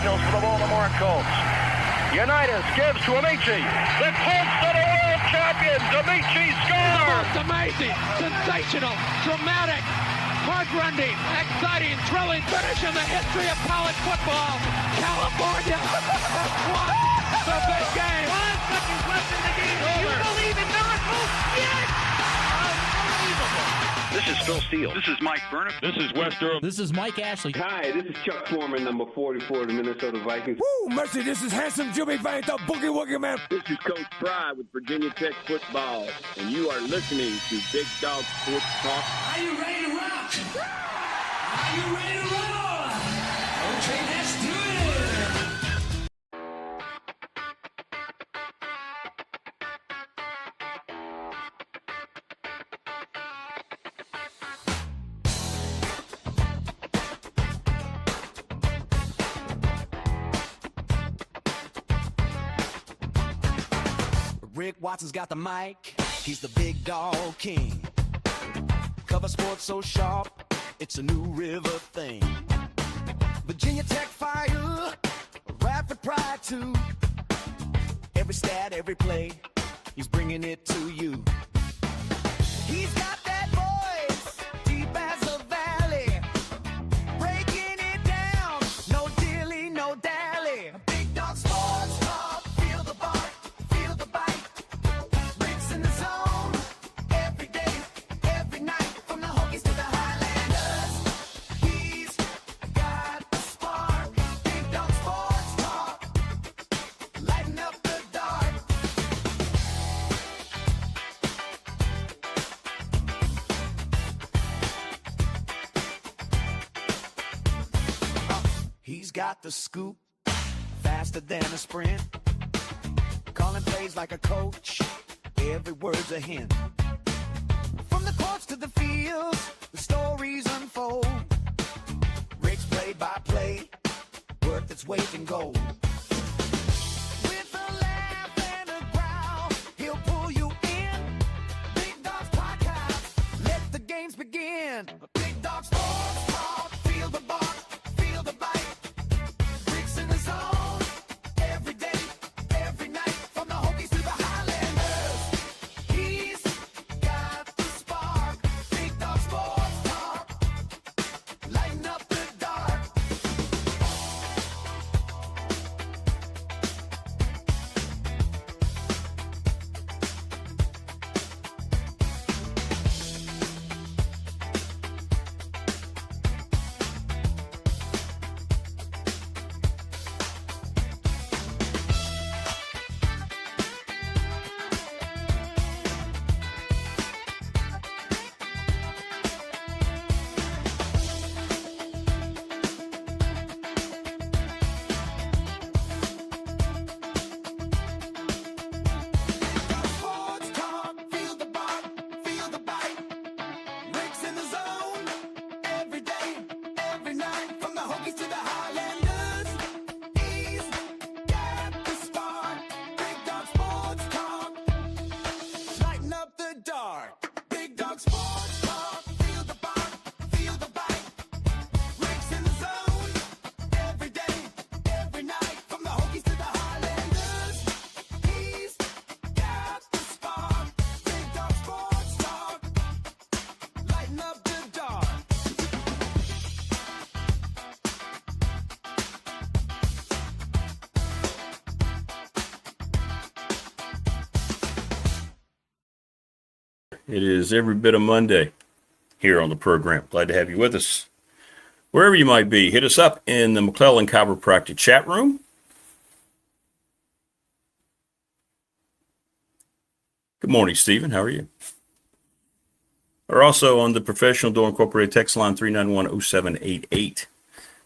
signals for the Baltimore Colts. Unitas gives to Amici. The Colts are the world champions. Amici scores. It's amazing, sensational, dramatic, heart-rending, exciting, thrilling finish in the history of college football. California has won the big game. 5 seconds left in the game. Do you believe in miracles? Yes! Unbelievable. This is Phil Steele. This is Mike Burnham. This is Wes Durham. This is Mike Ashley. Hi, this is Chuck Foreman, number 44 of the Minnesota Vikings. Woo, mercy, this is handsome Jimmy Vane, the Boogie Woogie Man. This is Coach Fry with Virginia Tech Football, and you are listening to Big Dog Sports Talk. Are you ready to rock? Are you ready to roll? Okay, let's do it. Rick Watson's got the mic, he's the big dog king. Cover sports so sharp, it's a new river thing. Virginia Tech fire, rapid pride too. Every stat, every play, he's bringing it to you. He's got that voice, deep as a valley, breaking it down, no dilly, no dally. Big dog sports talk, feel the bark. He's got the scoop, faster than a sprint. Calling plays like a coach, every word's a hint. From the courts to the fields, the stories unfold. Rick's play-by-play, worth its weight in gold. With a laugh and a growl, he'll pull you in. Big Dog's podcast, let the games begin. Big Dog Sports Talk, feel the bark, feel the bite. In the zone, every day, every night, from the Hokies to the Highlanders. He's got the spark. Big Dog Sports Talk, lighten up the dark. It is every bit of Monday here on the program. Glad to have you with us. Wherever you might be, hit us up in the McClellan Chiropractic chat room. Good morning, Stephen. How are you? Or also on the Professional Door Incorporated text line 391-0788.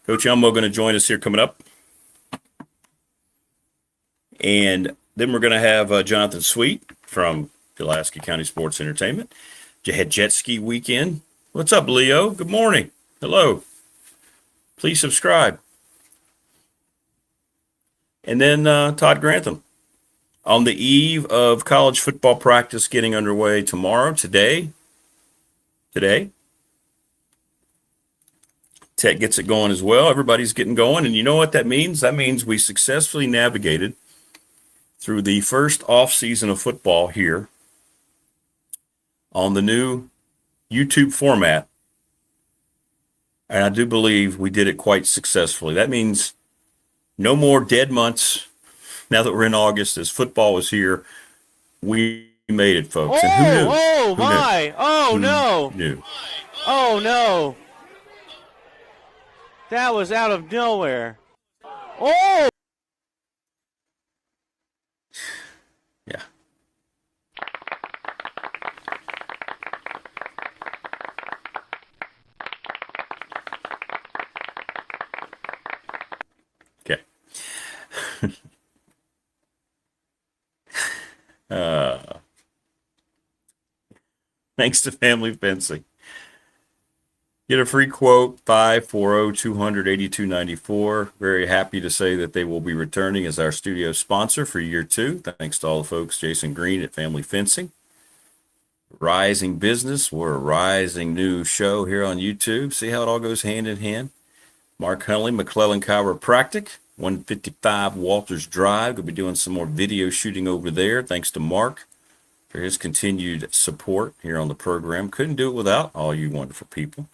Coach Elmo going to join us here coming up. And then we're going to have Jonathan Sweet from Pulaski County Sports Entertainment. Had jet ski weekend. What's up, Leo? Good morning. Hello. Please subscribe. And then Todd Grantham. On the eve of college football practice getting underway tomorrow, today, Tech gets it going as well. Everybody's getting going. And you know what that means? That means we successfully navigated through the first off season of football here on the new YouTube format. And I do believe we did it quite successfully. That means no more dead months now that we're in August as football is here. We made it, folks. Oh, and who knew? oh, Who my. knew? Oh, Who no. knew? Oh, no. That was out of nowhere. Oh! Yeah. Okay. Thanks to Family Fencing. Get a free quote, 540-200-8294. Very happy to say that they will be returning as our studio sponsor for year 2. Thanks to all the folks, Jason Green at Family Fencing. Rising business. We're a rising new show here on YouTube. See how it all goes hand in hand. Mark Hunley, McClellan Chiropractic, 155 Walters Drive. We'll be doing some more video shooting over there. Thanks to Mark for his continued support here on the program. Couldn't do it without all you wonderful people.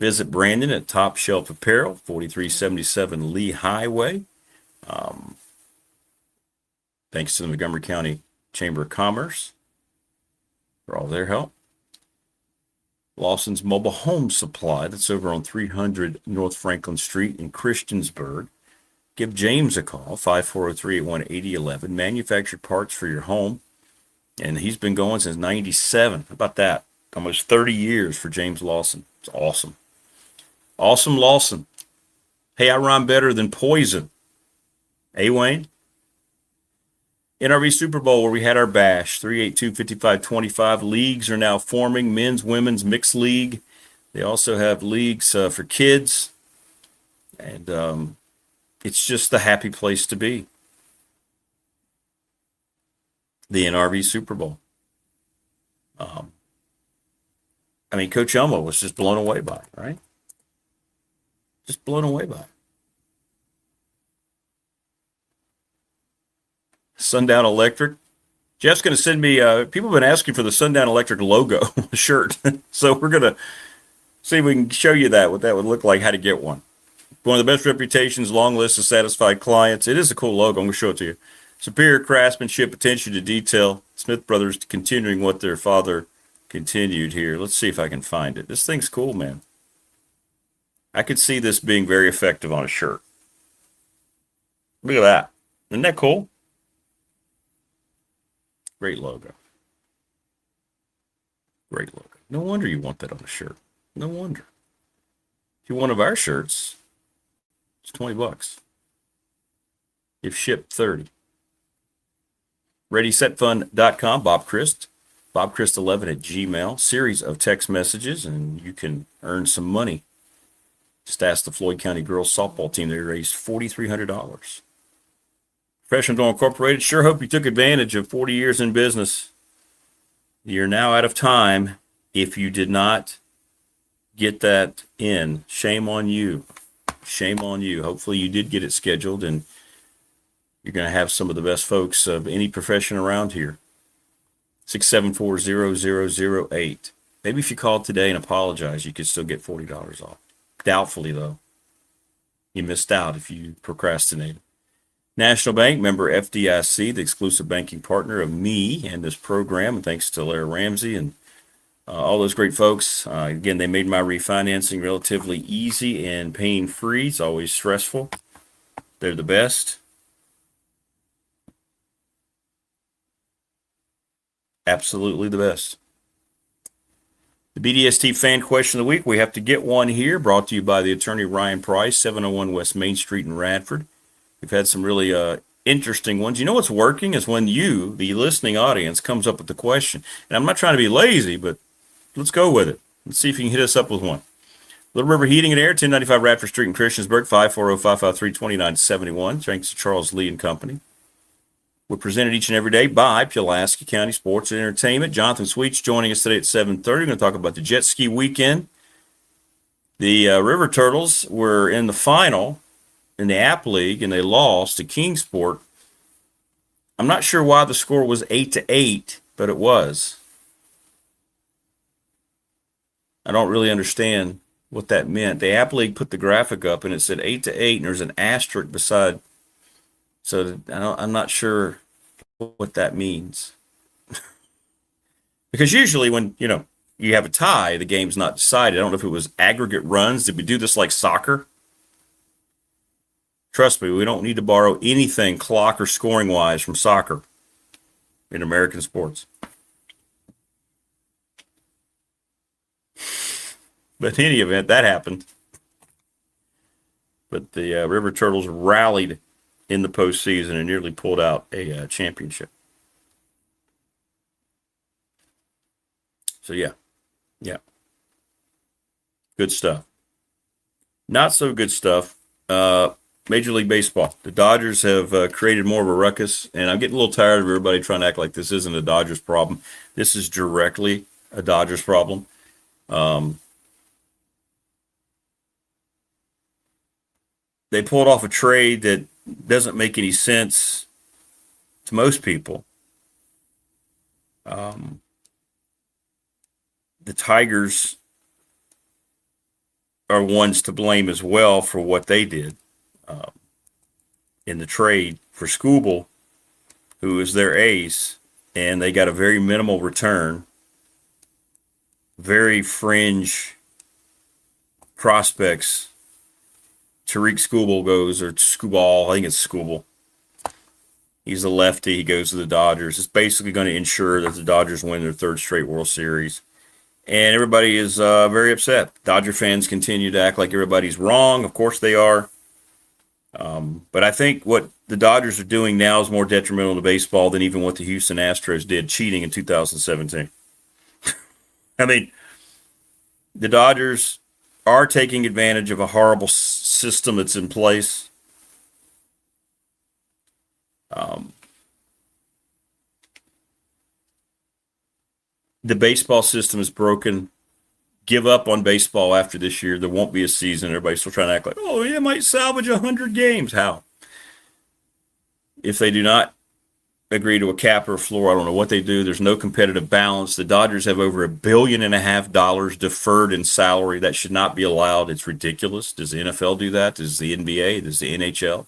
Visit Brandon at Top Shelf Apparel, 4377 Lee Highway. Thanks to the Montgomery County Chamber of Commerce for all their help. Lawson's Mobile Home Supply, that's over on 300 North Franklin Street in Christiansburg. Give James a call, 5403-818011. Manufactured parts for your home. And he's been going since 97. How about that? Almost 30 years for James Lawson. It's awesome. Awesome Lawson. Hey, I rhyme better than poison. Hey, Wayne? NRV Super Bowl, where we had our bash, 382-5525. Leagues are now forming, men's, women's, mixed league. They also have leagues for kids. And it's just the happy place to be. The NRV Super Bowl. I mean, Coach Elmo was just blown away by it, right? Just blown away by it. Sundown Electric. Jeff's going to send me, people have been asking for the Sundown Electric logo shirt. So we're going to see if we can show you that, what that would look like, how to get one. One of the best reputations, long list of satisfied clients. It is a cool logo. I'm going to show it to you. Superior craftsmanship, attention to detail. Smith Brothers continuing what their father continued here. Let's see if I can find it. This thing's cool, man. I could see this being very effective on a shirt. Look at that. Isn't that cool? Great logo. Great logo. No wonder you want that on a shirt. No wonder. If you want one of our shirts, it's $20. If shipped, $30. ReadySetFund.com, Bob Christ. BobChrist11 @gmail. Series of text messages, and you can earn some money. Just ask the Floyd County girls softball team. They raised $4,300. Professional Door Incorporated. Sure hope you took advantage of 40 years in business. You're now out of time. If you did not get that in, shame on you. Shame on you. Hopefully you did get it scheduled, and you're going to have some of the best folks of any profession around here. 674-0008. Maybe if you called today and apologize, you could still get $40 off. Doubtfully, though. You missed out if you procrastinated. National Bank, member FDIC, the exclusive banking partner of me and this program. And thanks to Larry Ramsey and all those great folks. Again, they made my refinancing relatively easy and pain-free. It's always stressful. They're the best. Absolutely the best. The BDST fan question of the week. We have to get one here, brought to you by the attorney Ryan Price, 701 West Main Street in Radford. We've had some really interesting ones. You know what's working is when you, the listening audience, comes up with the question. And I'm not trying to be lazy, but let's go with it. Let's see if you can hit us up with one. Little River Heating and Air, 1095 Radford Street in Christiansburg, 540-553-2971. Thanks to Charles Lee and Company. We're presented each and every day by Pulaski County Sports Entertainment. Jonathan Sweets joining us today at 7:30. We're going to talk about the jet ski weekend. The River Turtles were in the final in the App League, and they lost to Kingsport. I'm not sure why the score was 8-8, but it was. I don't really understand what that meant. The App League put the graphic up, and it said 8-8, and there's an asterisk beside. So I'm not sure what that means. Because usually when, you have a tie, the game's not decided. I don't know if it was aggregate runs. Did we do this like soccer? Trust me, we don't need to borrow anything clock or scoring-wise from soccer in American sports. But in any event, that happened. But the River Turtles rallied in the postseason and nearly pulled out a championship. So, yeah. Good stuff. Not so good stuff. Major League Baseball. The Dodgers have created more of a ruckus, and I'm getting a little tired of everybody trying to act like this isn't a Dodgers problem. This is directly a Dodgers problem. They pulled off a trade that doesn't make any sense to most people. The Tigers are ones to blame as well for what they did in the trade for Skubal, who is their ace, and they got a very minimal return, very fringe prospects. Tariq Skubal goes, or Skubal, I think it's Skubal. He's a lefty. He goes to the Dodgers. It's basically going to ensure that the Dodgers win their third straight World Series. And everybody is very upset. Dodger fans continue to act like everybody's wrong. Of course they are. But I think what the Dodgers are doing now is more detrimental to baseball than even what the Houston Astros did, cheating in 2017. I mean, the Dodgers are taking advantage of a horrible system that's in place. The baseball system is broken. Give up on baseball after this year. There won't be a season. Everybody's still trying to act like, oh, it might salvage 100 games. How? If they do not agree to a cap or a floor, I don't know what they do. There's no competitive balance. The Dodgers have over $1.5 billion deferred in salary. That should not be allowed. It's ridiculous. Does the NFL do that? Does the NBA? Does the NHL?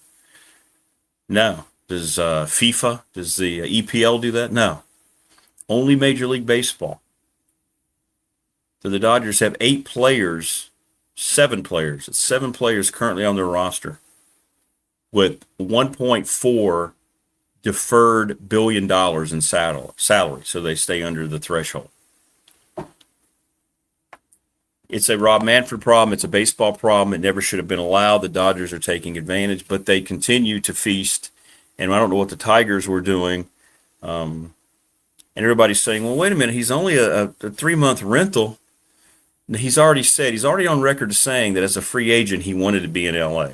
No. Does FIFA? Does the EPL do that? No. Only Major League Baseball. So the Dodgers have 7 players. It's 7 players currently on their roster with $1.4 deferred billion in salary, so they stay under the threshold. It's a Rob Manfred problem. It's a baseball problem. It never should have been allowed. The Dodgers are taking advantage, but they continue to feast. And I don't know what the Tigers were doing. And everybody's saying, well, wait a minute, he's only a 3-month rental. And he's already on record as saying that as a free agent, he wanted to be in LA.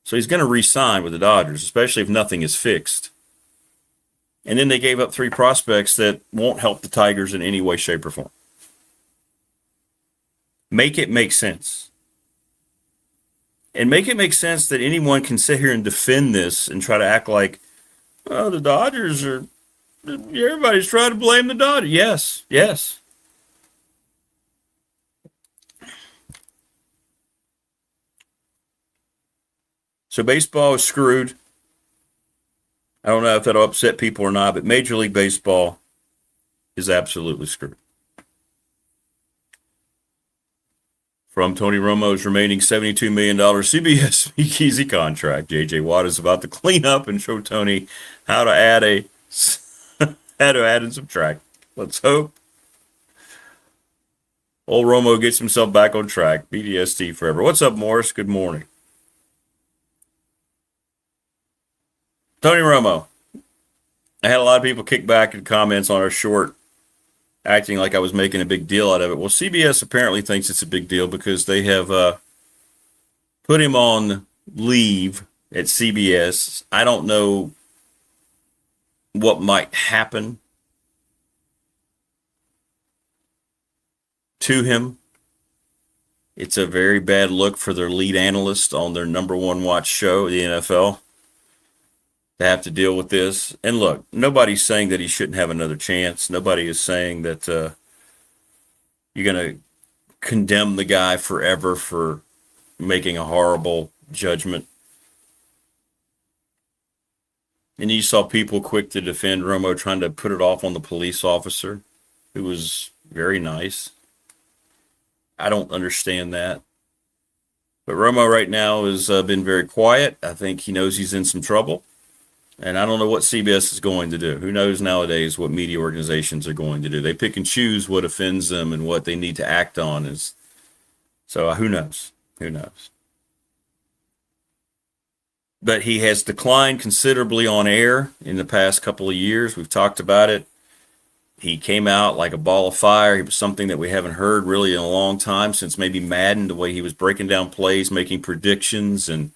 So he's going to re-sign with the Dodgers, especially if nothing is fixed. And then they gave up 3 prospects that won't help the Tigers in any way, shape, or form. Make it make sense. And make it make sense that anyone can sit here and defend this and try to act like, oh, the Dodgers are, everybody's trying to blame the Dodgers. Yes. So baseball is screwed. I don't know if that'll upset people or not, but Major League Baseball is absolutely screwed. From Tony Romo's remaining $72 million CBS speakeasy contract, J.J. Watt is about to clean up and show Tony how to add and subtract. Let's hope old Romo gets himself back on track. BDST forever. What's up, Morris? Good morning. Tony Romo. I had a lot of people kick back in comments on our short, acting like I was making a big deal out of it. Well, CBS apparently thinks it's a big deal because they have put him on leave at CBS. I don't know what might happen to him. It's a very bad look for their lead analyst on their number one watch show, the NFL, to have to deal with this. And look, nobody's saying that he shouldn't have another chance. Nobody is saying that you're going to condemn the guy forever for making a horrible judgment. And you saw people quick to defend Romo, trying to put it off on the police officer, who was very nice. I don't understand that. But Romo right now has been very quiet. I think he knows he's in some trouble. And I don't know what CBS is going to do. Who knows nowadays what media organizations are going to do? They pick and choose what offends them and what they need to act on. So who knows? Who knows? But he has declined considerably on air in the past couple of years. We've talked about it. He came out like a ball of fire. He was something that we haven't heard really in a long time, since maybe Madden, the way he was breaking down plays, making predictions, and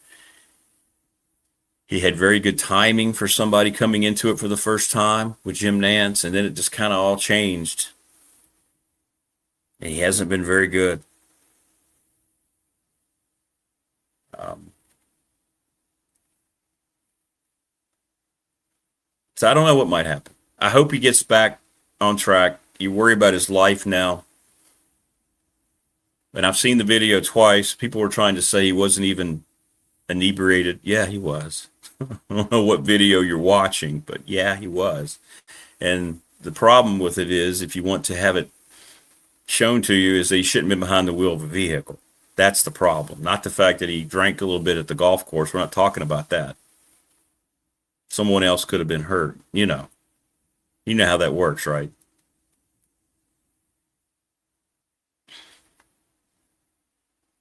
he had very good timing for somebody coming into it for the first time with Jim Nantz, and then it just kind of all changed. And he hasn't been very good. So I don't know what might happen. I hope he gets back on track. You worry about his life now. And I've seen the video twice. People were trying to say he wasn't even inebriated. Yeah, he was. I don't know what video you're watching, but yeah, he was. And the problem with it is, if you want to have it shown to you, is that he shouldn't have been behind the wheel of a vehicle. That's the problem. Not the fact that he drank a little bit at the golf course. We're not talking about that. Someone else could have been hurt. You know how that works, right?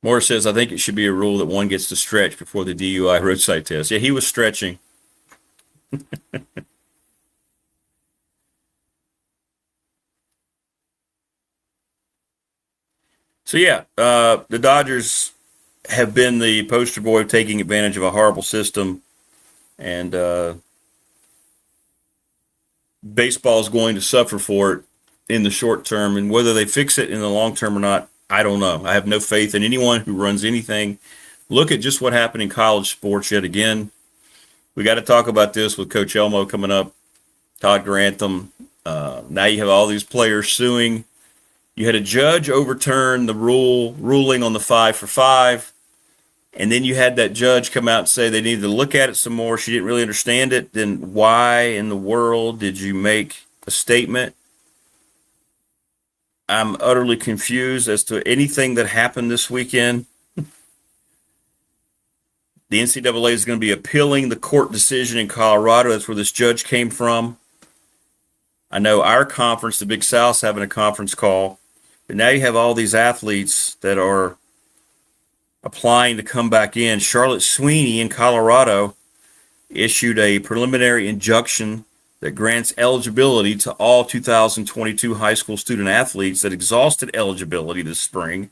Morris says, I think it should be a rule that one gets to stretch before the DUI roadside test. Yeah, he was stretching. So, yeah, the Dodgers have been the poster boy taking advantage of a horrible system. And baseball is going to suffer for it in the short term. And whether they fix it in the long term or not, I don't know. I have no faith in anyone who runs anything. Look at just what happened in college sports yet again. We got to talk about this with Coach Elmo coming up, Todd Grantham. Now you have all these players suing. You had a judge overturn the ruling on the 5-for-5. And then you had that judge come out and say they needed to look at it some more. She didn't really understand it. Then why in the world did you make a statement? I'm utterly confused as to anything that happened this weekend. The NCAA is going to be appealing the court decision in Colorado. That's where this judge came from. I know our conference, the Big South's having a conference call. But now you have all these athletes that are applying to come back in. Charlotte Sweeney in Colorado issued a preliminary injunction that grants eligibility to all 2022 high school student athletes that exhausted eligibility this spring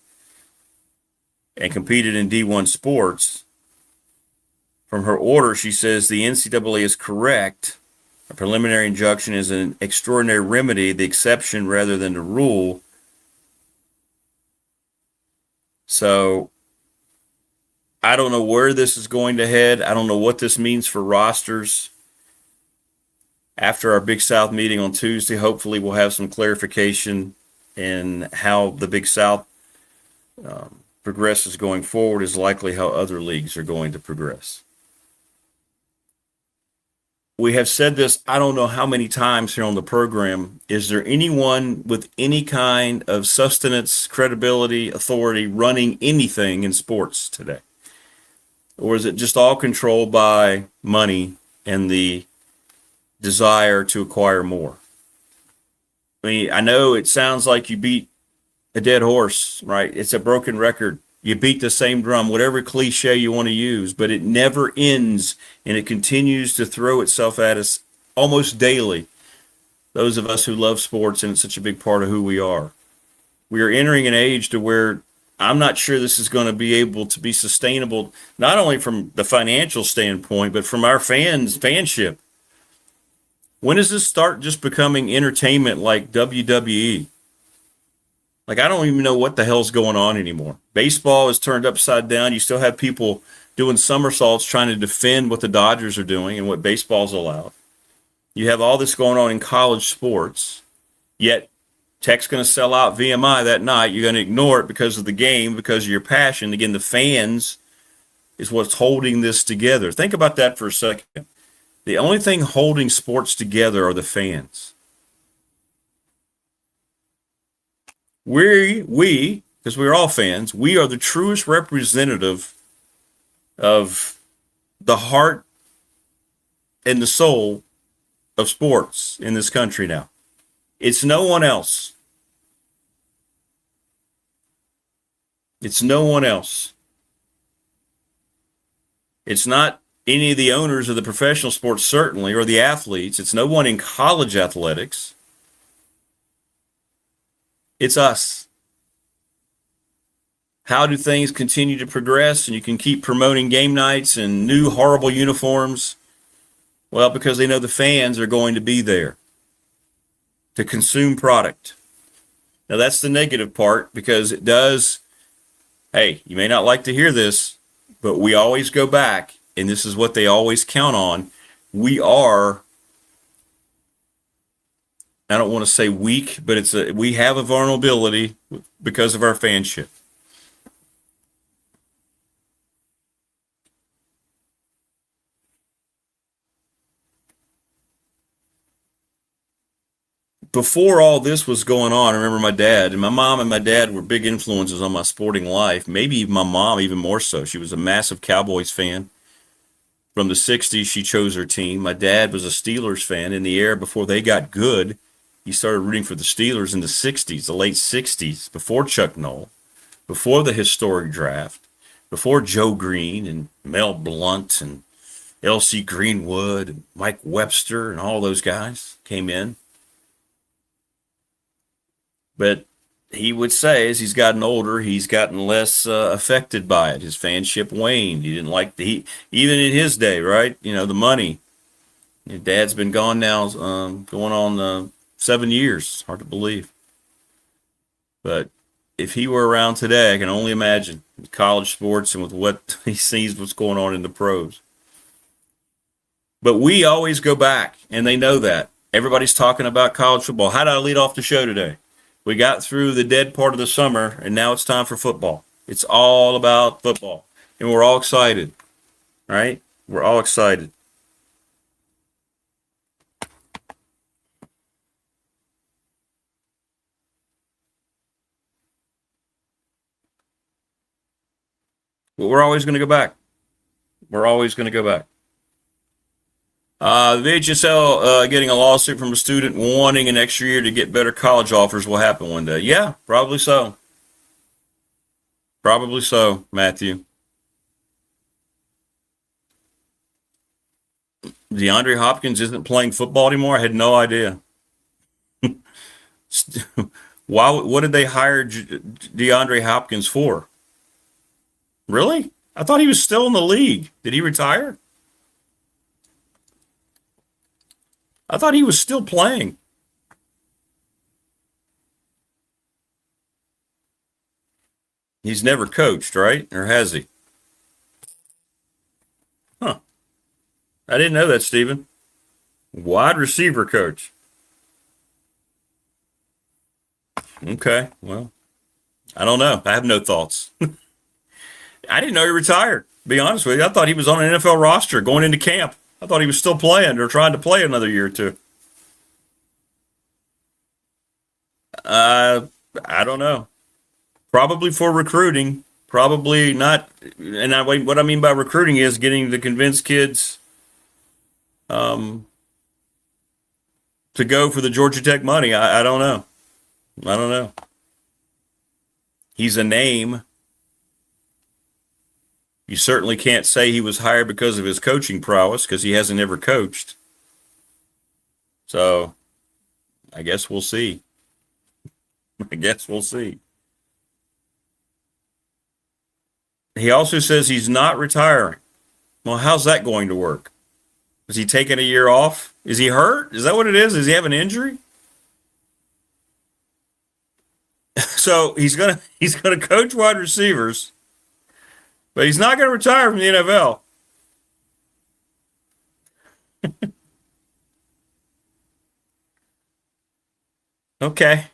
and competed in D1 sports. From her order, she says the NCAA is correct. A preliminary injunction is an extraordinary remedy, the exception rather than the rule. So I don't know where this is going to head. I don't know what this means for rosters. After our Big South meeting on Tuesday, hopefully we'll have some clarification in how the Big South progresses going forward, is likely how other leagues are going to progress. We have said this, I don't know how many times here on the program. Is there anyone with any kind of sustenance, credibility, authority running anything in sports today? Or is it just all controlled by money and the desire to acquire more? I mean, I know it sounds like you beat a dead horse, right? It's a broken record. You beat the same drum, whatever cliche you want to use, but it never ends, and it continues to throw itself at us almost daily. Those of us who love sports, and it's such a big part of who we are. We are entering an age to where I'm not sure this is going to be able to be sustainable, not only from the financial standpoint, but from our fanship. When does this start just becoming entertainment like WWE? Like, I don't even know what the hell's going on anymore. Baseball is turned upside down. You still have people doing somersaults trying to defend what the Dodgers are doing and what baseball's allowed. You have all this going on in college sports, yet Tech's going to sell out VMI that night. You're going to ignore it because of the game, because of your passion. Again, the fans is what's holding this together. Think about that for a second. The only thing holding sports together are the fans. We, because we're all fans, we are the truest representative of the heart and the soul of sports in this country now. It's no one else. It's no one else. It's not any of the owners of the professional sports, certainly, or the athletes. It's no one in college athletics. It's us. How do things continue to progress and you can keep promoting game nights and new horrible uniforms? Well, because they know the fans are going to be there to consume product. Now, that's the negative part, because it does, hey, you may not like to hear this, but we always go back, and this is what they always count on. We are, I don't want to say weak, but we have a vulnerability because of our fanship. Before all this was going on, I remember my dad, and my mom and my dad were big influences on my sporting life. Maybe my mom even more so. She was a massive Cowboys fan. From the 60s, she chose her team. My dad was a Steelers fan. In the era before they got good, he started rooting for the Steelers in the 60s, the late 60s, before Chuck Noll, before the historic draft, before Joe Green and Mel Blount and L.C. Greenwood and Mike Webster and all those guys came in. But he would say, as he's gotten older, he's gotten less affected by it. His fanship waned. He didn't like even in his day, right? You know, the money. Your dad's been gone now, going on 7 years. Hard to believe. But if he were around today, I can only imagine with college sports and with what he sees what's going on in the pros. But we always go back, and they know that. Everybody's talking about college football. How did I lead off the show today? We got through the dead part of the summer, and now it's time for football. It's all about football, and we're all excited, right? We're all excited. But we're always going to go back. We're always going to go back. The VHSL getting a lawsuit from a student wanting an extra year to get better college offers will happen one day. Yeah, probably so. Probably so, Matthew. DeAndre Hopkins isn't playing football anymore? I had no idea. What did they hire DeAndre Hopkins for? Really? I thought he was still in the league. Did he retire? I thought he was still playing. He's never coached, right? Or has he? Huh. I didn't know that, Stephen. Wide receiver coach. Okay, well, I don't know. I have no thoughts. I didn't know he retired, to be honest with you. I thought he was on an NFL roster going into camp. I thought he was still playing or trying to play another year or two. I don't know. Probably for recruiting. Probably not. And what I mean by recruiting is getting to convince kids to go for the Georgia Tech money. I don't know. I don't know. He's a name. You certainly can't say he was hired because of his coaching prowess, because he hasn't ever coached. So I guess we'll see. I guess we'll see. He also says he's not retiring. Well, how's that going to work? Is he taking a year off? Is he hurt? Is that what it is? Does he have an injury? So he's gonna coach wide receivers, but he's not gonna retire from the NFL. Okay.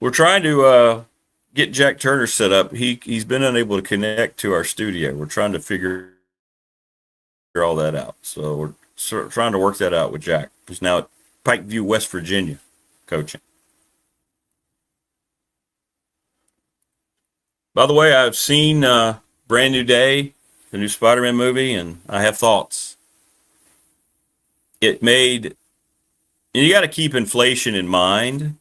We're trying to get Jack Turner set up. He's been unable to connect to our studio. We're trying to figure all that out. So we're trying to work that out with Jack, who's now at Pikeview, West Virginia, coaching. By the way, I've seen Brand New Day, the new Spider-Man movie, and I have thoughts. It made, and you got to keep inflation in mind,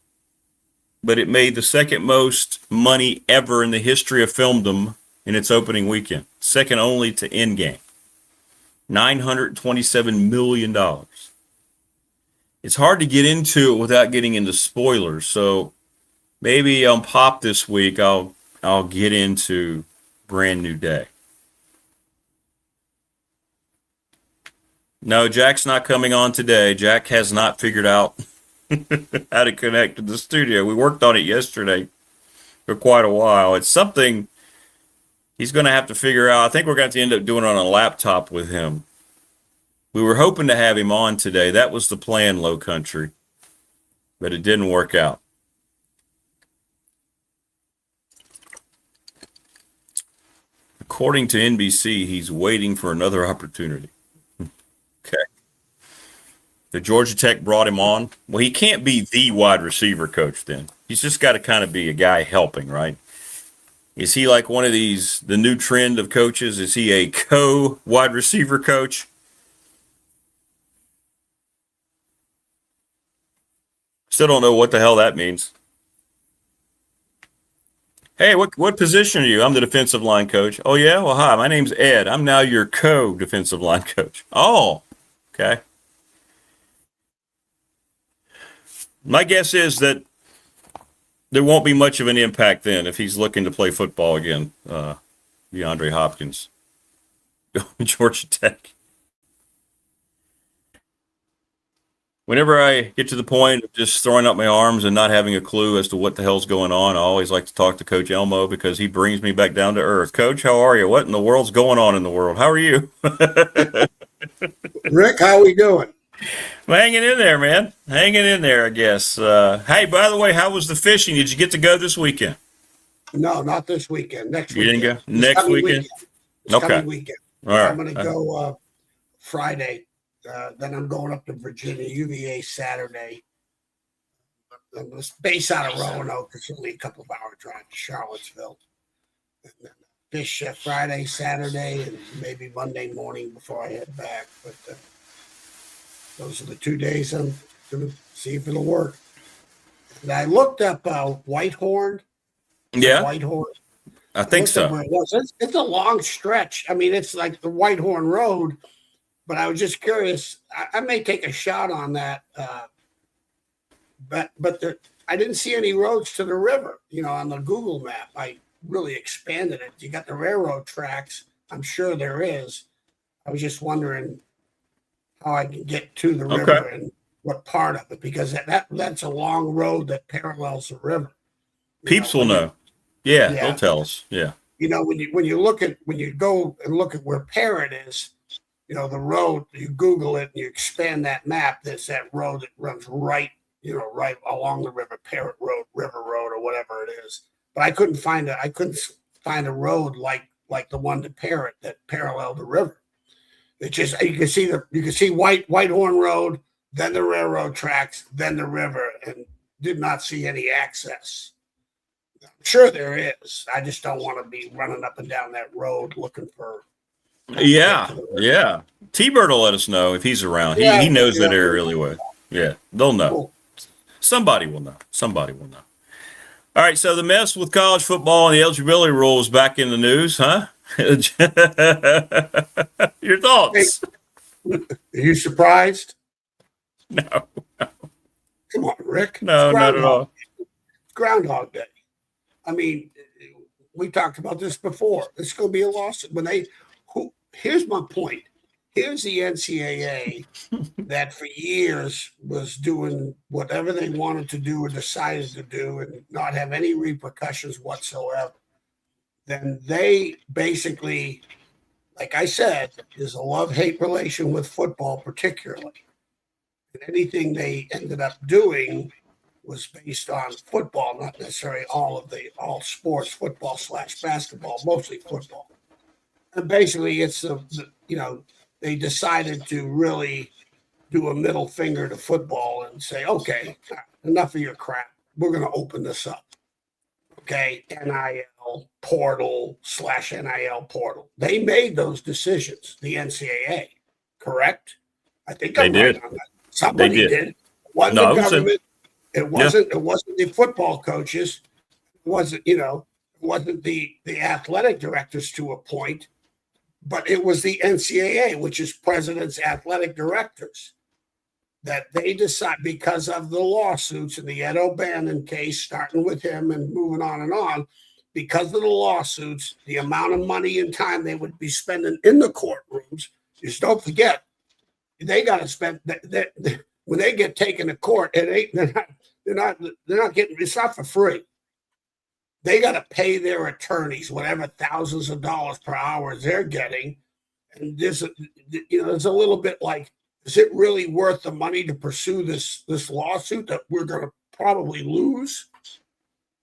but it made the second most money ever in the history of filmdom in its opening weekend, second only to Endgame. $927 million. It's hard to get into it without getting into spoilers, so maybe on Pop this week I'll get into Brand New Day. No, Jack's not coming on today. Jack has not figured out how to connect to the studio. We worked on it yesterday for quite a while. It's something he's going to have to figure out. I think we're going to have to end up doing it on a laptop with him. We were hoping to have him on today. That was the plan, Low Country, but it didn't work out. According to NBC, he's waiting for another opportunity. Okay. The Georgia Tech brought him on. Well, he can't be the wide receiver coach then. He's just got to kind of be a guy helping, right? Is he like one of these, the new trend of coaches? Is he a co-wide receiver coach? Still don't know what the hell that means. Hey, what position are you? I'm the defensive line coach. Oh, yeah? Well, hi, my name's Ed. I'm now your co-defensive line coach. Oh, okay. My guess is that there won't be much of an impact then if he's looking to play football again, DeAndre Hopkins. Georgia Tech. Whenever I get to the point of just throwing up my arms and not having a clue as to what the hell's going on, I always like to talk to Coach Elmo because he brings me back down to earth. Coach, how are you? What in the world's going on in the world? How are you? Rick, how are we doing? I'm hanging in there, man. Hanging in there, I guess. Hey, by the way, how was the fishing? Did you get to go this weekend? No, not this weekend. Next you weekend. You didn't go? Next weekend? Okay. Coming weekend. All right. I'm going to go Friday. Then I'm going up to Virginia, UVA Saturday. I'm based out of Roanoke. It's only a couple of hour drive to Charlottesville. And then fish Friday, Saturday, and maybe Monday morning before I head back. But those are the 2 days I'm going to see if it'll work. And I looked up Whitehorn. Yeah. Whitehorn. I think so. It's a long stretch. I mean, it's like the Whitehorn Road. But I was just curious. I may take a shot on that, but I didn't see any roads to the river. You know, on the Google map, I really expanded it. You got the railroad tracks. I'm sure there is. I was just wondering how I can get to the river and what part of it, because that's a long road that parallels the river. Peeps will know. Yeah, they'll tell us. Yeah. You know, when you go and look at where Parrot is. You know, the road, you Google it and you expand that map, there's that road that runs right along the river, Parrot Road, River Road, or whatever it is. But I couldn't find a road like the one to Parrot that paralleled the river. It just you can see Whitehorn Road, then the railroad tracks, then the river, and did not see any access. I'm sure there is. I just don't want to be running up and down that road looking for. Yeah. T-Bird will let us know if he's around. He knows that area really well. Yeah, they'll know. Cool. Somebody will know. All right, so the mess with college football and the eligibility rules back in the news, huh? Your thoughts? Hey, are you surprised? No. Come on, Rick. No, not at all. Groundhog Day. I mean, we talked about this before. It's going to be a lawsuit. here's my point. Here's the NCAA that for years was doing whatever they wanted to do or decided to do and not have any repercussions whatsoever. Then they basically, like I said, is a love-hate relation with football particularly. And anything they ended up doing was based on football, not necessarily all sports, football / basketball, mostly football. And basically it's they decided to really do a middle finger to football and say, okay, enough of your crap. We're going to open this up. Okay, NIL portal / NIL portal. They made those decisions, the NCAA, correct? I think I'm right on that. Somebody did. It wasn't the government. It wasn't the football coaches. It wasn't the athletic directors to a point, but it was the NCAA, which is president's athletic directors, that they decide because of the lawsuits and the Ed O'Bannon case, starting with him and moving on, because of the lawsuits, the amount of money and time they would be spending in the courtrooms. Just don't forget, they got to spend when they get taken to court. They're not getting. It's not for free. They got to pay their attorneys whatever thousands of dollars per hour they're getting, and there's a little bit like, is it really worth the money to pursue this lawsuit that we're going to probably lose?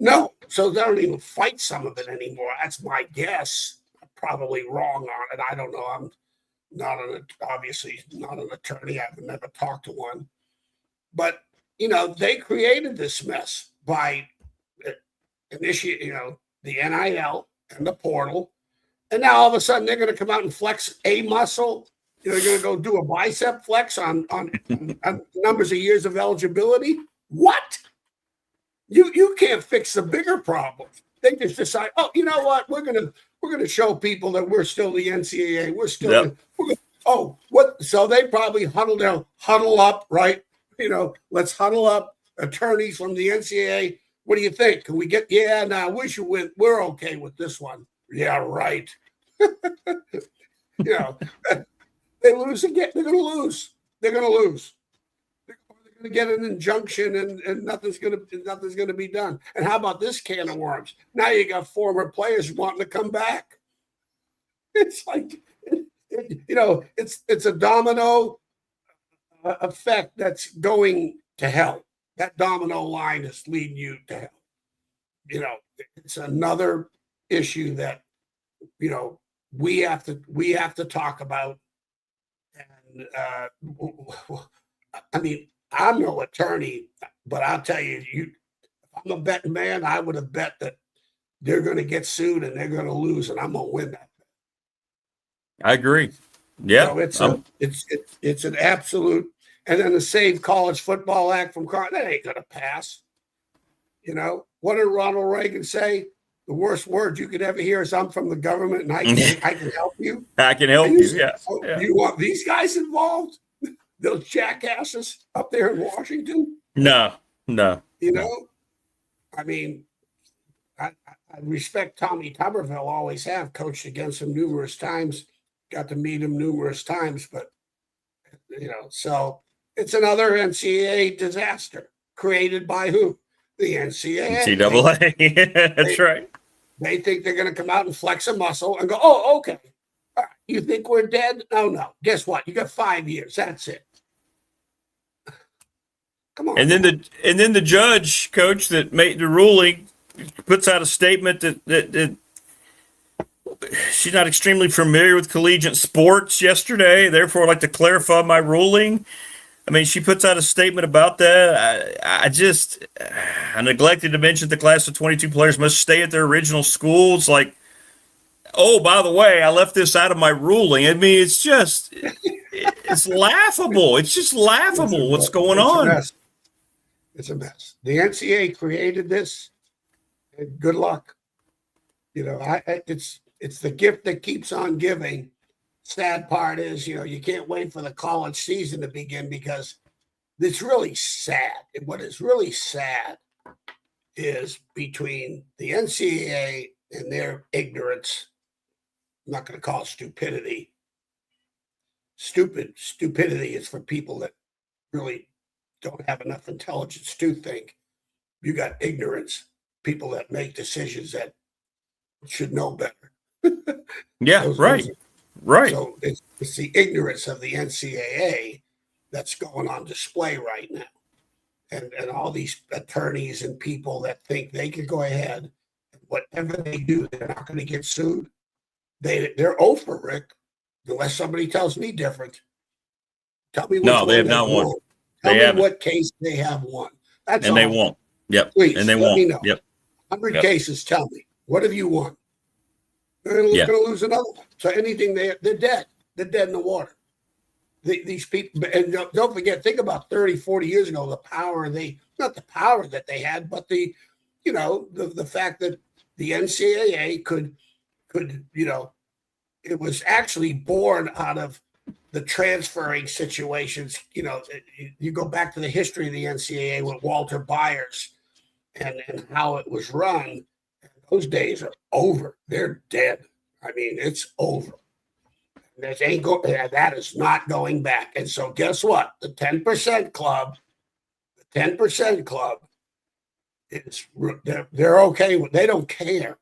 No. So they don't even fight some of it anymore. That's my guess. I'm probably wrong on it. I don't know. I'm obviously not an attorney. I've never talked to one. But, they created this mess by initiating, the NIL and the portal. And now all of a sudden they're going to come out and flex a muscle. They're going to go do a bicep flex on numbers of years of eligibility. What? You can't fix the bigger problem. They just decide, oh, you know what? We're gonna show people that we're still the NCAA. We're still. What? So they probably huddle up, right? Let's huddle up. Attorneys from the NCAA. What do you think? Can we get? Yeah, no, we should win. We're okay with this one. Yeah, right. They lose again. They're going to lose. They're going to lose. They're going to get an injunction, and nothing's going to be done. And how about this can of worms? Now you got former players wanting to come back. It's like, it's a domino effect that's going to hell. That domino line is leading you to hell. It's another issue that we have to talk about. And I mean, I'm no attorney, but I'll tell you, if I'm a betting man, I would have bet that they're going to get sued and they're going to lose, and I'm going to win that. I agree. Yeah, it's an absolute. And then the Save College Football Act from that ain't going to pass. What did Ronald Reagan say? The worst word you could ever hear is, I'm from the government and I can help you. I can help you, yeah. You want these guys involved? Those jackasses up there in Washington? No. I mean, I respect Tommy Tuberville, always have, coached against him numerous times, got to meet him numerous times, but, so it's another NCAA disaster created by who? The NCAA. NCAA. That's right. They think they're going to come out and flex a muscle and go, oh, okay. All right. You think we're dead? No. Guess what? You got 5 years. That's it. Come on. And then the judge, coach, that made the ruling puts out a statement that she's not extremely familiar with collegiate sports yesterday. Therefore, I'd like to clarify my ruling. I mean, she puts out a statement about that. I neglected to mention the class of 22 players must stay at their original schools. Like, oh, by the way, I left this out of my ruling. I mean, it's laughable. It's just laughable what's going on. It's a mess. The NCAA created this, and good luck. It's the gift that keeps on giving. Sad part is, you can't wait for the college season to begin because it's really sad. What is really sad is between the NCAA and their ignorance, I'm not going to call it stupidity, Stupidity is for people that really don't have enough intelligence to think. You got ignorance, people that make decisions that should know better. Yeah, right. So it's the ignorance of the NCAA that's going on display right now. And all these attorneys and people that think they can go ahead and whatever they do, they're not going to get sued. They're over, Rick, unless somebody tells me different. Tell me no, they have not won. Tell me what case they have won. That's and all. They won't. Yep. Please, and they let won't. me know. Yep. 100 cases, tell me. What have you won? They're going to lose another one. So anything, they're dead. They're dead in the water. These people, and don't forget, think about 30, 40 years ago, the power not the power that they had, but the fact that the NCAA could, it was actually born out of the transferring situations. You go back to the history of the NCAA with Walter Byers and how it was run. Those days are over. They're dead. I mean, it's over. That is not going back. And so guess what? The 10% club is they're okay with. They don't care.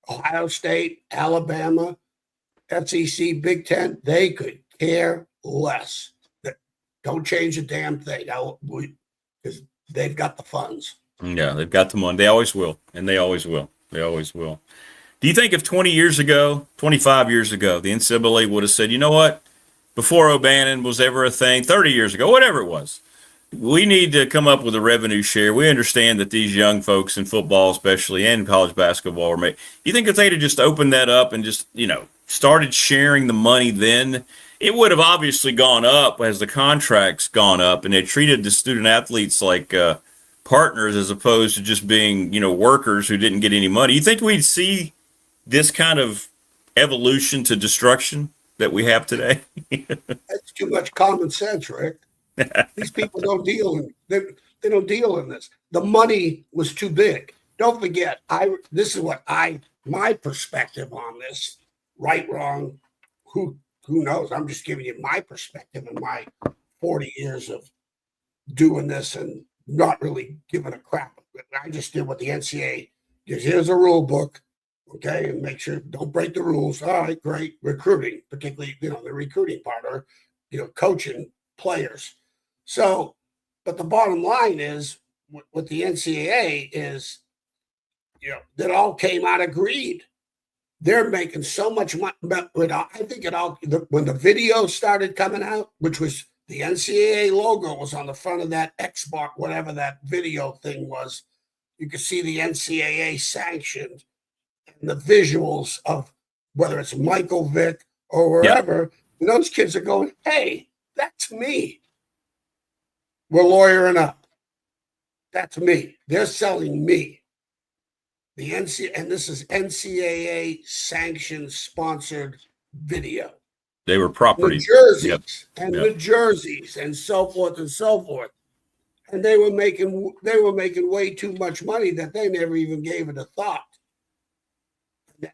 Ohio State, Alabama, SEC, Big Ten, they could care less. Don't change a damn thing because they've got the funds. Yeah, they've got the money. They always will, and they always will. They always will. Do you think if 20 years ago, 25 years ago, the NCAA would have said, you know what, before O'Bannon was ever a thing, 30 years ago, whatever it was, we need to come up with a revenue share. We understand that these young folks in football, especially, and college basketball are made. You think if they'd have just opened that up and just, started sharing the money then, it would have obviously gone up as the contracts gone up, and they treated the student athletes like partners as opposed to just being, workers who didn't get any money. You think we'd see this kind of evolution to destruction that we have today? That's too much common sense, Rick. These people don't deal in they don't deal in this. The money was too big. Don't forget, this is my perspective on this. Right, wrong, who knows? I'm just giving you my perspective in my 40 years of doing this and not really giving a crap. I just did what the NCAA gives. Here's a rule book. Okay, and make sure don't break the rules. All right, great. Recruiting, particularly, the recruiting part, or, coaching players. So, but the bottom line is with the NCAA is, that all came out of greed. They're making so much money. I think when the video started coming out, which was the NCAA logo was on the front of that Xbox, whatever that video thing was, you could see the NCAA sanctioned. And the visuals of whether it's Michael Vick or wherever, and those kids are going, hey, that's me. We're lawyering up. That's me. They're selling me. The NCAA, and this is NCAA sanctioned sponsored video. They were property. The jerseys the jerseys and so forth and so forth. And they were making way too much money that they never even gave it a thought.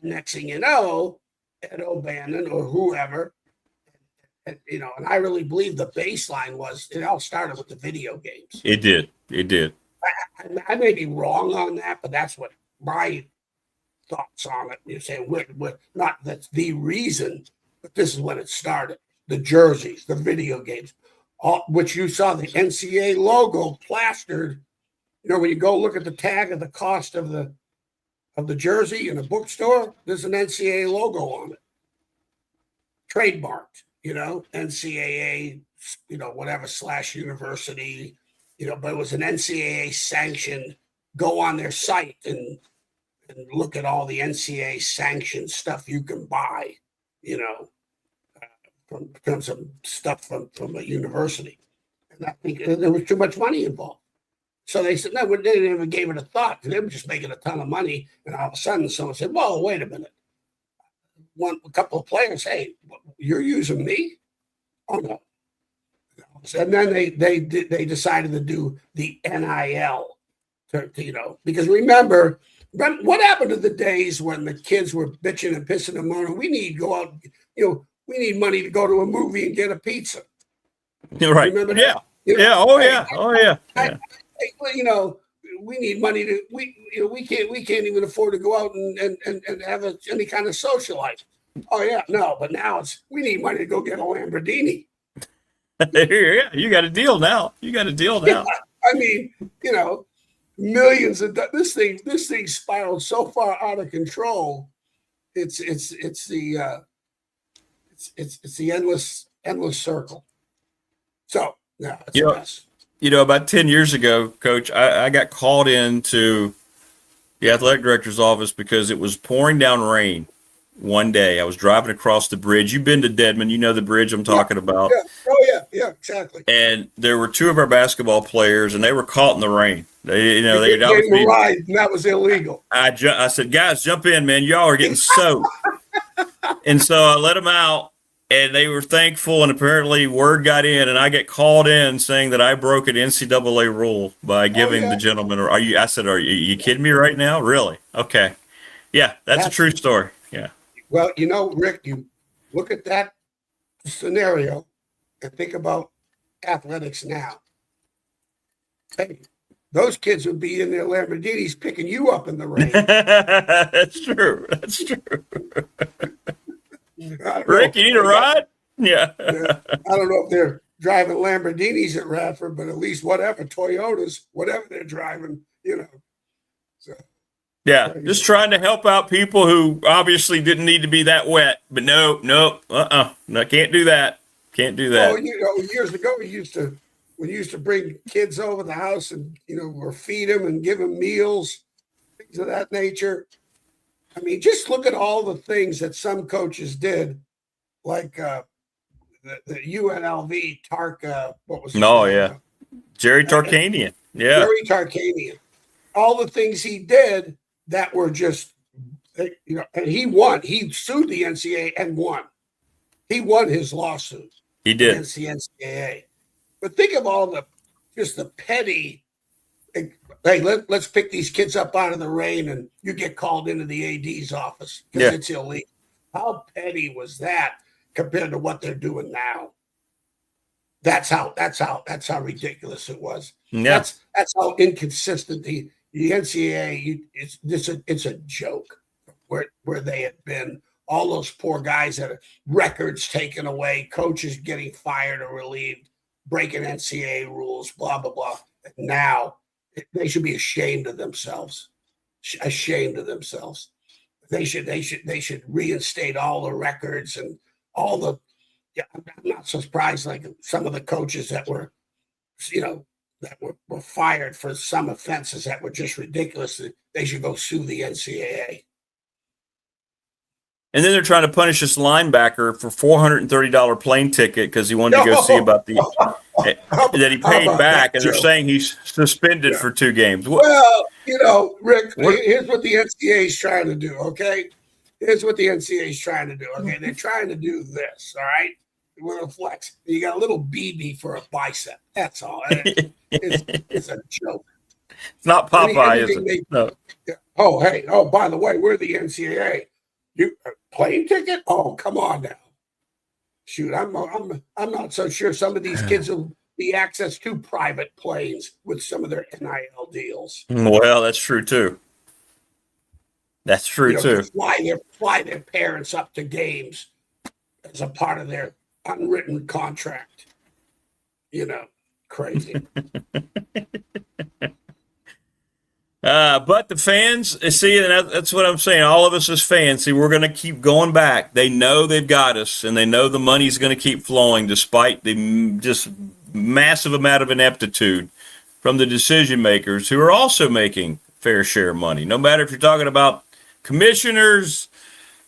Next thing you know, Ed O'Bannon or whoever, and I really believe the baseline was it all started with the video games. It did. I may be wrong on that, but that's what my thoughts on it. You're saying we're not that's the reason, but this is when it started. The jerseys, the video games, which you saw the NCAA logo plastered. When you go look at the tag of the cost of the jersey in a bookstore, there's an NCAA logo on it. Trademarked, NCAA, whatever / university, but it was an NCAA sanctioned. Go on their site and look at all the NCAA sanctioned stuff you can buy, from some stuff from a university. And I think there was too much money involved. So they said, no, they didn't even give it a thought. They were just making a ton of money. And all of a sudden, someone said, whoa, wait a minute. A couple of players, hey, you're using me? Oh, no. And then they decided to do the NIL, because remember what happened to the days when the kids were bitching and pissing and moaning? We need to go out, we need money to go to a movie and get a pizza. Right. Remember Yeah. that? You know, Yeah. Oh, hey, yeah. Oh, yeah. you know, we need money to we can't even afford to go out and have any kind of social life. Oh yeah, no, but now we need money to go get a Lamborghini. Yeah, you got a deal now. Yeah, I mean, you know, millions of this thing spiraled so far out of control. It's the endless circle. So yeah, it's a mess. About 10 years ago, Coach, I got called into the athletic director's office because it was pouring down rain one day. I was driving across the bridge. You've been to Deadman. You know the bridge I'm talking about. Yeah. Oh, yeah, exactly. And there were two of our basketball players, and they were caught in the rain. They gave them a ride, and that was illegal. I said, guys, jump in, man. Y'all are getting soaked. And so I let them out. And they were thankful, and apparently word got in, and I get called in saying that I broke an NCAA rule by giving the gentleman. I said, are you kidding me right now? Really? Okay. Yeah, that's a true story. Yeah. Well, you know, Rick, you look at that scenario and think about athletics now. Hey, those kids would be in their Lamborghinis picking you up in the rain. That's true. That's true. Rick, you need a ride? Yeah. I don't know if they're driving Lamborghinis at Radford, but at least whatever, Toyotas, whatever they're driving, you know. So, yeah, just trying to help out people who obviously didn't need to be that wet. But no, I can't do that. Can't do that. Oh, you know, years ago we used to bring kids over the house and, you know, or feed them and give them meals, things of that nature. I mean, just look at all the things that some coaches did, like the UNLV what was his name? Yeah. Jerry Tarkanian. Yeah. Jerry Tarkanian. All the things he did that were just, you know, and he won. He sued the NCAA and won. He won his lawsuit. He did. Against the NCAA. But think of all the petty. Hey, let's pick these kids up out of the rain, and you get called into the AD's office because it's illegal. How petty was that compared to what they're doing now? That's how ridiculous it was. Yeah. That's how inconsistent the NCAA. It's a joke where they had been. All those poor guys that are records taken away, coaches getting fired or relieved, breaking NCAA rules, blah blah blah. And now they should be ashamed of themselves. Ashamed of themselves. They should reinstate all the records and all the. Yeah, I'm not so surprised. Like some of the coaches that were, you know, that were fired for some offenses that were just ridiculous. They should go sue the NCAA. And then they're trying to punish this linebacker for $430 plane ticket because he wanted to go see about the that he paid back, and they're saying he's suspended for 2 games. Well, you know, Rick, here's what the NCAA is trying to do. Okay, here's what the NCAA is trying to do. Okay, they're trying to do this. All right, with a flex, you got a little BB for a bicep. That's all. It's a joke. It's not Popeye, is it? No. Oh, hey. Oh, by the way, we're the NCAA. You plane ticket? Oh, come on now. Shoot, I'm not so sure some of these kids will be access to private planes with some of their NIL deals. Well, that's true too. That's true too. Fly their parents up to games as a part of their unwritten contract. You know, crazy. But the fans, see, and that's what I'm saying. All of us as fans, see, we're going to keep going back. They know they've got us, and they know the money's going to keep flowing despite the just massive amount of ineptitude from the decision makers who are also making fair share of money. No matter if you're talking about commissioners,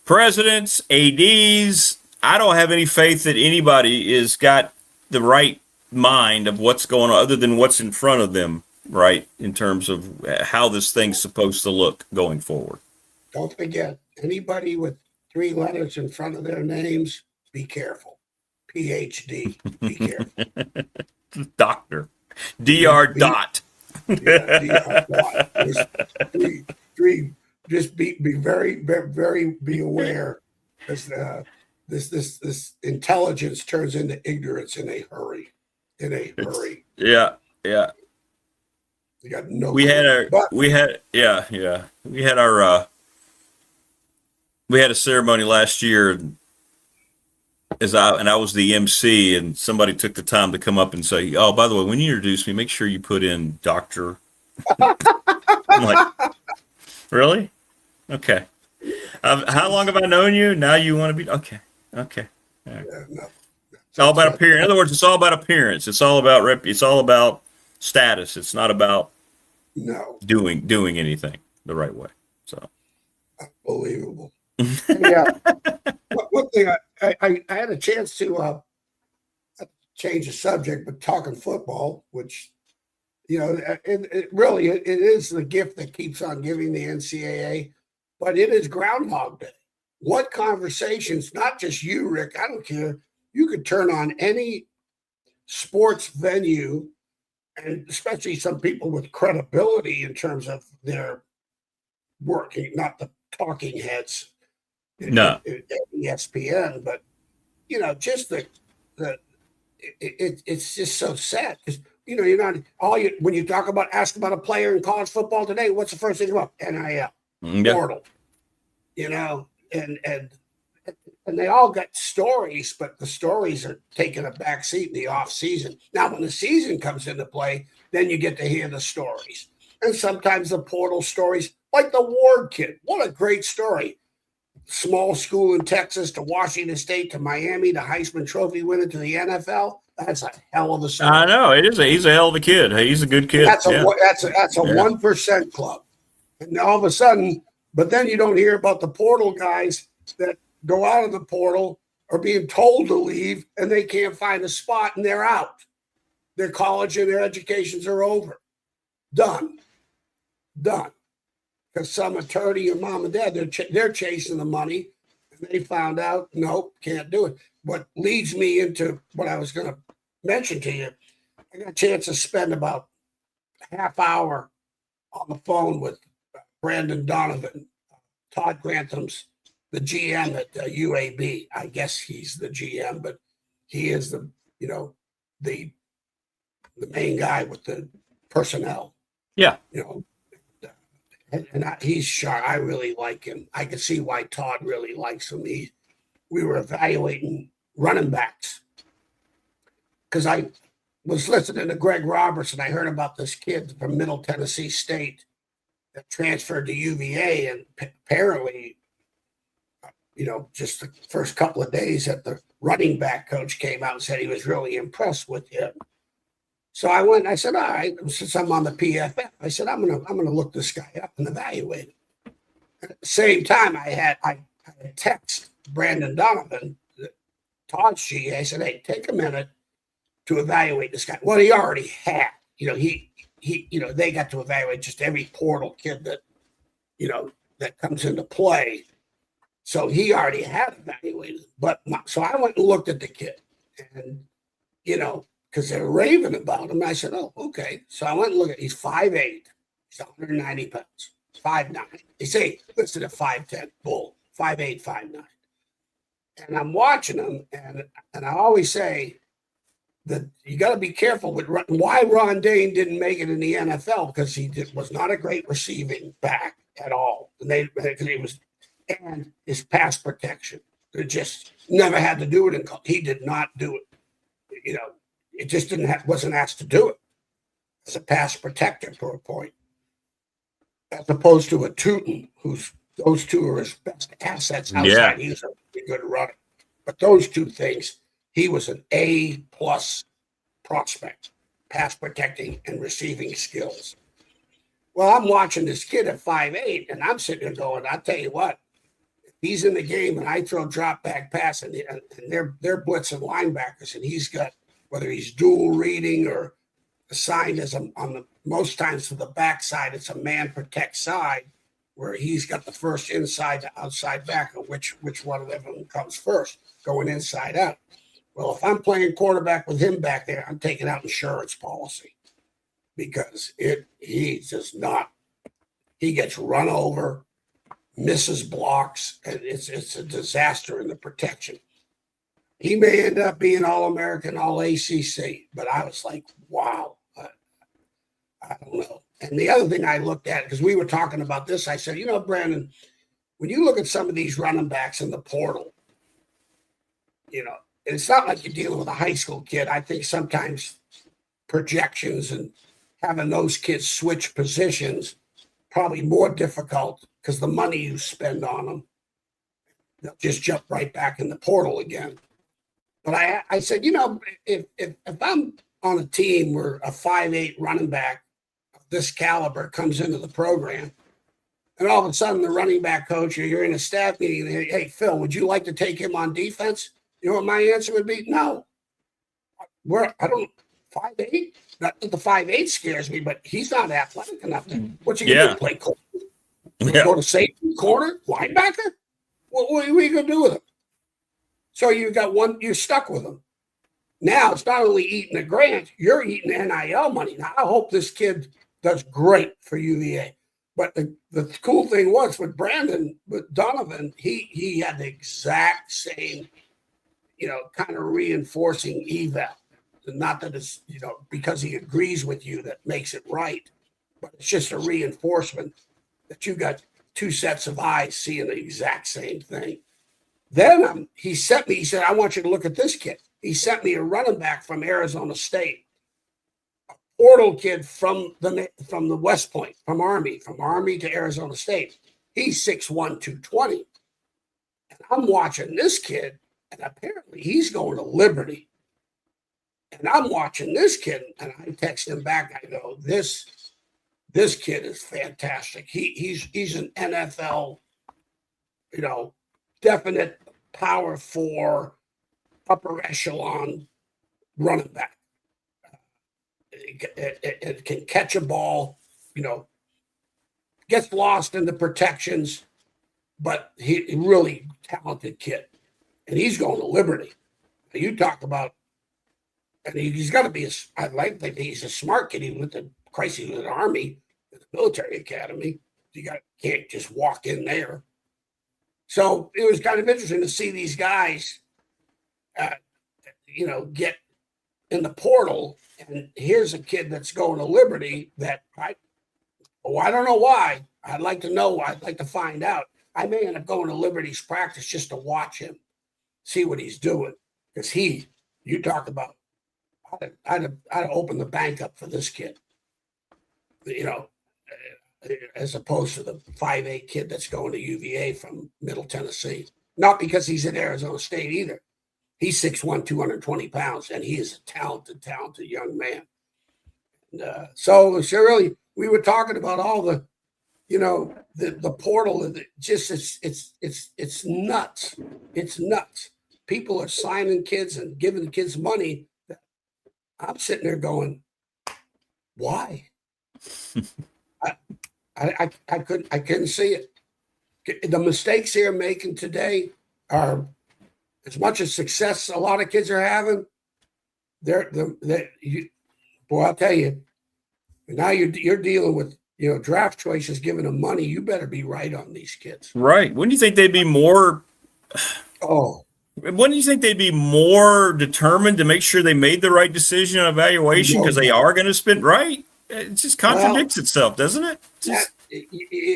presidents, ADs, I don't have any faith that anybody has got the right mind of what's going on other than what's in front of them. Right, in terms of how this thing's supposed to look going forward. Don't forget, anybody with 3 letters in front of their names, be careful. PhD, be careful. Doctor. Dr. Dot. Dr. Dot. Just be very, very, be aware. Because this intelligence turns into ignorance in a hurry. Yeah. You got no. We had a ceremony last year I was the MC, and somebody took the time to come up and say, "Oh, by the way, when you introduce me, make sure you put in Doctor." I'm like, really? Okay. How long have I known you? Now you want to be okay? Okay. Right. Yeah, no. It's all about appearance. In other words, it's all about appearance. It's all about It's all about status. It's not about doing anything the right way. So unbelievable. Yeah. One thing I had a chance to change the subject, but talking football, which it really is the gift that keeps on giving, the NCAA, but it is Groundhog Day. What conversations? Not just you, Rick. I don't care. You could turn on any sports venue, and especially some people with credibility in terms of their working, not the talking heads. No. ESPN, but just it's just so sad because you're not when you ask about a player in college football today, what's the first thing about? NIL, portal, and they all got stories, but the stories are taking a back seat in the off season. Now, when the season comes into play, then you get to hear the stories, and sometimes the portal stories, like the Ward kid. What a great story. Small school in Texas to Washington State to Miami to Heisman Trophy winner to the NFL. That's a hell of a story. I know it is. He's a hell of a kid. He's a good kid. That's a 1% club. And all of a sudden, but then you don't hear about the portal guys that go out of the portal or being told to leave and they can't find a spot and they're out. Their college and their educations are over. Done. Because some attorney or mom and dad, they're chasing the money, and they found out, nope, can't do it. What leads me into what I was going to mention to you, I got a chance to spend about a half hour on the phone with Brandon Donovan, Todd Grantham's the GM at UAB. I guess he's the GM, but he is the main guy with the personnel. Yeah. And he's sharp. I really like him. I can see why Todd really likes him. We were evaluating running backs because I was listening to Greg Roberts and I heard about this kid from Middle Tennessee State that transferred to UVA, and apparently, just the first couple of days that the running back coach came out and said he was really impressed with him. So I went and I said, all right, since I'm on the PFF, I said, I'm gonna look this guy up and evaluate him. At the same time, I had text Brandon Donovan, Todd's GA. I said, hey, take a minute to evaluate this guy. Well, he already had. They got to evaluate just every portal kid that, that comes into play. So he already had evaluated. So I went and looked at the kid and, because they were raving about him. I said, oh, okay. So I went and looked at, he's 5'8". He's 190 pounds, 5'9". They say listed at 5'10", bull, 5'8", 5'9". And I'm watching him, and I always say that you got to be careful with why Ron Dane didn't make it in the NFL, because he was not a great receiving back at all. And his pass protection. They just never had to do it. He did not do it. It just wasn't asked to do it as a pass protector for a point, as opposed to a Tootin, those two are his best assets outside. Yeah. He's a pretty good runner, but those two things, he was an A+ prospect, pass protecting and receiving skills. Well, I'm watching this kid at 5'8", and I'm sitting there going, I'll tell you what, if he's in the game and I throw drop back pass and they're blitzing linebackers, and he's got, whether he's dual reading or assigned as most times to the backside, it's a man protect side where he's got the first inside to outside backer, which one of them comes first, going inside out. Well, if I'm playing quarterback with him back there, I'm taking out insurance policy, because he gets run over, misses blocks, and it's a disaster in the protection. He may end up being All-American, All-ACC, but I was like, wow, I don't know. And the other thing I looked at, because we were talking about this, I said, Brandon, when you look at some of these running backs in the portal, it's not like you're dealing with a high school kid. I think sometimes projections and having those kids switch positions probably more difficult because the money you spend on them, they'll just jump right back in the portal again. But I said, if I'm on a team where a 5'8" running back of this caliber comes into the program, and all of a sudden the running back coach, or you're in a staff meeting, and hey, Phil, would you like to take him on defense? You know what my answer would be? No. 5'8"? Not that the 5'8" scares me, but he's not athletic enough to. What's he going to do? Play corner? Go to safety, corner, linebacker? What are you going to do with him? So you're stuck with him. Now it's not only eating a grant, you're eating NIL money. Now I hope this kid does great for UVA. But the cool thing was with Donovan, he had the exact same, kind of reinforcing eval. Not that it's, because he agrees with you that makes it right, but it's just a reinforcement that you got two sets of eyes seeing the exact same thing. Then he said, I want you to look at this kid. He sent me a running back from Arizona State, a portal kid from the West Point, from Army to Arizona State. He's 6'1", 220. And I'm watching this kid, and apparently he's going to Liberty. And I'm watching this kid, and I text him back. I go, this kid is fantastic. He's an NFL, definite power 4, upper echelon running back. It can catch a ball, gets lost in the protections, but he really talented kid. And he's going to Liberty. You talk about, and he's got to be I like that he's a smart kid. He went to Army, the military academy. You can't just walk in there. So it was kind of interesting to see these guys, get in the portal. And here's a kid that's going to Liberty that I don't know why. I'd like to know. I'd like to find out. I may end up going to Liberty's practice just to watch him, see what he's doing. Because you talk about, I'd open the bank up for this kid, as opposed to the 5'8" kid that's going to UVA from Middle Tennessee. Not because he's at Arizona State either. He's 6'1", 220 pounds, and he is a talented young man. And, so really, we were talking about all the, the portal. And it's nuts. It's nuts. People are signing kids and giving kids money. I'm sitting there going, why? I couldn't see it. The mistakes they're making today are, as much as success a lot of kids are having, I'll tell you, now you're dealing with, draft choices, giving them money. You better be right on these kids. Right. Wouldn't you think they'd be more? Wouldn't you think they'd be more determined to make sure they made the right decision on evaluation because they are going to spend, right? It just contradicts itself, doesn't it?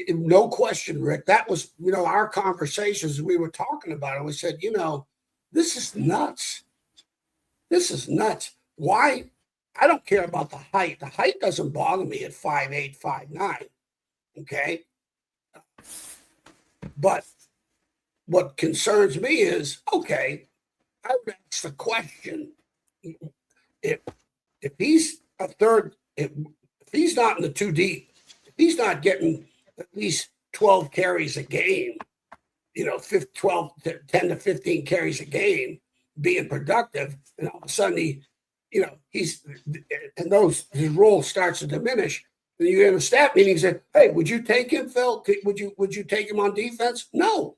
No question, Rick. That was, our conversations. We were talking about it. We said, this is nuts. This is nuts. Why? I don't care about the height. The height doesn't bother me at 5'8", 5'9". Okay. But what concerns me is, okay, I would ask the question, if he's a third, if he's not in the 2 deep, if he's not getting at least 12 carries a game, 10 to 15 carries a game, being productive, and all of a sudden his role starts to diminish. Then you get a staff meeting and say, hey, would you take him, Phil? Would you take him on defense? No.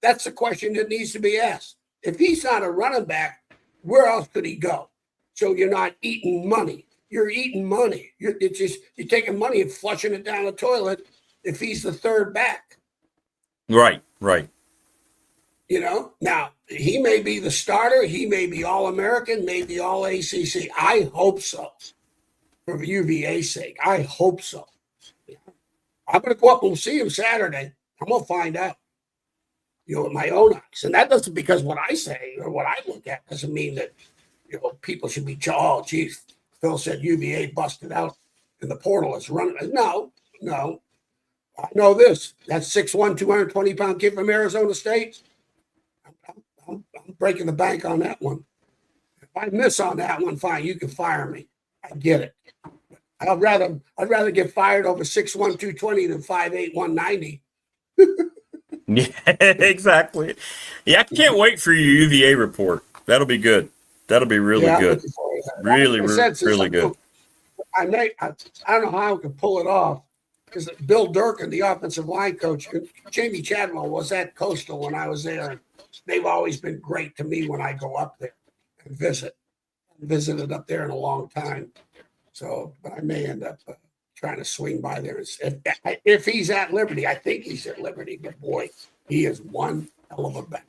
That's the question that needs to be asked. If he's not a running back, where else could he go? So you're not eating money. You're eating money. You're taking money and flushing it down the toilet if he's the third back. Right. Now, he may be the starter. He may be All-American, maybe All-ACC. I hope so. For UVA's sake, I hope so. I'm going to go up and see him Saturday. I'm going to find out, with my own eyes. And that doesn't, because what I say or what I look at doesn't mean that, people should be, oh, geez, Phil said UVA busted out and the portal is running. No. I know this. That 6'1", 220-pound kid from Arizona State, I'm breaking the bank on that one. If I miss on that one, fine, you can fire me. I get it. I'd rather get fired over 6'1", 220 than 5'8", 190. Yeah, exactly. Yeah, I can't wait for your UVA report. That'll be good. That'll be really good. Really good. I don't know how I can pull it off, because Bill Durkin, the offensive line coach, and Jamie Chadwell was at Coastal when I was there, and they've always been great to me when I go up there and visit. I haven't visited up there in a long time. So, but I may end up trying to swing by there. If he's at Liberty, I think he's at Liberty, but boy, he is one hell of a back.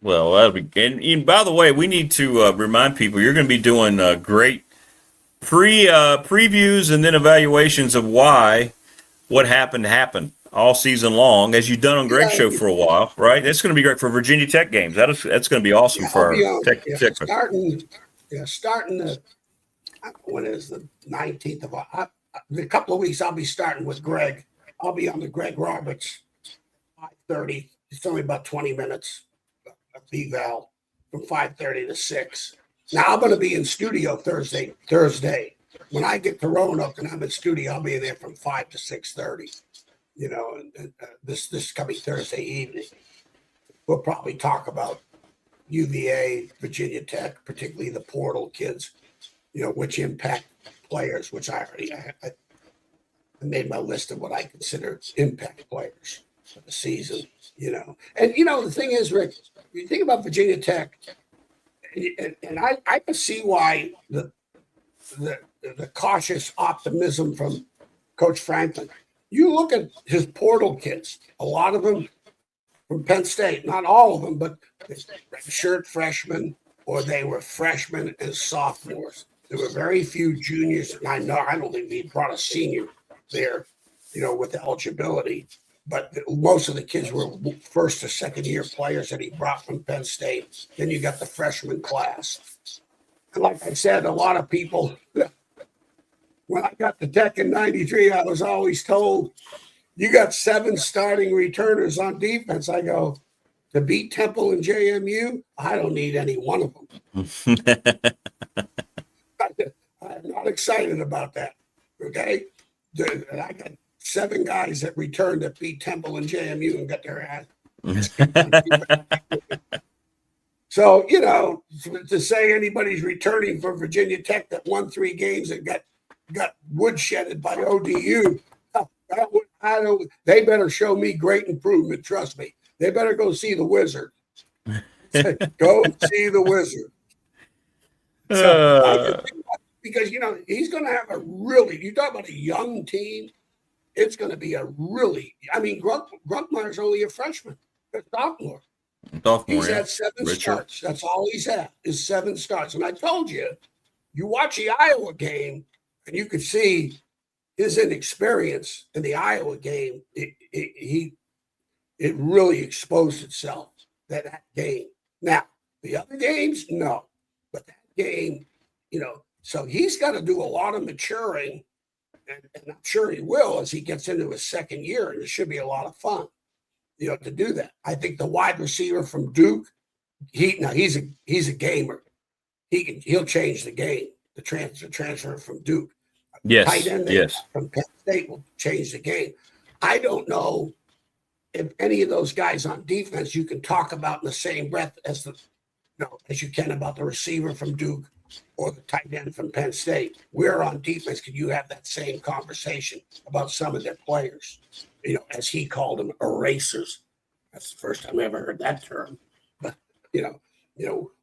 Well, that'll be. And by the way, we need to remind people you're going to be doing great previews and then evaluations of why what happened all season long, as you've done on Greg's show for a while, right? That's going to be great for Virginia Tech games. That's going to be awesome for our Tech. Starting the, when is the 19th of a couple of weeks, I'll be starting with Greg. I'll be on the Greg Roberts 5:30. It's only about 20 minutes of eval from 5:30 to 6. Now I'm going to be in studio Thursday. When I get to Roanoke and I'm in studio, I'll be there from 5 to 6:30. And this coming Thursday evening, we'll probably talk about UVA, Virginia Tech, particularly the portal kids, which impact players, which I made my list of what I consider impact players for the season, And, the thing is, Rick, you think about Virginia Tech, and I can see why the cautious optimism from Coach Franklin. You look at his portal kids, a lot of them from Penn State, not all of them, but redshirt freshmen, or they were freshmen and sophomores. There were very few juniors, and I don't think he brought a senior there, with eligibility. But most of the kids were first or second year players that he brought from Penn State. Then you got the freshman class. And like I said, a lot of people, when I got to Tech in '93, I was always told, you got 7 starting returners on defense. I go, to beat Temple and JMU, I don't need any one of them. I'm not excited about that. Okay? I got 7 guys that returned that beat Temple and JMU and got their ass. So, to say anybody's returning for Virginia Tech that won 3 games and got woodshedded by ODU, they better show me great improvement. Trust me. They better go see the Wizard. Go see the Wizard. So because, he's going to have you talk about a young team, it's going to be Grunkmeyer's only a freshman, a sophomore. He's had 7 starts. That's all he's had is 7 starts. And I told you, you watch the Iowa game, and you could see his inexperience in the Iowa game. It really exposed itself, that game. Now, the other games, no. But that game, so he's got to do a lot of maturing, and I'm sure he will as he gets into his second year, and it should be a lot of fun, to do that. I think the wide receiver from Duke, he's a gamer. He'll change the game, the transfer from Duke. Yes, tight end from Penn State will change the game. I don't know if any of those guys on defense you can talk about in the same breath as as you can about the receiver from Duke or the tight end from Penn State. Where on defense can you have that same conversation about some of their players? As he called them, erasers. That's the first time I ever heard that term. But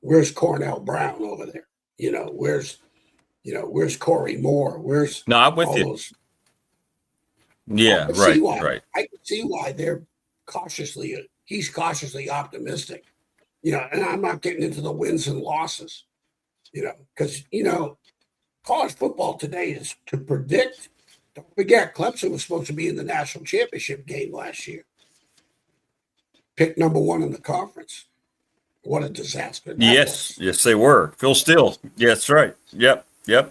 where's Cornell Brown over there? Where's Corey Moore? I'm with you. Those? Yeah, right. I can see why they're he's cautiously optimistic, and I'm not getting into the wins and losses, because, college football today is to predict. Don't forget, Clemson was supposed to be in the national championship game last year. Picked number 1 in the conference. What a disaster. Yes, they were. Phil Steele. Yeah, that's right. Yep. Yeah.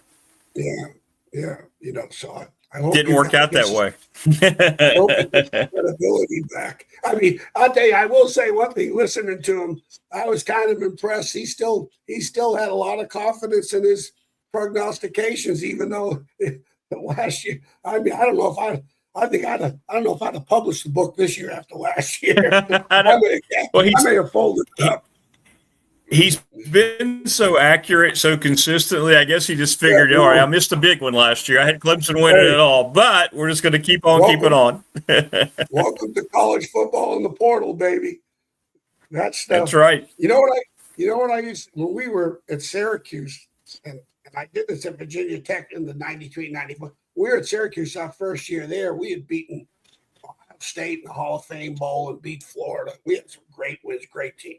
So I hope didn't work out that way. I hope he gets credibility back. I mean, I'll tell you, I will say one thing. Listening to him, I was kind of impressed. He still had a lot of confidence in his prognostications, even though last year. I mean, I don't know if I don't know if I'd have published the book this year after last year. I may have folded it up. He's been so accurate, so consistently. I guess he just figured, all right, I missed a big one last year. I had Clemson winning it all, but we're just going to keep on keeping on. Welcome to college football in the portal, baby. That's right. You know what I used when we were at Syracuse, and I did this at Virginia Tech in the 93-94. We were at Syracuse our first year there. We had beaten Ohio State in the Hall of Fame Bowl and beat Florida. We had some great wins, great team.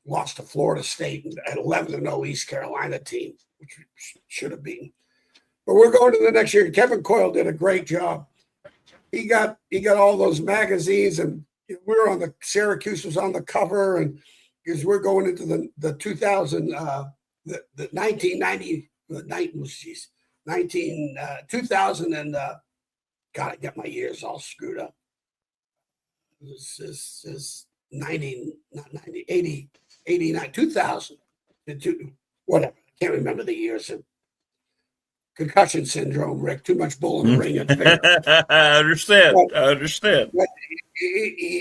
Lost to Florida State and an 11-0 East Carolina team, which we should have beaten. But we're going to the next year. Kevin Coyle did a great job. He got all those magazines, and we were on Syracuse was on the cover, and because we're going into the 2000 the 1990 2000 and God, I got my years all screwed up. This is 90, not 90, 80. 89, 2000, whatever. I can't remember the years. Concussion syndrome, Rick. Too much bull in the ring. I understand. But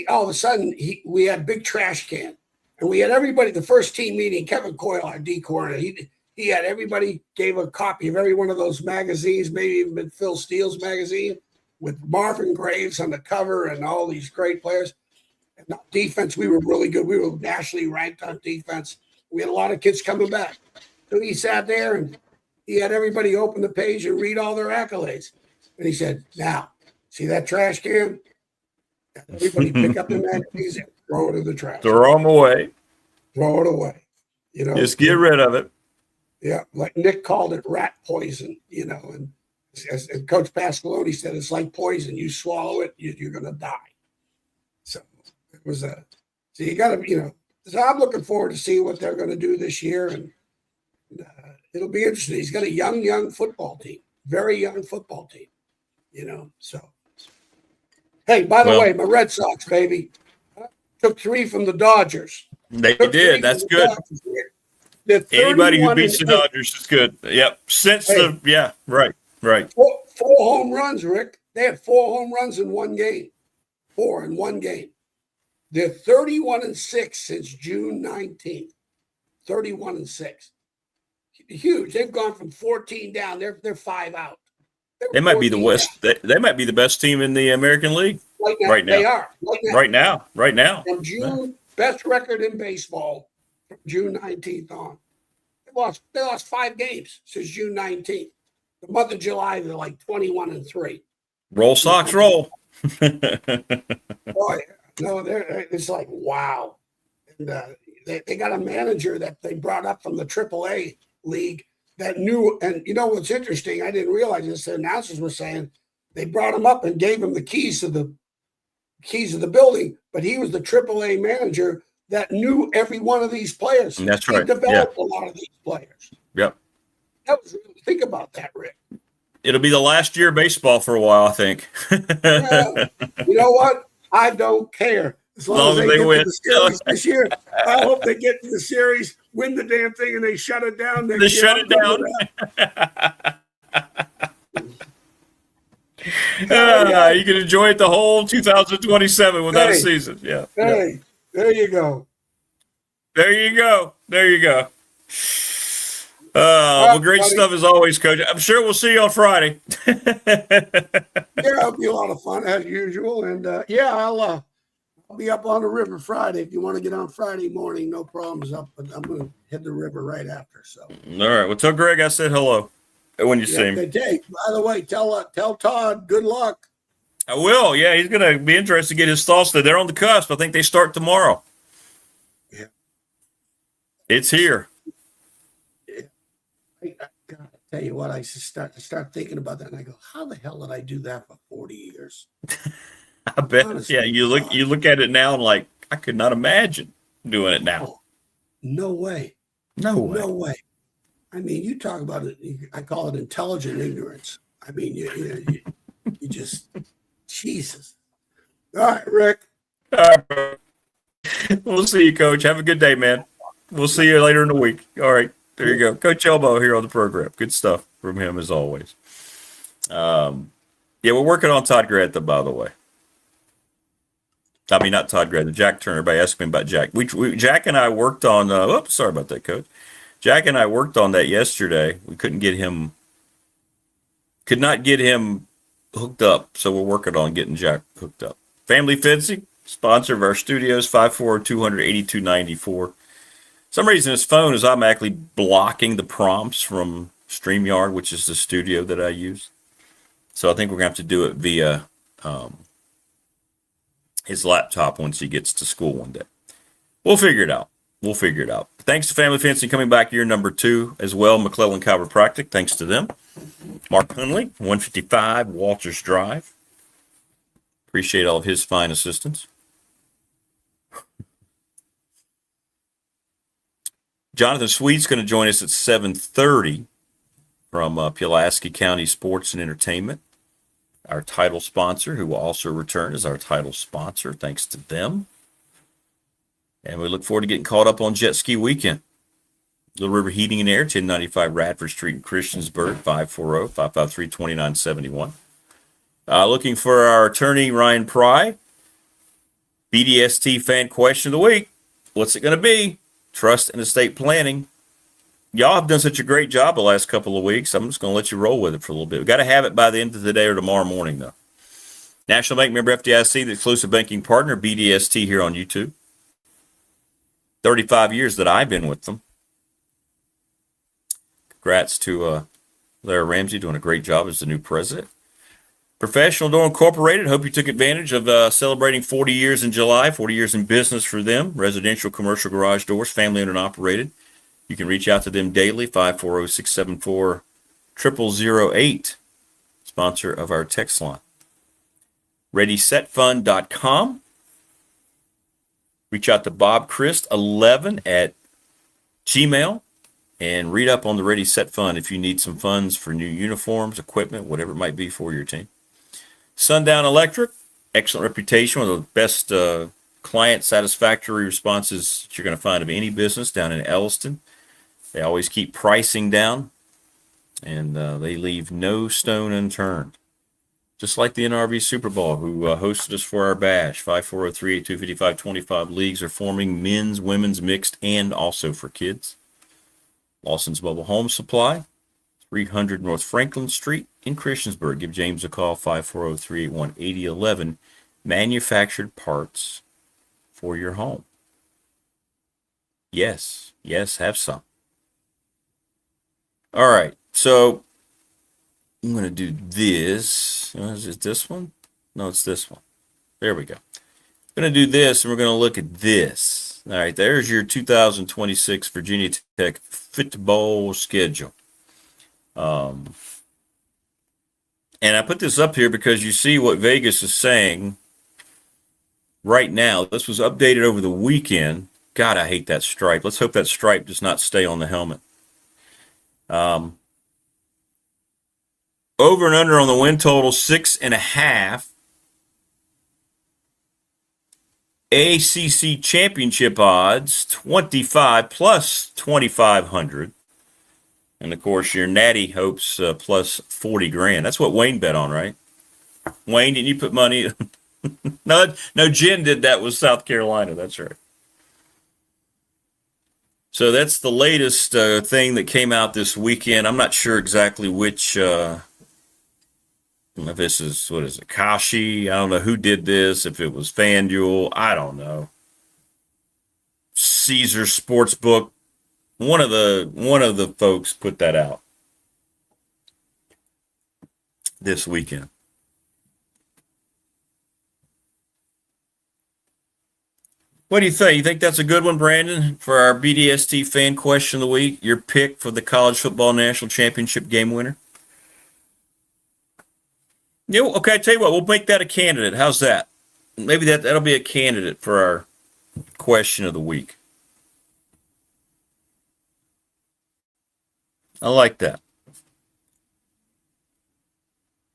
all of a sudden, we had a big trash can. And we had everybody, the first team meeting, Kevin Coyle, our D coordinator, he had everybody gave a copy of every one of those magazines, maybe even Phil Steele's magazine, with Marvin Graves on the cover and all these great players. And defense, we were really good. We were nationally ranked on defense. We had a lot of kids coming back. So he sat there and he had everybody open the page and read all their accolades. And he said, now, see that trash can? Everybody pick up the magazines and throw it in the trash. Throw them away. Throw it away. Just get rid of it. Yeah, like Nick called it rat poison, and Coach Pasqualoni said it's like poison. You swallow it, you're going to die. So it was so you got to, so I'm looking forward to see what they're going to do this year, and it'll be interesting. He's got a young football team, very young football team, so. Hey, by the way, my Red Sox, baby, took 3 from the Dodgers. They did. That's good. Anybody who beats the Dodgers is good. Yep. Right. 4 home runs, Rick. They had 4 home runs in one game. 4 in one game. They're 31-6 since June 19th. 31-6. Huge. They've gone from 14 down. They're 5 out. They might be the West. They might be the best team in the American League right now. They are right now. From June, best record in baseball from June 19th on. They lost 5 games since June 19th. The month of July, they're like 21-3. Roll Sox, roll. Oh yeah, no, it's like wow. And they got a manager that they brought up from the AAA league. That knew, and what's interesting, I didn't realize this. The announcers were saying they brought him up and gave him the keys of the building, but he was the AAA manager that knew every one of these players. And that's right. He developed a lot of these players. Yep. Think about that, Rick. It'll be the last year of baseball for a while, I think. Yeah. You know what? I don't care. As long as they win the series this year, I hope they get to the series, win the damn thing, and they shut it down. They shut it down. You can enjoy it the whole 2027 without a season. Yeah. Hey, there you go. Well, great stuff as always, Coach. I'm sure we'll see you on Friday. It'll be a lot of fun as usual, and I'll be up on the river Friday. If you want to get on Friday morning, no problems up. But I'm going to hit the river right after. So. All right. Well, tell Greg I said hello when you see him. By the way, tell Todd good luck. I will. Yeah, he's going to be interested to get his thoughts. They're on the cusp. I think they start tomorrow. Yeah. It's here. I gotta tell you what, I start thinking about that, and I go, how the hell did I do that for 40 years? I bet. Honestly, Yeah, you look at it now and like, I could not imagine doing it now. Oh, no way. No way. No way. I mean, you talk about it. I call it intelligent ignorance. I mean, you just, Jesus. All right, Rick. All right. We'll see you, Coach. Have a good day, man. We'll see you later in the week. All right. There you go. Coach Elbow here on the program. Good stuff from him as always. Yeah, we're working on Todd Grantham, by the way. I mean, not Todd Grantham, Jack Turner. Everybody asked me about Jack. Jack and I worked on, sorry about that, Coach. Jack and I worked on that yesterday. We could not get him hooked up, so we're working on getting Jack hooked up. Family Fencing, sponsor of our studios, 54200-8294. For some reason, his phone is automatically blocking the prompts from StreamYard, which is the studio that I use. So I think we're going to have to do it via his laptop once he gets to school one day. We'll figure it out. Thanks to Family Fencing coming back year number 2 as well. McClellan Chiropractic, thanks to them. Mark Hunley, 155 Walters Drive. Appreciate all of his fine assistance. Jonathan Sweet's going to join us at 7:30 from Pulaski County Sports and Entertainment. Our title sponsor, who will also return as our title sponsor, thanks to them. And we look forward to getting caught up on Jet Ski Weekend. Little River Heating and Air, 1095 Radford Street in Christiansburg, 540-553-2971. Looking for our attorney, Ryan Pry. BDST fan question of the week. What's it going to be? Trust and estate planning. Y'all have done such a great job the last couple of weeks. I'm just going to let you roll with it for a little bit. We've got to have it by the end of the day or tomorrow morning, though. National Bank member FDIC, the exclusive banking partner, BDST here on YouTube. 35 years that I've been with them. Congrats to Larry Ramsey doing a great job as the new president. Professional Door Incorporated, hope you took advantage of celebrating 40 years in July, 40 years in business for them. Residential, commercial garage doors, family owned and operated. You can reach out to them daily, 540-674-0008, sponsor of our text line. ReadySetFund.com. Reach out to Bob Christ 11 at Gmail and read up on the Ready Set Fund if you need some funds for new uniforms, equipment, whatever it might be for your team. Sundown Electric, excellent reputation, one of the best client satisfactory responses that you're going to find of any business down in Elliston. They always keep pricing down, and they leave no stone unturned. Just like the NRV Super Bowl, who hosted us for our bash. 540-382-5525 leagues are forming, men's, women's, mixed, and also for kids. Lawson's Mobile Home Supply, 300 North Franklin Street in Christiansburg. Give James a call, 540-381-8011. Manufactured parts for your home. Yes, have some. All right, so I'm going to do this. Is it this one? No, it's this one. There we go. I'm going to do this, and we're going to look at this. All right, there's your 2026 Virginia Tech football schedule. And I put this up here because you see what Vegas is saying right now. This was updated over the weekend. God, I hate that stripe. Let's hope that stripe does not stay on the helmet. Over and under on the win total, 6.5. ACC championship odds, 25 plus 2,500. And of course, your Natty hopes plus 40 grand. That's what Wayne bet on, right? Wayne, didn't you put money? No, Jen did that with South Carolina. That's right. So that's the latest thing that came out this weekend. I'm not sure exactly which. If this is, what is it, Kashi? I don't know who did this. If it was FanDuel, I don't know. Caesar Sportsbook. One of the folks put that out this weekend. What do you think? You think that's a good one, Brandon, for our BDST fan question of the week? Your pick for the college football national championship game winner? Okay, I tell you what, we'll make that a candidate. How's that? Maybe that'll be a candidate for our question of the week. I like that.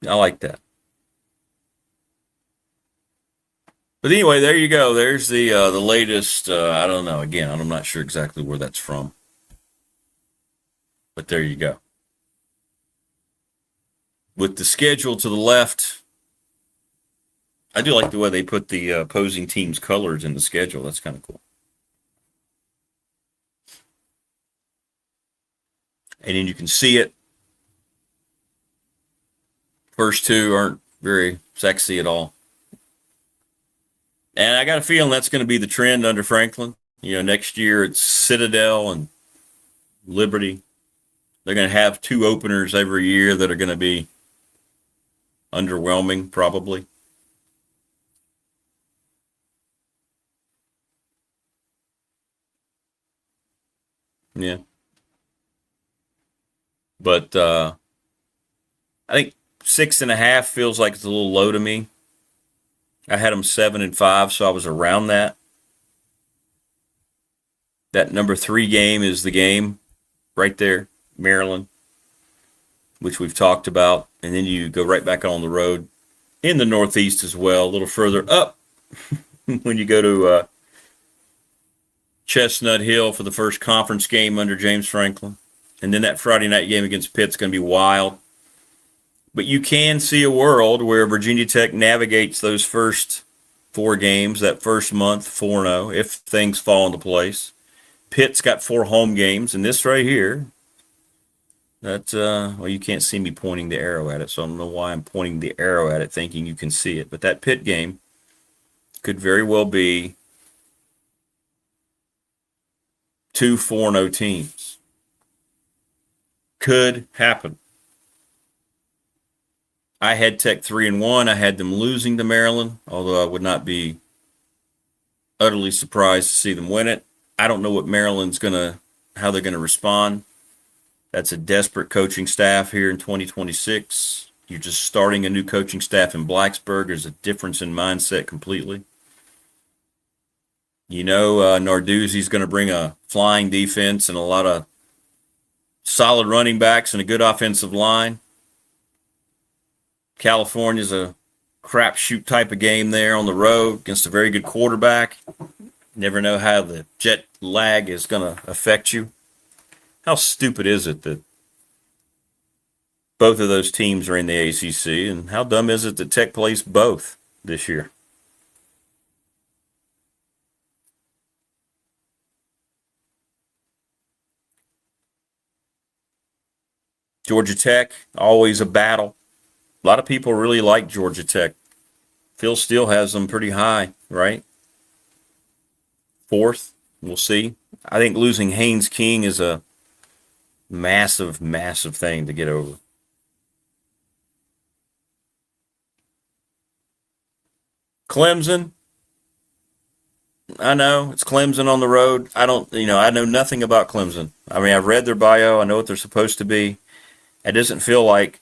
I like that. But anyway, there you go. There's the latest. I don't know. Again, I'm not sure exactly where that's from. But there you go. With the schedule to the left, I do like the way they put the opposing team's colors in the schedule. That's kind of cool. And then you can see it. First two aren't very sexy at all. And I got a feeling that's going to be the trend under Franklin. Next year it's Citadel and Liberty. They're going to have two openers every year that are going to be underwhelming, probably. Yeah. But I think 6.5 feels like it's a little low to me. I had them 7-5, so I was around that. That number 3 game is the game right there, Maryland, which we've talked about. And then you go right back on the road in the Northeast as well, a little further up when you go to Chestnut Hill for the first conference game under James Franklin. And then that Friday night game against Pitt's going to be wild. But you can see a world where Virginia Tech navigates those first 4 games, that first month, 4-0, if things fall into place. Pitt's got 4 home games, and this right here, that's, well, you can't see me pointing the arrow at it, so I don't know why I'm pointing the arrow at it thinking you can see it. But that Pitt game could very well be 2 4-0 teams. Could happen. I had Tech 3-1. I had them losing to Maryland, although I would not be utterly surprised to see them win it. I don't know what Maryland's how they're gonna respond. That's a desperate coaching staff here in 2026. You're just starting a new coaching staff in Blacksburg. There's a difference in mindset completely. Narduzzi's going to bring a flying defense and a lot of solid running backs and a good offensive line. California's a crapshoot type of game there on the road against a very good quarterback. Never know how the jet lag is going to affect you. How stupid is it that both of those teams are in the ACC, and how dumb is it that Tech plays both this year? Georgia Tech, always a battle. A lot of people really like Georgia Tech. Phil Steele has them pretty high, right? 4th, we'll see. I think losing Haynes King is a massive, massive thing to get over. Clemson, I know it's Clemson on the road. I know nothing about Clemson. I mean, I've read their bio. I know what they're supposed to be. It doesn't feel like,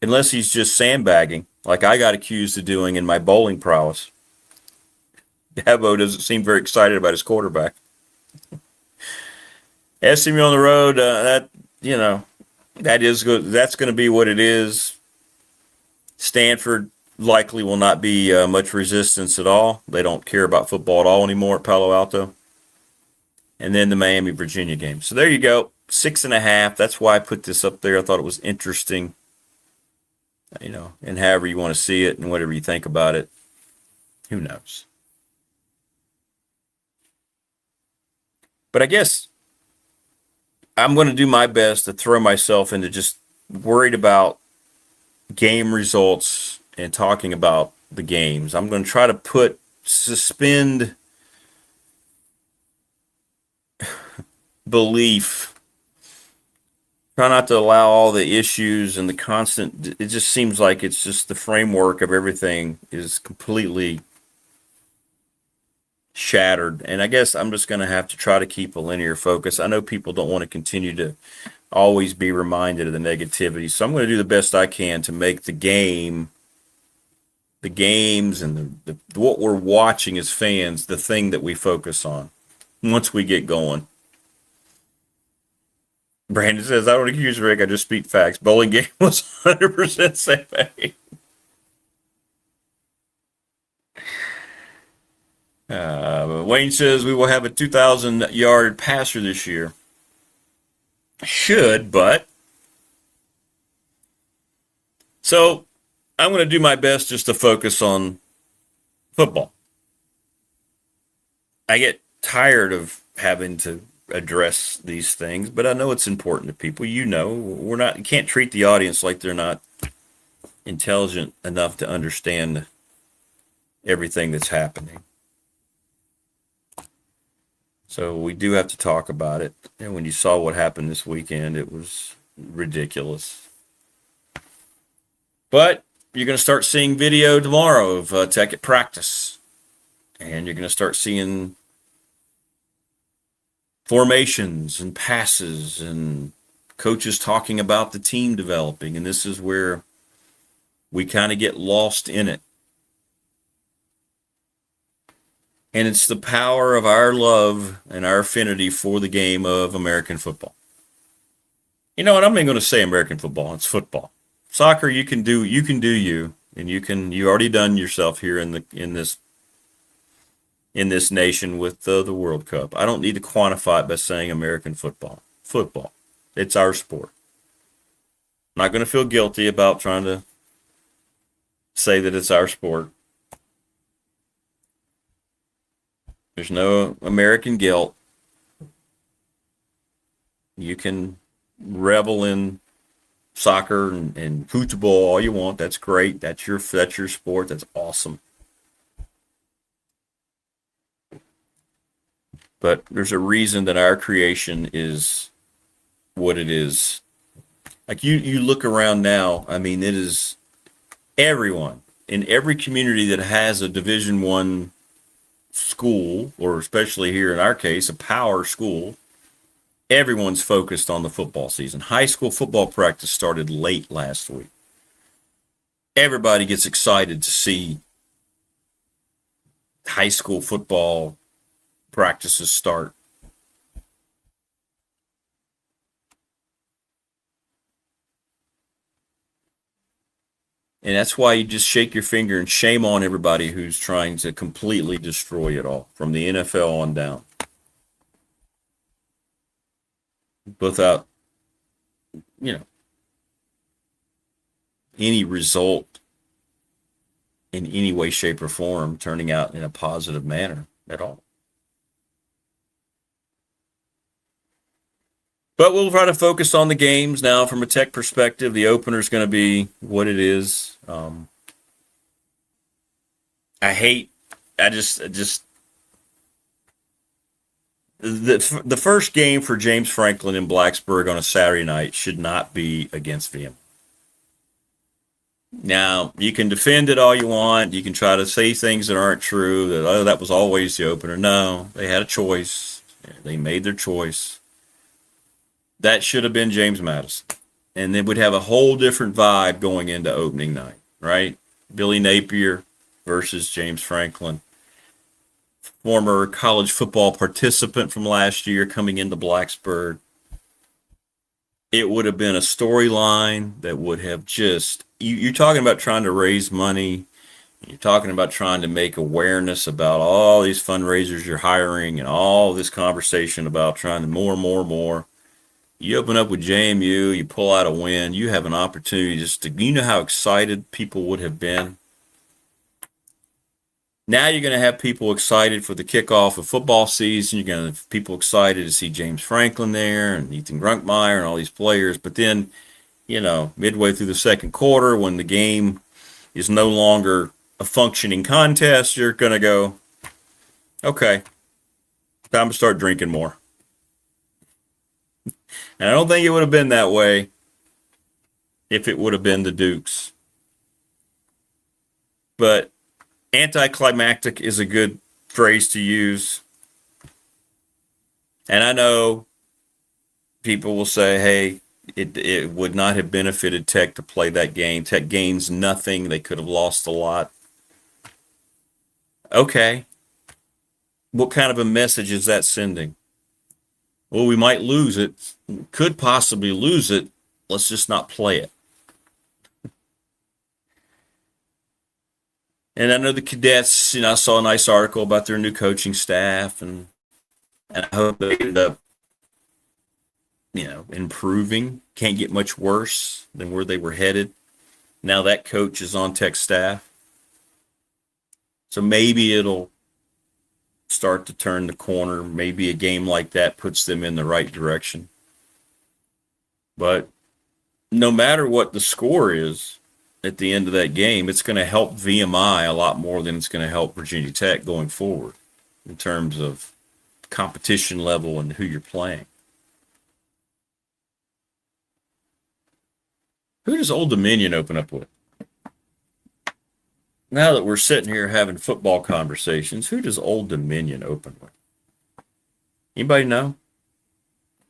unless he's just sandbagging, like I got accused of doing in my bowling prowess. Dabo doesn't seem very excited about his quarterback. SMU on the road, that is good. That's going to be what it is. Stanford likely will not be much resistance at all. They don't care about football at all anymore at Palo Alto. And then the Miami-Virginia game. So there you go. 6.5. That's why I put this up there. I thought it was interesting. And however you want to see it and whatever you think about it, who knows? But I guess I'm going to do my best to throw myself into just worried about game results and talking about the games. I'm going to try to suspend belief. Try not to allow all the issues and the constant, it just seems like it's just the framework of everything is completely shattered. And I guess I'm just going to have to try to keep a linear focus. I know people don't want to continue to always be reminded of the negativity. So I'm going to do the best I can to make the games and the what we're watching as fans, the thing that we focus on once we get going. Brandon says, I don't accuse Rick, I just speak facts. Bowling game was 100% safe. Wayne says we will have a 2,000-yard passer this year. Should, but. So I'm going to do my best just to focus on football. I get tired of having to address these things, but I know it's important to people. You can't treat the audience like they're not intelligent enough to understand everything that's happening. So we do have to talk about it. And when you saw what happened this weekend, it was ridiculous. But you're going to start seeing video tomorrow of Tech at practice. And you're going to start seeing formations and passes and coaches talking about the team developing. And this is where we kind of get lost in it. And it's the power of our love and our affinity for the game of American football. You know what? I'm not going to say American football. It's football. Soccer, you can do you, and you already done yourself here in this nation with the World Cup. I don't need to quantify it by saying American football. Football. It's our sport. I'm not going to feel guilty about trying to say that it's our sport. There's no American guilt. You can revel in soccer and football all you want. That's great. That's your sport. That's awesome. But there's a reason that our creation is what it is. Like you look around now, I mean, it is everyone in every community that has a Division I school, or especially here in our case, a power school, everyone's focused on the football season. High school football practice started late last week. Everybody gets excited to see high school football practices start. And that's why you just shake your finger and shame on everybody who's trying to completely destroy it all, from the NFL on down. Without, any result in any way, shape, or form turning out in a positive manner at all. But we'll try to focus on the games now from a Tech perspective. The opener is going to be what it is. The first game for James Franklin in Blacksburg on a Saturday night should not be against VM. Now, you can defend it all you want. You can try to say things that aren't true, that was always the opener. No, they had a choice. They made their choice. That should have been James Madison. And they would have a whole different vibe going into opening night, right? Billy Napier versus James Franklin. Former college football participant from last year coming into Blacksburg. It would have been a storyline that would have just... You're talking about trying to raise money. You're talking about trying to make awareness about all these fundraisers you're hiring and all this conversation about trying to more. You open up with JMU, you pull out a win, you have an opportunity you know how excited people would have been. Now you're going to have people excited for the kickoff of football season. You're going to have people excited to see James Franklin there and Ethan Grunkmeyer and all these players. But then, midway through the second quarter, when the game is no longer a functioning contest, you're going to go, okay, time to start drinking more. And I don't think it would have been that way if it would have been the Dukes. But anticlimactic is a good phrase to use. And I know people will say, hey, it would not have benefited Tech to play that game. Tech gains nothing. They could have lost a lot. Okay. What kind of a message is that sending? Well, we might lose it. Could possibly lose it. Let's just not play it. And I know the cadets, I saw a nice article about their new coaching staff, and I hope they end up, improving. Can't get much worse than where they were headed. Now that coach is on Tech staff. So maybe it'll start to turn the corner. Maybe a game like that puts them in the right direction. But no matter what the score is at the end of that game, it's going to help VMI a lot more than it's going to help Virginia Tech going forward in terms of competition level and who you're playing. Who does Old Dominion open up with? Now that we're sitting here having football conversations, who does Old Dominion open with? Anybody know?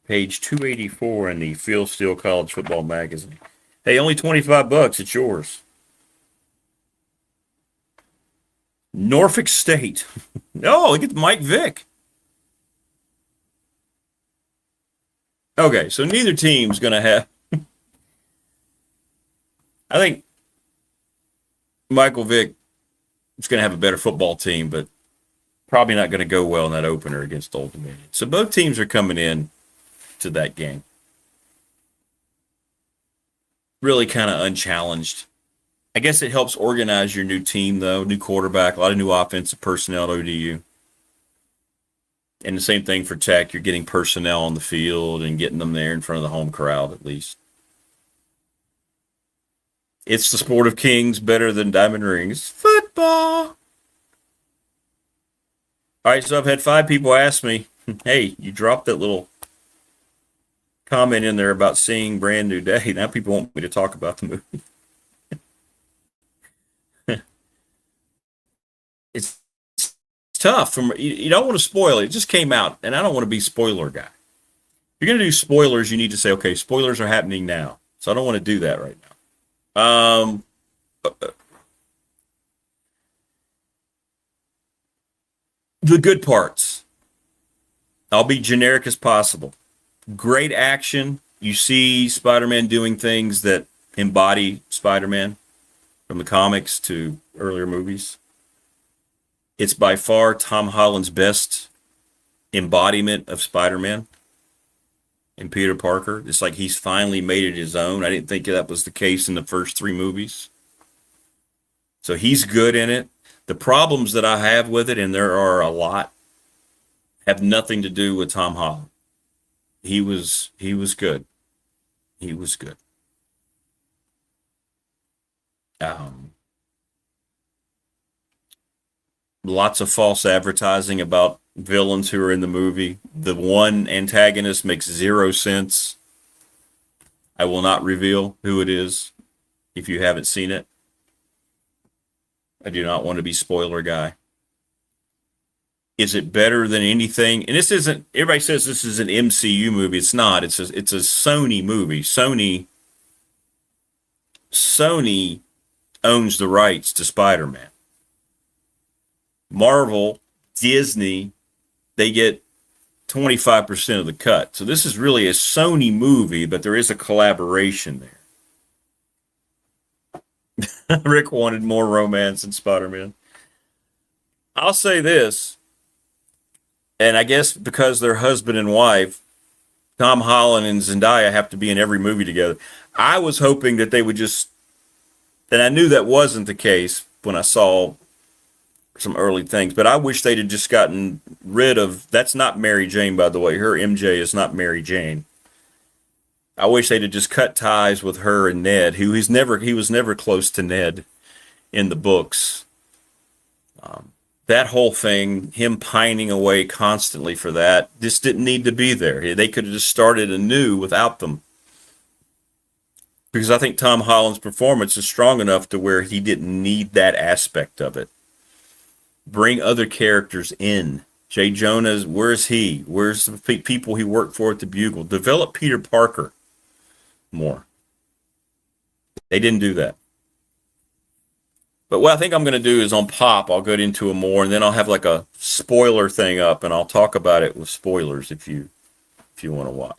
Page 284 in the Phil Steele College Football Magazine. Hey, only $25. It's yours. Norfolk State. Oh, look at Mike Vick. Okay, so neither team's going to have. I think Michael Vick is going to have a better football team, but probably not going to go well in that opener against Old Dominion. So both teams are coming in to that game really kind of unchallenged. I guess it helps organize your new team, though. New quarterback, a lot of new offensive personnel at ODU. And the same thing for Tech. You're getting personnel on the field and getting them there in front of the home crowd, at least. It's the sport of kings, better than diamond rings. Football. All right, so I've had 5 people ask me, hey, you dropped that little comment in there about seeing Brand New Day. Now people want me to talk about the movie. It's tough. You don't want to spoil it. It just came out, and I don't want to be spoiler guy. If you're going to do spoilers, you need to say, okay, spoilers are happening now. So I don't want to do that right now. The good parts. I'll be generic as possible. Great action. You see Spider-Man doing things that embody Spider-Man from the comics to earlier movies. It's by far Tom Holland's best embodiment of Spider-Man and Peter Parker. It's like he's finally made it his own. I didn't think that was the case in the first 3 movies. So he's good in it. The problems that I have with it, and there are a lot, have nothing to do with Tom Holland. He was good. He was good. Lots of false advertising about villains who are in the movie. The one antagonist makes 0 sense. I will not reveal who it is if you haven't seen it. I do not want to be spoiler guy. Is it better than anything? And this isn't, everybody says this is an MCU movie. It's not. It's a Sony movie. Sony owns the rights to Spider-Man. Marvel, Disney, they get 25% of the cut. So this is really a Sony movie, but there is a collaboration there. Rick wanted more romance in Spider-Man. I'll say this, and I guess because they're husband and wife, Tom Holland and Zendaya have to be in every movie together. I was hoping that they would just, and I knew that wasn't the case when I saw some early things, but I wish they'd have just gotten rid of, that's not Mary Jane, by the way. Her MJ is not Mary Jane. I wish they'd have just cut ties with her and Ned, he was never close to Ned in the books. That whole thing, him pining away constantly for that, just didn't need to be there. They could have just started anew without them. Because I think Tom Holland's performance is strong enough to where he didn't need that aspect of it. Bring other characters in. Jay Jonah, where's he? Where's the people he worked for at the Bugle? Develop Peter Parker more. They didn't do that. But what I think I'm going to do is on Pop, I'll get into it more, and then I'll have like a spoiler thing up, and I'll talk about it with spoilers if you want to watch.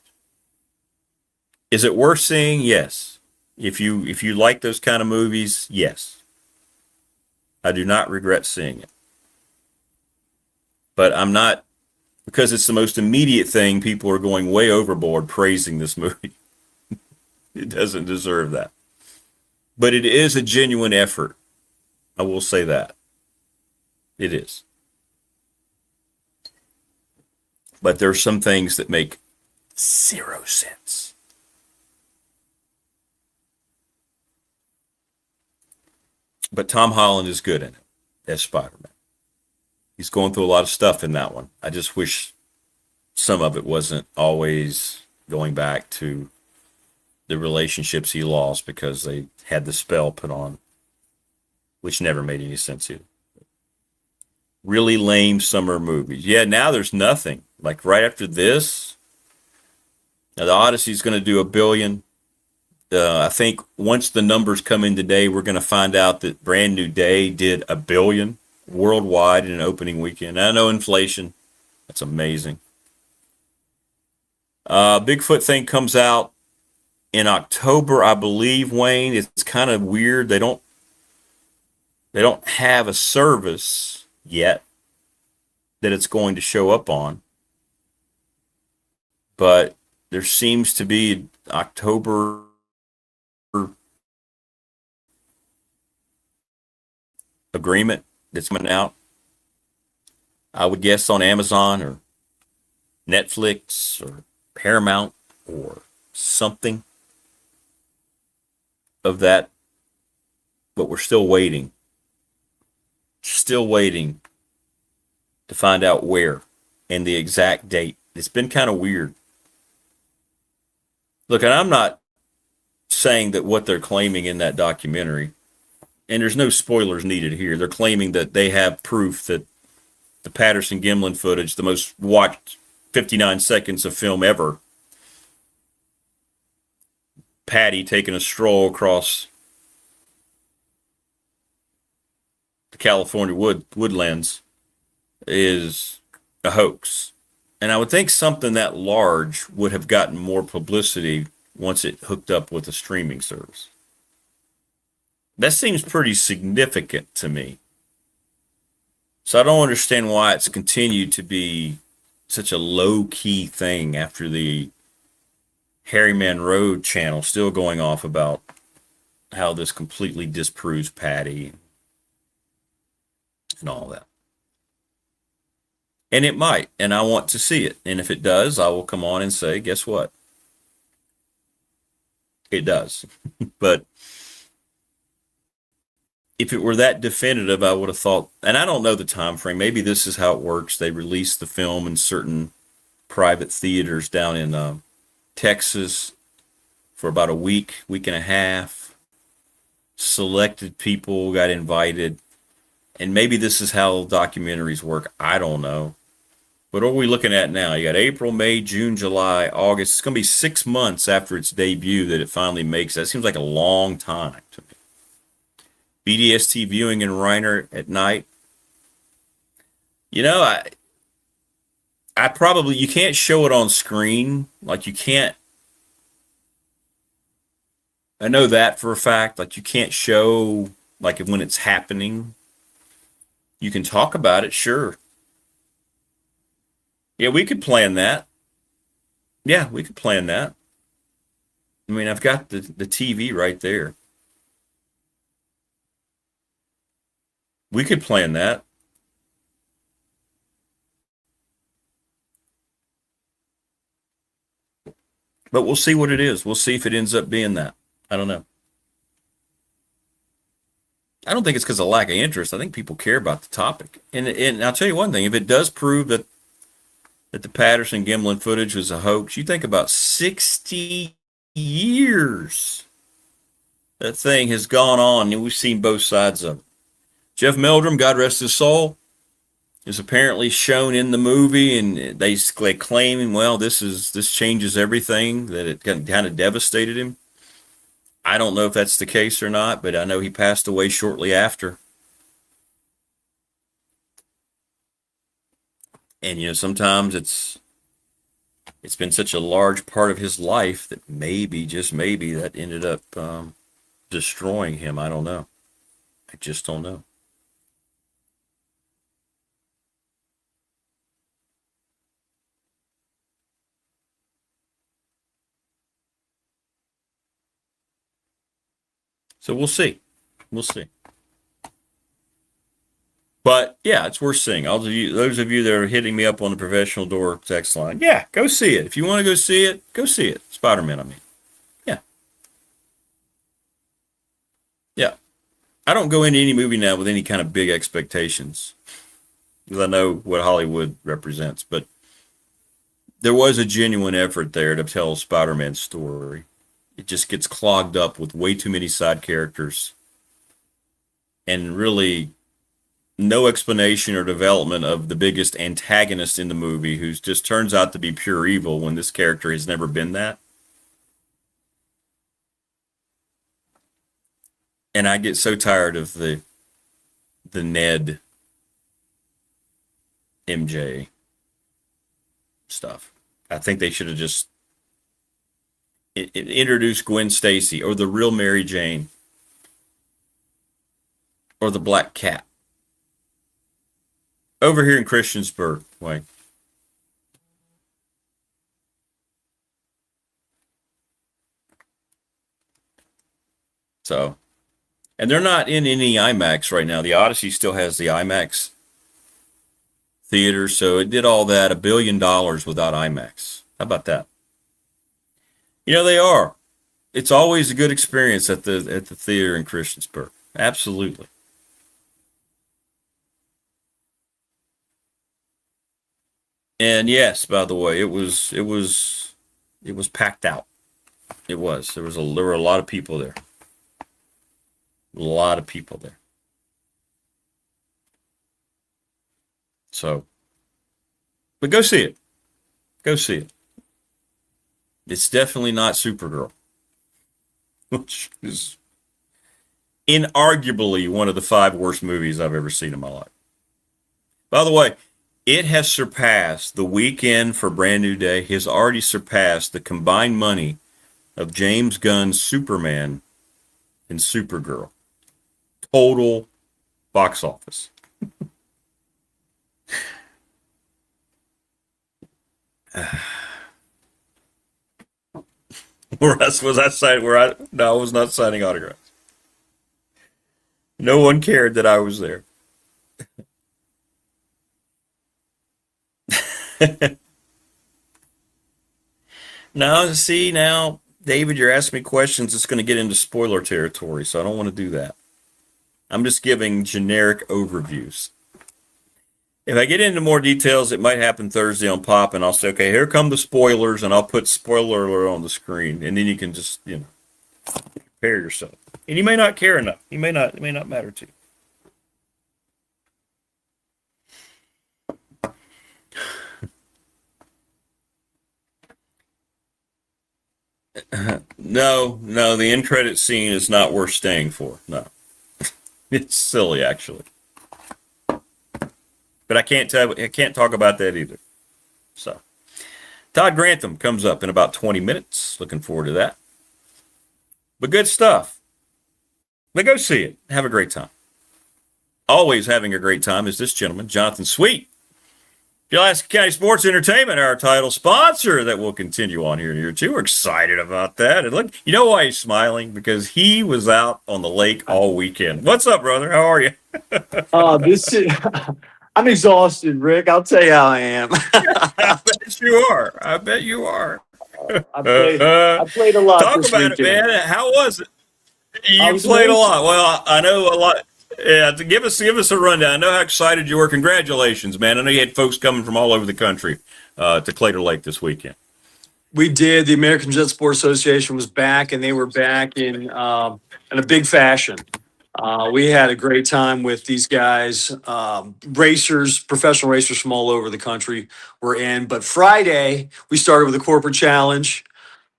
Is it worth seeing? Yes. If you like those kind of movies, yes. I do not regret seeing it. But I'm not, because it's the most immediate thing, people are going way overboard praising this movie. It doesn't deserve that. But it is a genuine effort. I will say that. It is. But there are some things that make zero sense. But Tom Holland is good in it as Spider-Man. He's going through a lot of stuff in that one. I just wish some of it wasn't always going back to the relationships he lost because they had the spell put on, which never made any sense either. Really lame summer movies. Yeah, now there's nothing. Like right after this, now the Odyssey's going to do $1 billion. I think once the numbers come in today, we're going to find out that Brand New Day did $1 billion worldwide in an opening weekend. I know inflation. That's amazing. Bigfoot thing comes out in October, I believe, Wayne. It's kind of weird. They don't have a service yet that it's going to show up on. But there seems to be October agreement that's coming out. I would guess on Amazon or Netflix or Paramount or something of that. But we're still waiting. Still waiting to find out where and the exact date. It's been kind of weird. Look, and I'm not saying that what they're claiming in that documentary, and there's no spoilers needed here, they're claiming that they have proof that the Patterson-Gimlin footage, the most watched 59 seconds of film ever, Patty taking a stroll across the California woodlands, is a hoax. And I would think something that large would have gotten more publicity once it hooked up with a streaming service. That seems pretty significant to me. So I don't understand why it's continued to be such a low-key thing after the Harry Mann channel still going off about how this completely disproves Patty and all that. And it might, and I want to see it. And if it does, I will come on and say, guess what? It does. But if it were that definitive, I would have thought, and I don't know the time frame, maybe this is how it works. They release the film in certain private theaters down in Texas for about a week and a half. Selected people got invited. And maybe this is how documentaries work. I don't know. But what are we looking at now? You got April, May, June, July, August. It's going to be 6 months after its debut that it finally makes. That seems like a long time to me. BDST viewing in Reiner at night. You know, I probably, you can't show it on screen. Like you can't, I know that for a fact. Like you can't show, like when it's happening. You can talk about it, sure. Yeah, we could plan that. Yeah, we could plan that. I mean, I've got the TV right there. We could plan that. But we'll see what it is. We'll see if it ends up being that. I don't know. I don't think it's because of lack of interest. I think people care about the topic. And I'll tell you one thing. If it does prove that the Patterson-Gimlin footage was a hoax, you think about 60 years that thing has gone on, and we've seen both sides of it. Jeff Meldrum, God rest his soul, is apparently shown in the movie, and they claim, well, this changes everything, that it kind of devastated him. I don't know if that's the case or not, but I know he passed away shortly after. And, you know, sometimes it's been such a large part of his life that maybe, just maybe, that ended up destroying him. I don't know. I just don't know. So we'll see. We'll see. But yeah, it's worth seeing. Those of you that are hitting me up on the professional door text line, yeah, go see it. If you want to go see it, go see it. Spider-Man, I mean. Yeah. Yeah. I don't go into any movie now with any kind of big expectations, because I know what Hollywood represents. But there was a genuine effort there to tell a Spider-Man story. It just gets clogged up with way too many side characters, and really no explanation or development of the biggest antagonist in the movie, who just turns out to be pure evil when this character has never been that. And I get so tired of the Ned MJ stuff. I think they should have just introduced Gwen Stacy, or the real Mary Jane, or the Black Cat. Over here in Christiansburg, Wayne. So, and they're not in any IMAX right now. The Odyssey still has the IMAX theater, so it did all that $1 billion without IMAX. How about that? You know, they are. It's always a good experience at the theater in Christiansburg. Absolutely. And yes, by the way, it was packed out. It was. There were a lot of people there. A lot of people there. So, but go see it. Go see it. It's definitely not Supergirl, which is inarguably one of the 5 worst movies I've ever seen in my life. By the way, it has surpassed, the weekend for Brand New Day has already surpassed the combined money of James Gunn's Superman and Supergirl. Total box office. Was I signing? No, I was not signing autographs. No one cared that I was there. Now, David, you're asking me questions. It's going to get into spoiler territory, so I don't want to do that. I'm just giving generic overviews. If I get into more details, it might happen Thursday on Pop, and I'll say, okay, here come the spoilers, and I'll put spoiler alert on the screen, and then you can just, prepare yourself. And you may not care enough. It may not matter to you. No, the end credit scene is not worth staying for. No. It's silly, actually. But I can't talk about that either. So, Todd Grantham comes up in about 20 minutes. Looking forward to that. But good stuff. But go see it. Have a great time. Always having a great time is this gentleman, Jonathan Sweet. Pulaski County Sports Entertainment, our title sponsor, that will continue on here in year 2. We're excited about that. And look, you know why he's smiling? Because he was out on the lake all weekend. What's up, brother? How are you? I'm exhausted, Rick. I'll tell you how I am. I bet you are. I played a lot. Talk about it, man. How was it? You played a lot. Well, I know a lot. Yeah, to give us a rundown. I know how excited you were. Congratulations, man. I know you had folks coming from all over the country to Claytor Lake this weekend. We did. The American Jet Sports Association was back, and they were back in a big fashion. We had a great time with these guys. Racers, professional racers from all over the country were in. But Friday, we started with a corporate challenge.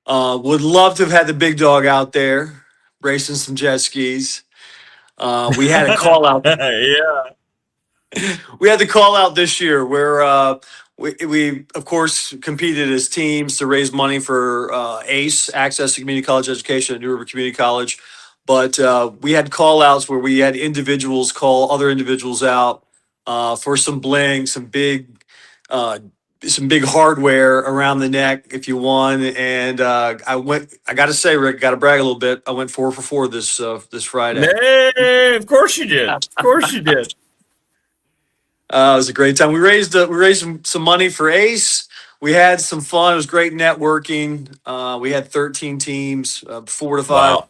Would love to have had the big dog out there racing some jet skis. We had a call out. Yeah. We had the call out this year where we of course competed as teams to raise money for ACE, Access to Community College Education at New River Community College. But we had call outs where we had individuals call other individuals out for some bling, some big hardware around the neck if you won. And I got to say, Rick, got to brag a little bit. I went 4 for 4 this Friday. Hey, of course you did. Of course you did. It was a great time. We raised some money for ACE. We had some fun. It was great networking. We had 13 teams, 4 to 5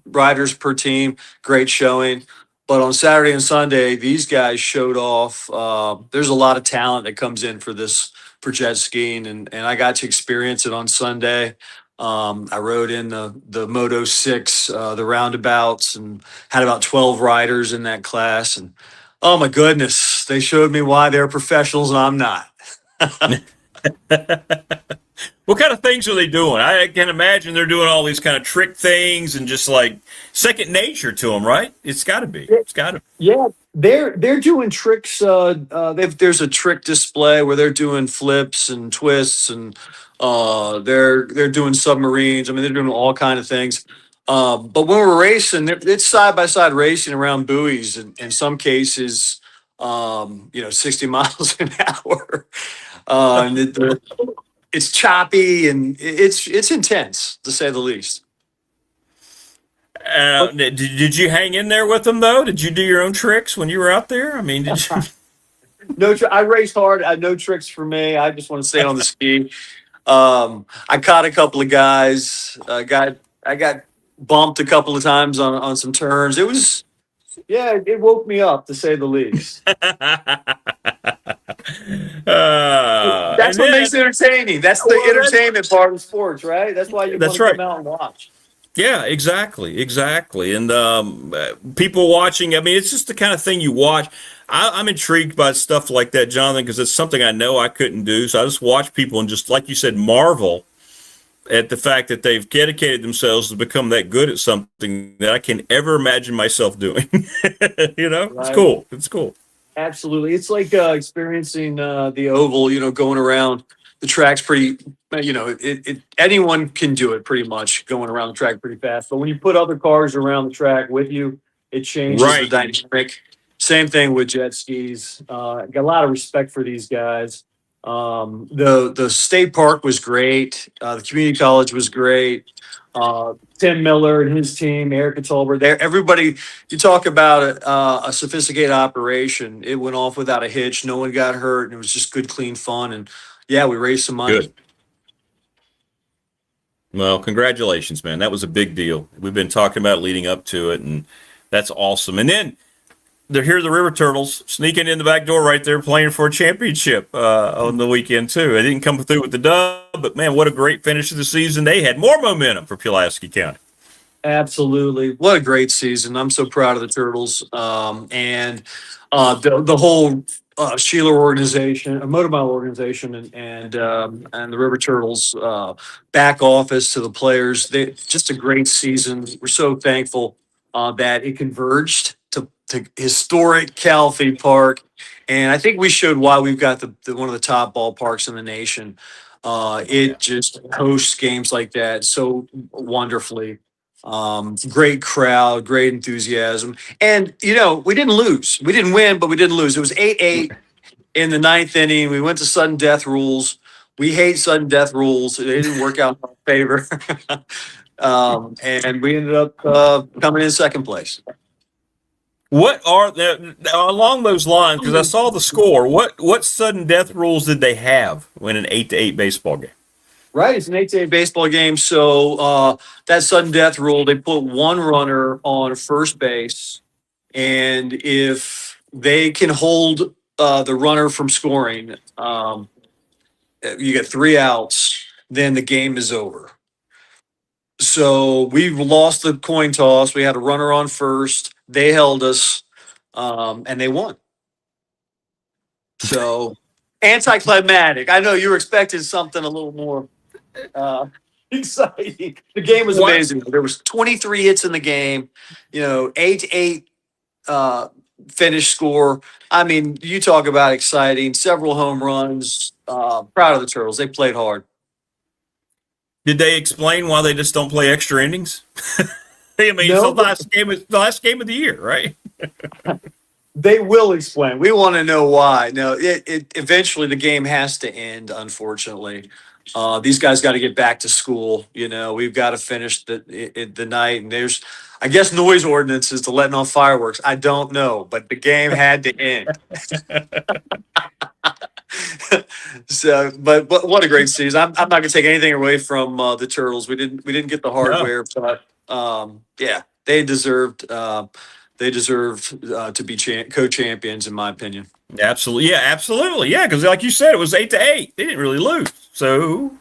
riders per team. Great showing. But on Saturday and Sunday, these guys showed off. There's a lot of talent that comes in for jet skiing, and I got to experience it on Sunday. I rode in the Moto 6, the roundabouts, and had about 12 riders in that class. And oh my goodness, they showed me why they're professionals and I'm not. What kind of things are they doing? I can imagine they're doing all these kind of trick things and just like second nature to them, right? It's got to be. It's got to be. Yeah, they're doing tricks. There's a trick display where they're doing flips and twists, and they're doing submarines. I mean, they're doing all kind of things. But when we're racing, it's side by side racing around buoys, and in some cases, 60 miles an hour. And it's choppy and it's intense, to say the least. Did you hang in there with them though? Did you do your own tricks when you were out there? I mean, did you? No, I raced hard. No tricks for me. I just want to stay on the ski. I caught a couple of guys. I got bumped a couple of times on some turns. It woke me up, to say the least. That's what makes it entertaining. That's the entertainment part of sports, right? That's why you want to come out and watch. Yeah, exactly. And people watching, I mean, it's just the kind of thing you watch. I'm intrigued by stuff like that, Jonathan, because it's something I know I couldn't do. So I just watch people and just, like you said, marvel at the fact that they've dedicated themselves to become that good at something that I can ever imagine myself doing. Right. It's cool. It's cool. Absolutely. It's like experiencing the oval, going around the track's pretty, anyone can do it pretty much, going around the track pretty fast. But when you put other cars around the track with you, it changes the dynamic. Same thing with jet skis. Got a lot of respect for these guys. The state park was great. The community college was great. Tim Miller and his team, Erica Tolbert, everybody, you talk about a sophisticated operation. It went off without a hitch. No one got hurt, and it was just good, clean fun. And yeah, we raised some money. Good. Well, congratulations, man. That was a big deal. We've been talking about leading up to it, and that's awesome. And then they're here, the River Turtles, sneaking in the back door right there, playing for a championship on the weekend, too. They didn't come through with the dub, but, man, what a great finish of the season. They had more momentum for Pulaski County. Absolutely. What a great season. I'm so proud of the Turtles. And the whole Sheila organization, a Motomile organization, and the River Turtles back office to the players. Just a great season. We're so thankful that it converged to historic Calfee Park, and I think we showed why we've got the one of the top ballparks in the nation. It just hosts games like that so wonderfully. Great crowd, great enthusiasm, and we didn't lose. We didn't win, but we didn't lose. It was 8-8 in the 9th inning. We went to sudden death rules. We hate sudden death rules. It didn't work out in our favor, and we ended up coming in second place. What are along those lines? Because I saw the score. What sudden death rules did they have in an 8-8 baseball game? Right, it's an 8-8 baseball game. So that sudden death rule, they put one runner on first base, and if they can hold the runner from scoring, you get 3 outs, then the game is over. So we lost the coin toss. We had a runner on first. They held us, and they won. So anticlimactic. I know you were expecting something a little more exciting. The game was amazing. There was 23 hits in the game. 8-8 finish score. I mean, you talk about exciting. Several home runs. Proud of the Turtles. They played hard. Did they explain why they just don't play extra innings? I mean, No, it's the last game of the year, right? They will explain. We want to know why. No, it eventually the game has to end, unfortunately. These guys got to get back to school. We've got to finish the night. And there's, I guess, noise ordinances to letting off fireworks. I don't know, but the game had to end. So, but what a great season! I'm not going to take anything away from the Turtles. We didn't get the hardware, but yeah, they deserved. They deserved to be co-champions, in my opinion. Absolutely, yeah, absolutely, yeah. Because like you said, it was 8-8. They didn't really lose, so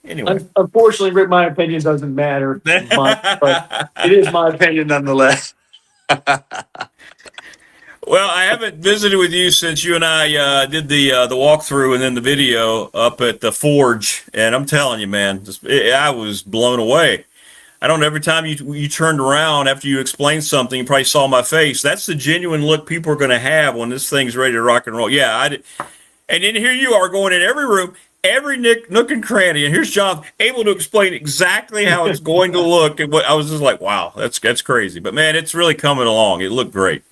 Anyway, unfortunately, Rick, my opinion doesn't matter, but it is my opinion nonetheless. Well, I haven't visited with you since you and I did the walkthrough and then the video up at the Forge, and I'm telling you, man, I was blown away. I don't know, every time you turned around after you explained something, you probably saw my face. That's the genuine look people are going to have when this thing's ready to rock and roll. Yeah, I did. And then here you are going in every room, every nook and cranny, and here's John able to explain exactly how it's going to look. And I was just like, wow, that's crazy. But man, it's really coming along. It looked great.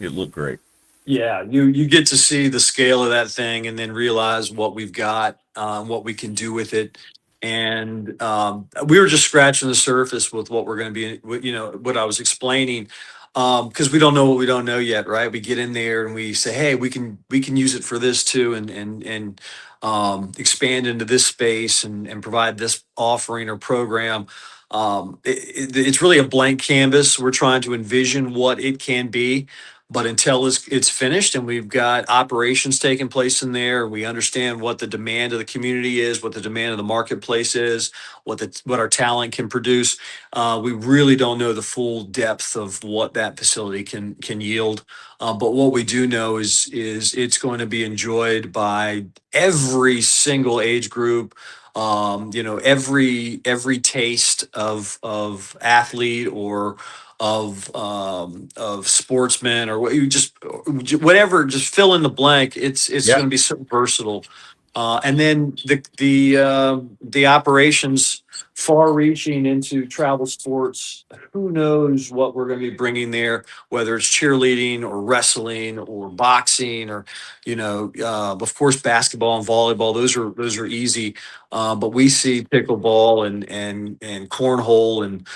Yeah, you get to see the scale of that thing and then realize what we've got, what we can do with it. And we were just scratching the surface with what we're going to be, what I was explaining, because we don't know what we don't know yet, right? We get in there and we say, hey, we can use it for this too, and expand into this space and provide this offering or program. It's really a blank canvas. We're trying to envision what it can be. But until it's finished and we've got operations taking place in there, we understand what the demand of the community is, what the demand of the marketplace is, what our talent can produce. We really don't know the full depth of what that facility can yield. But what we do know is it's going to be enjoyed by every single age group. Every taste of athlete or of sportsmen or whatever, just fill in the blank. It's going to be so versatile. And then the operations far reaching into travel sports. Who knows what we're going to be bringing there, whether it's cheerleading or wrestling or boxing or, of course, basketball and volleyball. Those are easy. But we see pickleball and cornhole and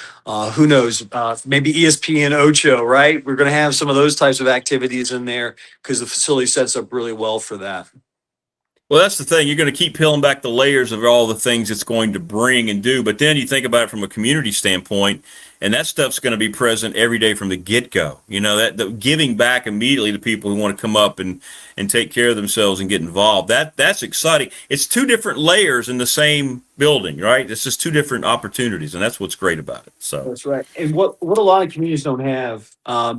who knows, maybe ESPN Ocho, right? We're going to have some of those types of activities in there because the facility sets up really well for that. Well, that's the thing. You're going to keep peeling back the layers of all the things it's going to bring and do. But then you think about it from a community standpoint, and that stuff's going to be present every day from the get-go. That the giving back immediately to people who want to come up and take care of themselves and get involved. That's exciting. It's two different layers in the same building, right? It's just two different opportunities, and that's what's great about it. So that's right. And what a lot of communities don't have,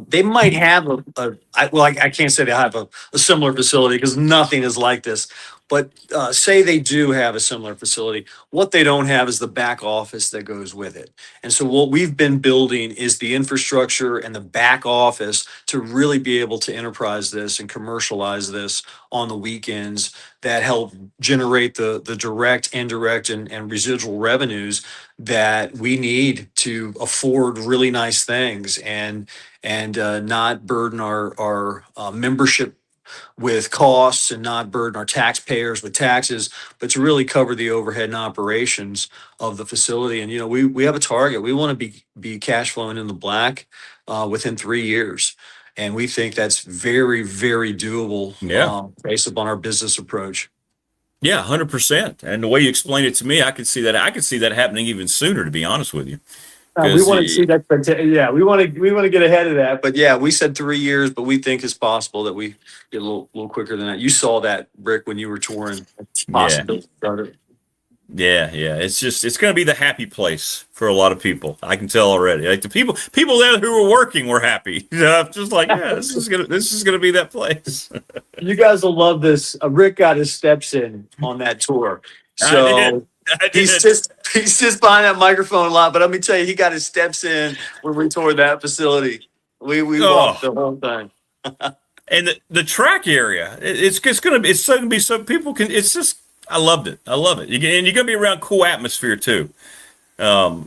they might have I can't say they have a similar facility because nothing is like this. But say they do have a similar facility, what they don't have is the back office that goes with it. And so what we've been building is the infrastructure and the back office to really be able to enterprise this and commercialize this on the weekends that help generate the direct, indirect, and residual revenues that we need to afford really nice things and not burden our membership with costs and not burden our taxpayers with taxes, but to really cover the overhead and operations of the facility. And, we have a target. We want to be cash flowing in the black within 3 years. And we think that's very, very doable based upon our business approach. Yeah, 100%. And the way you explained it to me, I could see that happening even sooner, to be honest with you. We want to see that. Yeah, we want to get ahead of that. But yeah, we said 3 years, but we think it's possible that we get a little quicker than that. You saw that, Rick, when you were touring. Possibility started. Yeah, yeah. It's going to be the happy place for a lot of people. I can tell already. Like the people there who were working were happy. Just like, yeah, this is gonna be that place. You guys will love this. Rick got his steps in on that tour. So I did. he's just behind that microphone a lot. But let me tell you, he got his steps in when we toured that facility. We walked the whole thing. And the track area, it's going to be so people can. It's just I loved it. I love it. And you're going to be around cool atmosphere too.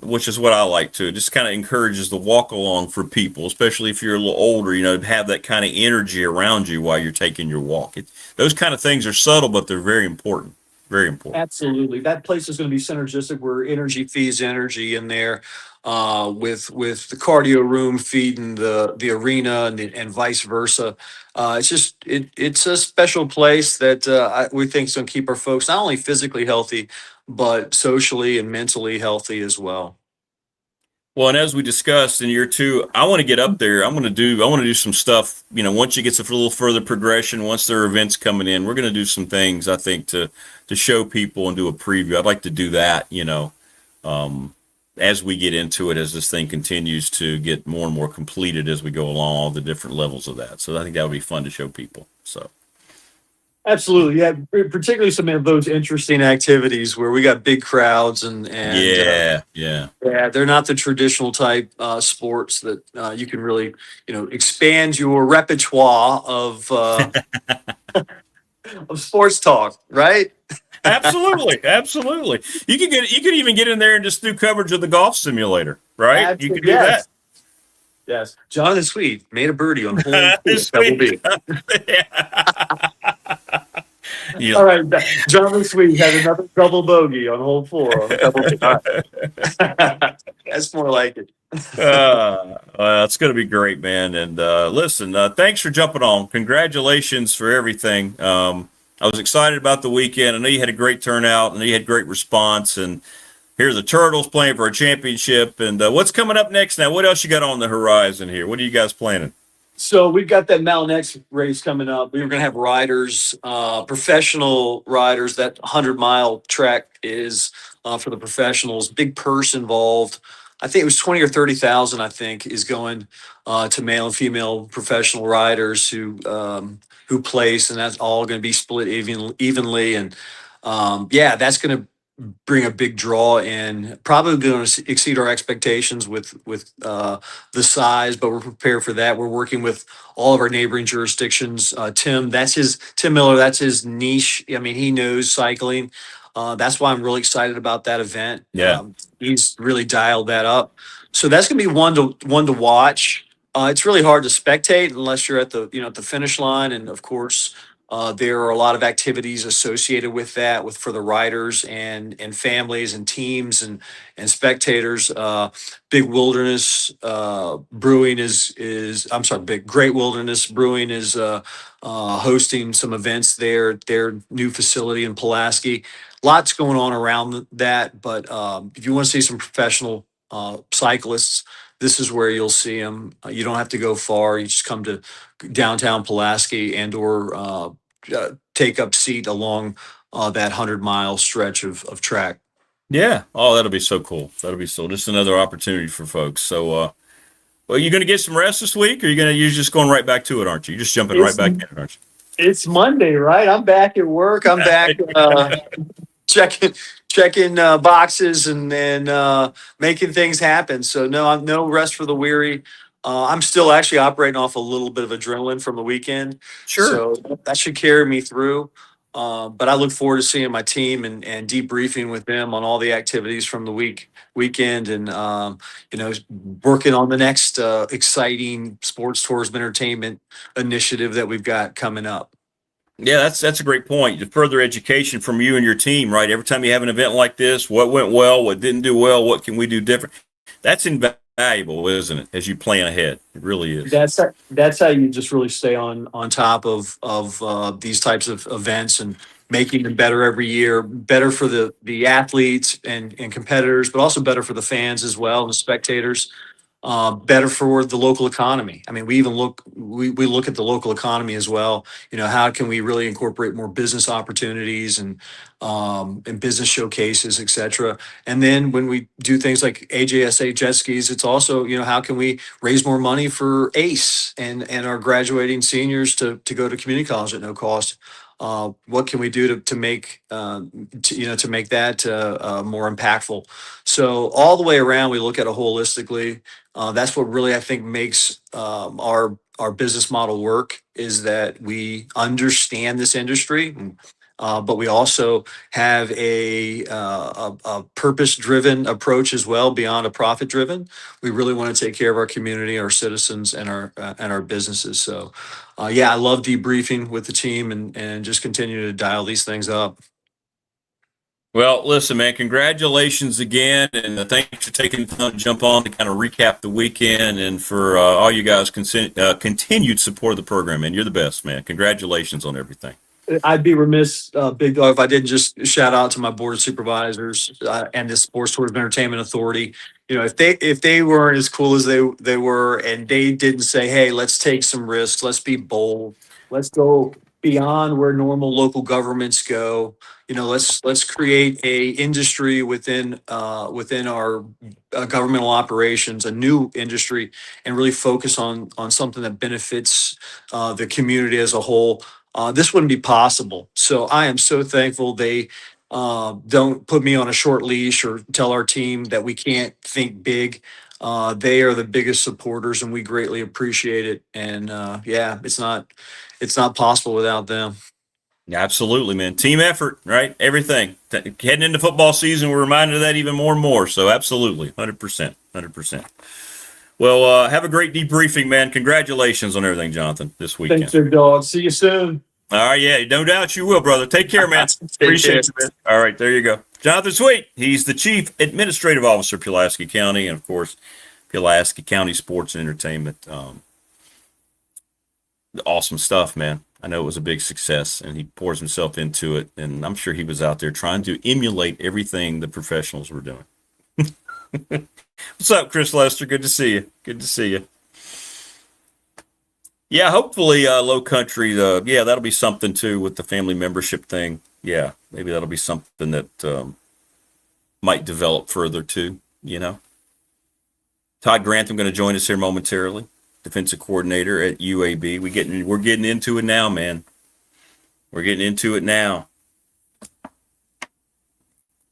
Which is what I like too. It just kind of encourages the walk along for people, especially if you're a little older, have that kind of energy around you while you're taking your walk. Those kind of things are subtle, but they're very important. Very important. Absolutely. That place is going to be synergistic where energy feeds energy in there, with the cardio room feeding the arena and vice versa. It's a special place that we think is going to keep our folks not only physically healthy, but socially and mentally healthy as well. Well, and as we discussed in year two, I want to get up there. I want to do some stuff. Once you get a little further progression, once there are events coming in, we're going to do some things. I think to show people and do a preview. I'd like to do that. As we get into it, as this thing continues to get more and more completed as we go along, all the different levels of that. So I think that would be fun to show people. So. Absolutely, yeah. Particularly some of those interesting activities where we got big crowds and yeah, they're not the traditional type sports that you can really expand your repertoire of of sports talk, right? Absolutely. You could even get in there and just do coverage of the golf simulator, right? Absolutely. You could do that. Yes, Jonathan Sweet made a birdie on hole 4. Yeah. All right, Jonathan Sweet had another double bogey on hole 4. That's more like it. It's going to be great, man. And listen, thanks for jumping on. Congratulations for everything. I was excited about the weekend. I know you had a great turnout. I know you had great response. And here are the Turtles playing for a championship. And what's coming up next now? What else you got on the horizon here? What are you guys planning? So we've got that Mountain X race coming up. We were going to have riders, professional riders. That 100-mile track is for the professionals. Big purse involved. I think it was 20 or 30,000. I think is going to male and female professional riders who place, and that's all going to be split evenly. And that's going to bring a big draw in. Probably going to exceed our expectations with the size, but we're prepared for that. We're working with all of our neighboring jurisdictions. Tim Miller. That's his niche. I mean, he knows cycling. That's why I'm really excited about that event. Yeah, he's really dialed that up. So that's going to be one to watch. It's really hard to spectate unless you're at the finish line, and of course. There are a lot of activities associated with that, for the riders and families and teams and spectators. Big Wilderness Brewing Big Great Wilderness Brewing is hosting some events there at their new facility in Pulaski. Lots going on around that, but if you want to see some professional cyclists, this is where you'll see them. You don't have to go far. You just come to downtown Pulaski or take up seat along that 100-mile stretch of track. Yeah. Oh, that'll be so cool. That'll be just another opportunity for folks. So, well, you going to get some rest this week, or you're just going right back to it, aren't you? You're just jumping right back in, aren't you? It's Monday, right? I'm back at work. I'm back checking boxes and then making things happen. So no rest for the weary. I'm still actually operating off a little bit of adrenaline from the weekend. Sure. So that should carry me through. But I look forward to seeing my team and debriefing with them on all the activities from the weekend and, working on the next exciting sports tourism entertainment initiative that we've got coming up. Yeah, that's a great point. The further education from you and your team, right? Every time you have an event like this, what went well, what didn't do well, what can we do different? That's invaluable, isn't it? As you plan ahead, it really is. That's how you just really stay on top of these types of events and making them better every year, better for the athletes and competitors, but also better for the fans as well and the spectators. better for the local economy. I mean, we look at the local economy as well. How can we really incorporate more business opportunities and business showcases, et cetera. And then when we do things like AJSA jet skis, it's also, how can we raise more money for ACE and our graduating seniors to go to community college at no cost. What can we do to make to make that more impactful? So all the way around, we look at it holistically. That's what really I think makes our business model work, is that we understand this industry, but we also have a purpose-driven approach as well, beyond a profit-driven. We really want to take care of our community, our citizens, and our businesses. So, I love debriefing with the team and just continue to dial these things up. Well, listen, man, congratulations again, and thanks for taking the time to jump on to kind of recap the weekend, and for all you guys' continued support of the program, man. You're the best, man. Congratulations on everything. I'd be remiss, Big Dog, if I didn't just shout out to my board of supervisors and the Sports Tourism Entertainment Authority. If they weren't as cool as they were, and they didn't say, "Hey, let's take some risks, let's be bold, let's go beyond where normal local governments go. Let's create a industry within our governmental operations, a new industry, and really focus on something that benefits the community as a whole." This wouldn't be possible. So I am so thankful they don't put me on a short leash or tell our team that we can't think big. They are the biggest supporters, and we greatly appreciate it. And it's not possible without them. Absolutely, man. Team effort, right? Everything. Heading into football season, we're reminded of that even more and more. So absolutely, 100%, 100%. Well, have a great debriefing, man. Congratulations on everything, Jonathan, this weekend. Thanks, Big Dog. See you soon. All right, yeah, no doubt you will, brother. Take care, man. Appreciate you, man. All right, there you go. Jonathan Sweet, he's the Chief Administrative Officer, Pulaski County, and, of course, Pulaski County Sports Entertainment. Awesome stuff, man. I know it was a big success, and he pours himself into it, and I'm sure he was out there trying to emulate everything the professionals were doing. What's up, Chris Lester? Good to see you. Good to see you. Yeah, hopefully Low Country, that'll be something too with the family membership thing. Yeah, maybe that'll be something that might develop further too, Todd Grantham going to join us here momentarily, defensive coordinator at UAB. We're getting into it now, man. We're getting into it now.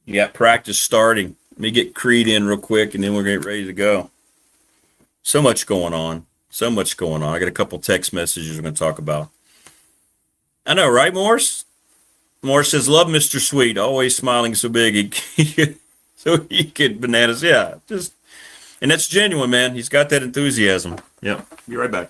You got practice starting. Let me get Creed in real quick, and then we're getting ready to go. So much going on. So much going on. I got a couple text messages we're going to talk about. I know, right, Morris? Morris says, "Love Mr. Sweet, always smiling so big so he could bananas." Yeah, and that's genuine, man. He's got that enthusiasm. Yeah, be right back.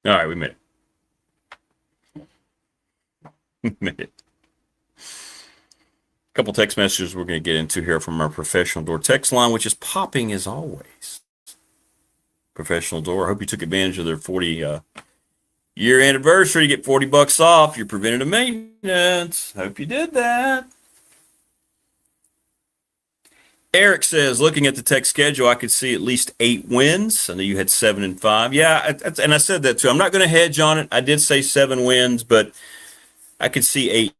All right, we made it. We made it. A couple text messages we're going to get into here from our Professional Door text line, which is popping as always. Professional Door, I hope you took advantage of their 40-year anniversary. You get $40 off your preventative maintenance. Hope you did that. Eric says, looking at the Tech schedule, I could see at least 8 wins. I know you had 7 and 5. Yeah, and I said that too. I'm not going to hedge on it. I did say 7 wins, but I could see 8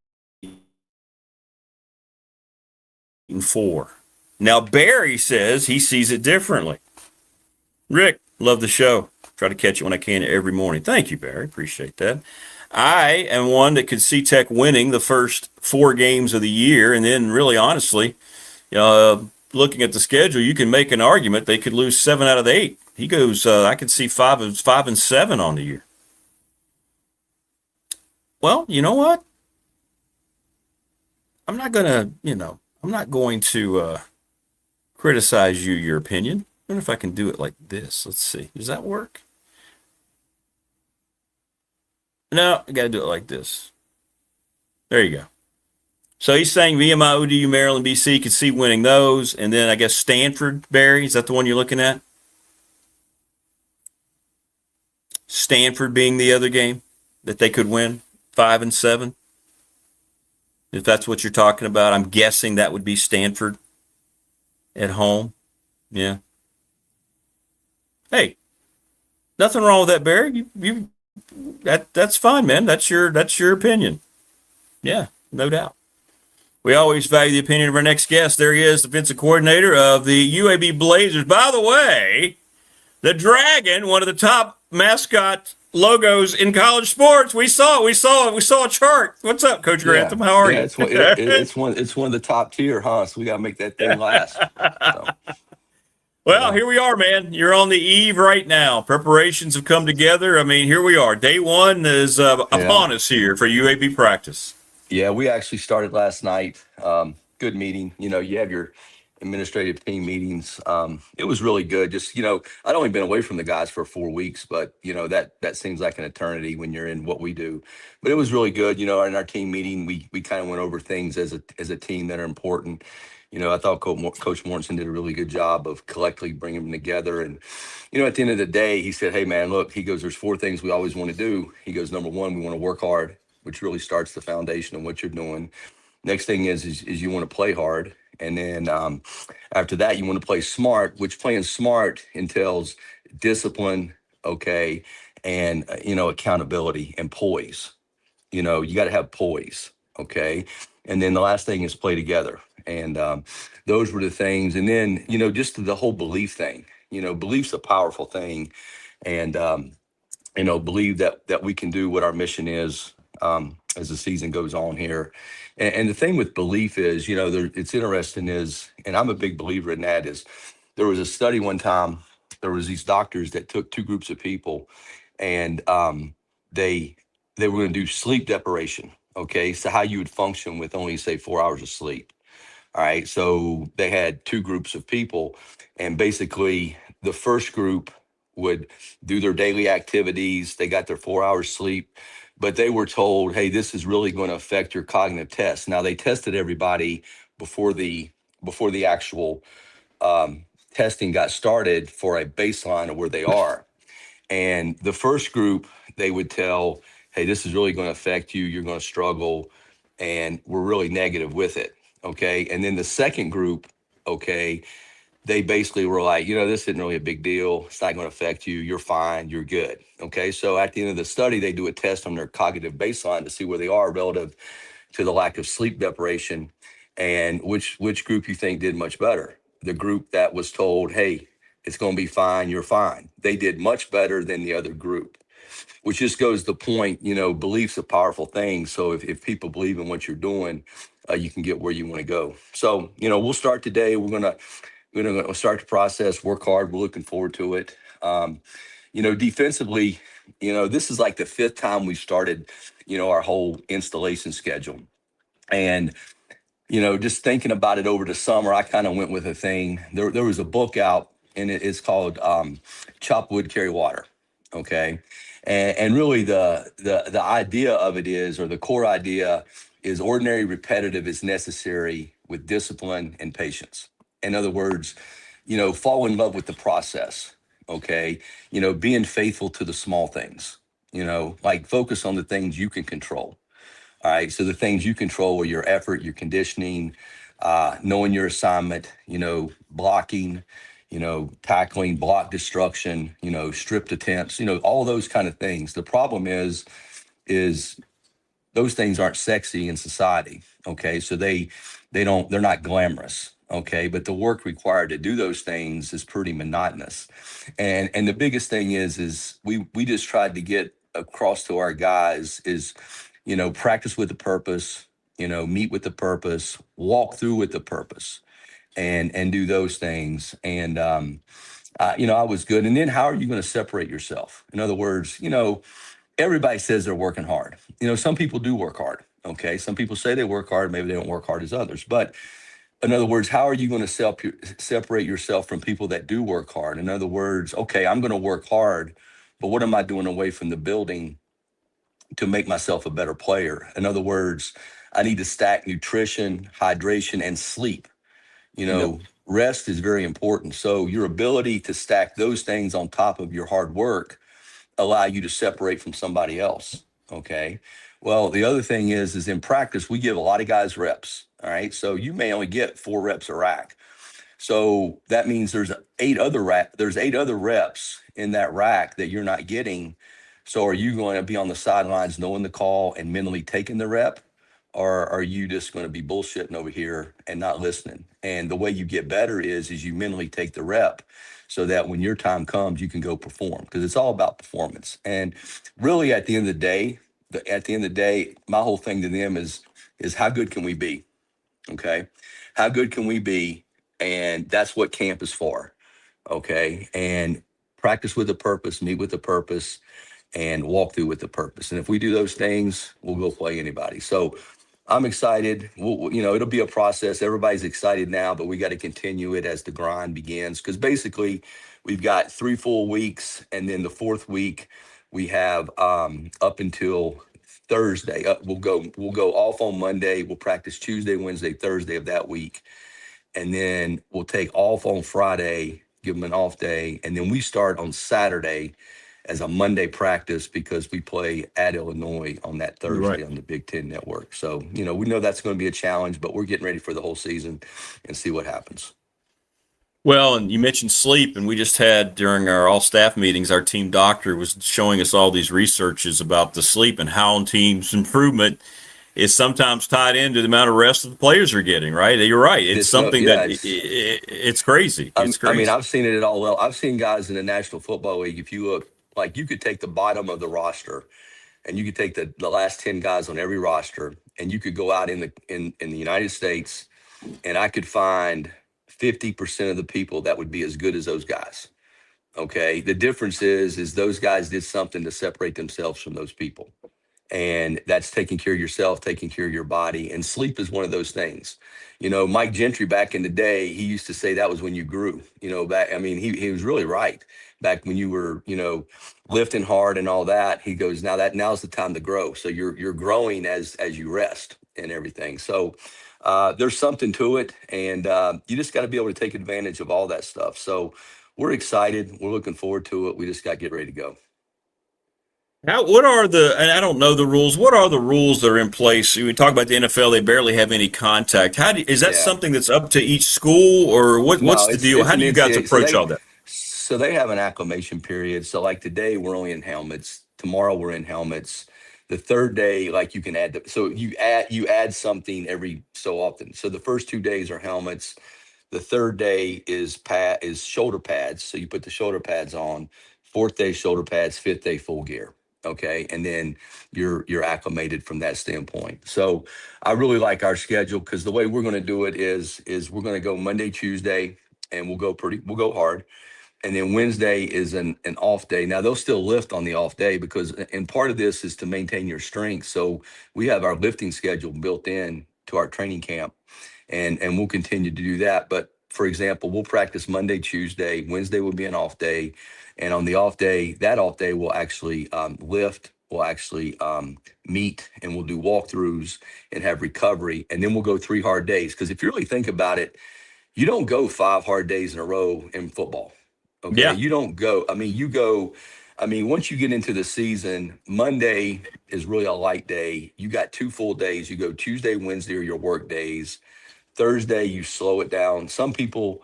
and 4. Now, Barry says he sees it differently. Rick, love the show. Try to catch it when I can every morning. Thank you, Barry. Appreciate that. I am one that could see Tech winning the first 4 games of the year, and then really honestly, looking at the schedule, you can make an argument they could lose 7 out of the 8. He goes, I can see 5-7 on the year. Well, you know what? I'm not going to criticize your opinion. I wonder if I can do it like this. Let's see. Does that work? No, I got to do it like this. There you go. So he's saying VMI, ODU, Maryland, BC could see winning those. And then I guess Stanford, Barry, is that the one you're looking at? Stanford being the other game that they could win, 5-7. If that's what you're talking about, I'm guessing that would be Stanford at home. Yeah. Hey, nothing wrong with that, Barry. That's fine, man. That's your opinion. Yeah, no doubt. We always value the opinion of our next guest. There he is, defensive coordinator of the UAB Blazers. By the way, the Dragon, one of the top mascot logos in college sports. We saw a chart. What's up, Coach Grantham? How are you? It's one of the top tier, huh? So we got to make that thing last. So. Well, here we are, man. You're on the eve right now. Preparations have come together. I mean, here we are. Day one is upon us here for UAB practice. Yeah, we actually started last night. Good meeting. You have your administrative team meetings. It was really good. Just, I'd only been away from the guys for 4 weeks, but, that seems like an eternity when you're in what we do. But it was really good. In our team meeting, we kind of went over things as a team that are important. I thought Coach Mortensen did a really good job of collectively bringing them together. And, at the end of the day, he said, hey, man, look, he goes, there's 4 things we always want to do. He goes, number 1, we want to work hard, which really starts the foundation of what you're doing. Next thing is you want to play hard. And then after that, you want to play smart, which playing smart entails discipline, okay, and, accountability and poise. You got to have poise, okay? And then the last thing is play together. And those were the things. And then, just the whole belief thing. Belief's a powerful thing. And, believe that we can do what our mission is as the season goes on here. And the thing with belief is, it's interesting is, and I'm a big believer in that, is there was a study one time, there was these doctors that took 2 groups of people and they were going to do sleep deprivation. Okay. So how you would function with only say 4 hours of sleep. All right. So they had 2 groups of people and basically the first group would do their daily activities. They got their 4 hours sleep, but they were told, hey, this is really going to affect your cognitive tests. Now they tested everybody before the actual testing got started for a baseline of where they are. And the first group, they would tell, hey, this is really going to affect you. You're going to struggle. And we're really negative with it. Okay. And then the second group, okay, they basically were like, this isn't really a big deal. It's not going to affect you. You're fine. You're good. Okay. So at the end of the study, they do a test on their cognitive baseline to see where they are relative to the lack of sleep deprivation. And which group you think did much better? The group that was told, hey, it's going to be fine. You're fine. They did much better than the other group, which just goes to the point, belief's a powerful thing. So if people believe in what you're doing, you can get where you want to go. So, we'll start today. We're going to start the process, work hard. We're looking forward to it. Defensively, this is like the 5th time we started, our whole installation schedule. And, just thinking about it over the summer, I kind of went with a thing. There was a book out and it's called Chop Wood, Carry Water. Okay. And really the idea of it is, or the core idea is ordinary repetitive is necessary with discipline and patience. In other words, fall in love with the process. Okay. Being faithful to the small things, like focus on the things you can control. All right. So the things you control are your effort, your conditioning, knowing your assignment, blocking, tackling, block destruction, stripped attempts, all those kind of things. The problem is those things aren't sexy in society. Okay. So they're not glamorous. Okay. But the work required to do those things is pretty monotonous. And the biggest thing is we just tried to get across to our guys is, practice with the purpose, meet with the purpose, walk through with the purpose and do those things. And, I was good. And then how are you going to separate yourself? In other words, everybody says they're working hard. Some people do work hard. Okay. Some people say they work hard. Maybe they don't work hard as others. But in other words, how are you going to separate yourself from people that do work hard? In other words, okay, I'm going to work hard, but what am I doing away from the building to make myself a better player? In other words, I need to stack nutrition, hydration, and sleep. Rest is very important. So your ability to stack those things on top of your hard work allow you to separate from somebody else. Okay. Well, the other thing is in practice, we give a lot of guys reps. All right. So you may only get 4 reps a rack. So that means there's 8 other reps in that rack that you're not getting. So are you going to be on the sidelines knowing the call and mentally taking the rep? Or are you just going to be bullshitting over here and not listening? And the way you get better is you mentally take the rep so that when your time comes, you can go perform, because it's all about performance. And really at the end of the day, my whole thing to them is how good can we be? Okay. How good can we be? And that's what camp is for. Okay. And practice with a purpose, meet with a purpose, and walk through with the purpose. And if we do those things, we'll go play anybody. So I'm excited. It'll be a process. Everybody's excited now, but we got to continue it as the grind begins. Because basically, we've got 3 full weeks, and then the 4th week we have up until Thursday. We'll go off on Monday. We'll practice Tuesday, Wednesday, Thursday of that week, and then we'll take off on Friday, give them an off day, and then we start on Saturday as a Monday practice because we play at Illinois on that Thursday on the Big Ten Network. So, we know that's going to be a challenge, but we're getting ready for the whole season and see what happens. Well, and you mentioned sleep, and we just had during our all-staff meetings, our team doctor was showing us all these researches about the sleep and how teams' improvement is sometimes tied into the amount of rest that the players are getting, right? You're right. It's something it's crazy. It's crazy. I mean, I've seen it at all level. I've seen guys in the National Football League, if you look, like you could take the bottom of the roster and you could take the last 10 guys on every roster, and you could go out in the United States, and I could find 50% of the people that would be as good as those guys. Okay. The difference is those guys did something to separate themselves from those people. And that's taking care of yourself, taking care of your body. And sleep is one of those things. Mike Gentry back in the day, he used to say that was when you grew, he was really right. Back when you were, lifting hard and all that, he goes, now's the time to grow. So you're growing as you rest and everything. So there's something to it. And you just got to be able to take advantage of all that stuff. So we're excited. We're looking forward to it. We just got to get ready to go. What are and I don't know the rules. What are the rules that are in place? We talk about the NFL; they barely have any contact. Is that something that's up to each school, or what's the deal? How do you guys approach all that? So they have an acclimation period. So like today, we're only in helmets. Tomorrow, we're in helmets. The 3rd day, like you can add. So you add something every so often. So the first 2 days are helmets. The 3rd day is shoulder pads. So you put the shoulder pads on. 4th day, shoulder pads. 5th day, full gear. Okay. And then you're acclimated from that standpoint. So I really like our schedule because the way we're going to do it is we're going to go Monday, Tuesday, and we'll go hard. And then Wednesday is an off day. Now they'll still lift on the off day and part of this is to maintain your strength. So we have our lifting schedule built in to our training camp, and we'll continue to do that. But for example, we'll practice Monday, Tuesday, Wednesday will be an off day. And on the off day, we'll actually lift, we'll actually meet, and we'll do walkthroughs and have recovery. And then we'll go 3 hard days. Because if you really think about it, you don't go 5 hard days in a row in football. Okay. Yeah. You don't go. Once you get into the season, Monday is really a light day. You got 2 full days. You go Tuesday, Wednesday are your work days. Thursday, you slow it down. Some people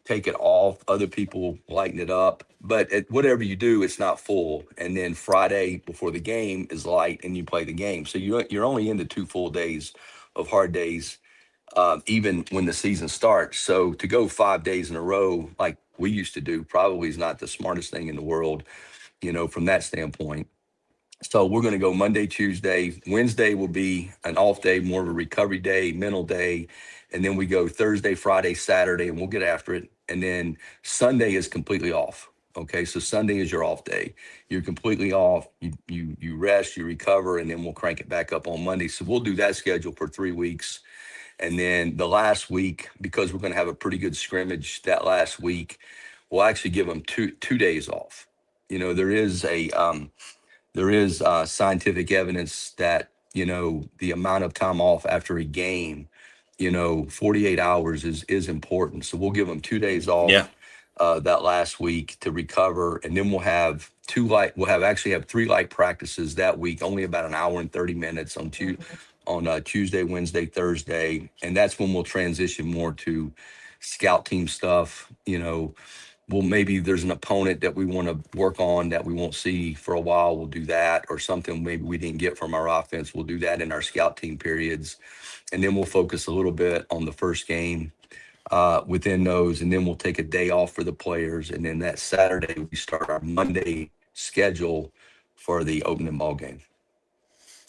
take it off. Other people lighten it up. But whatever you do, it's not full. And then Friday before the game is light, and you play the game. So you're only into 2 full days of hard days, even when the season starts. So to go 5 days in a row, like we used to do, probably is not the smartest thing in the world, from that standpoint. So we're going to go Monday, Tuesday. Wednesday will be an off day, more of a recovery day, mental day. And then we go Thursday, Friday, Saturday, and we'll get after it. And then Sunday is completely off. Okay, so Sunday is your off day. You're completely off. You rest, you recover, and then we'll crank it back up on Monday. So we'll do that schedule for 3 weeks. And then the last week, because we're going to have a pretty good scrimmage that last week, we'll actually give them two days off. You know, there is scientific evidence that, you know, the amount of time off after a game, you know, 48 hours is important. So we'll give them 2 days off. Yeah. That last week to recover, and then we'll have actually have 3 light practices that week, only about an hour and 30 minutes on Tuesday, Wednesday, Thursday, and that's when we'll transition more to scout team stuff. You know, maybe there's an opponent that we want to work on that we won't see for a while. We'll do that, or something maybe we didn't get from our offense. We'll do that in our scout team periods, and then we'll focus a little bit on the first game within those, and then we'll take a day off for the players, and then that Saturday we start our Monday schedule for the opening ball game.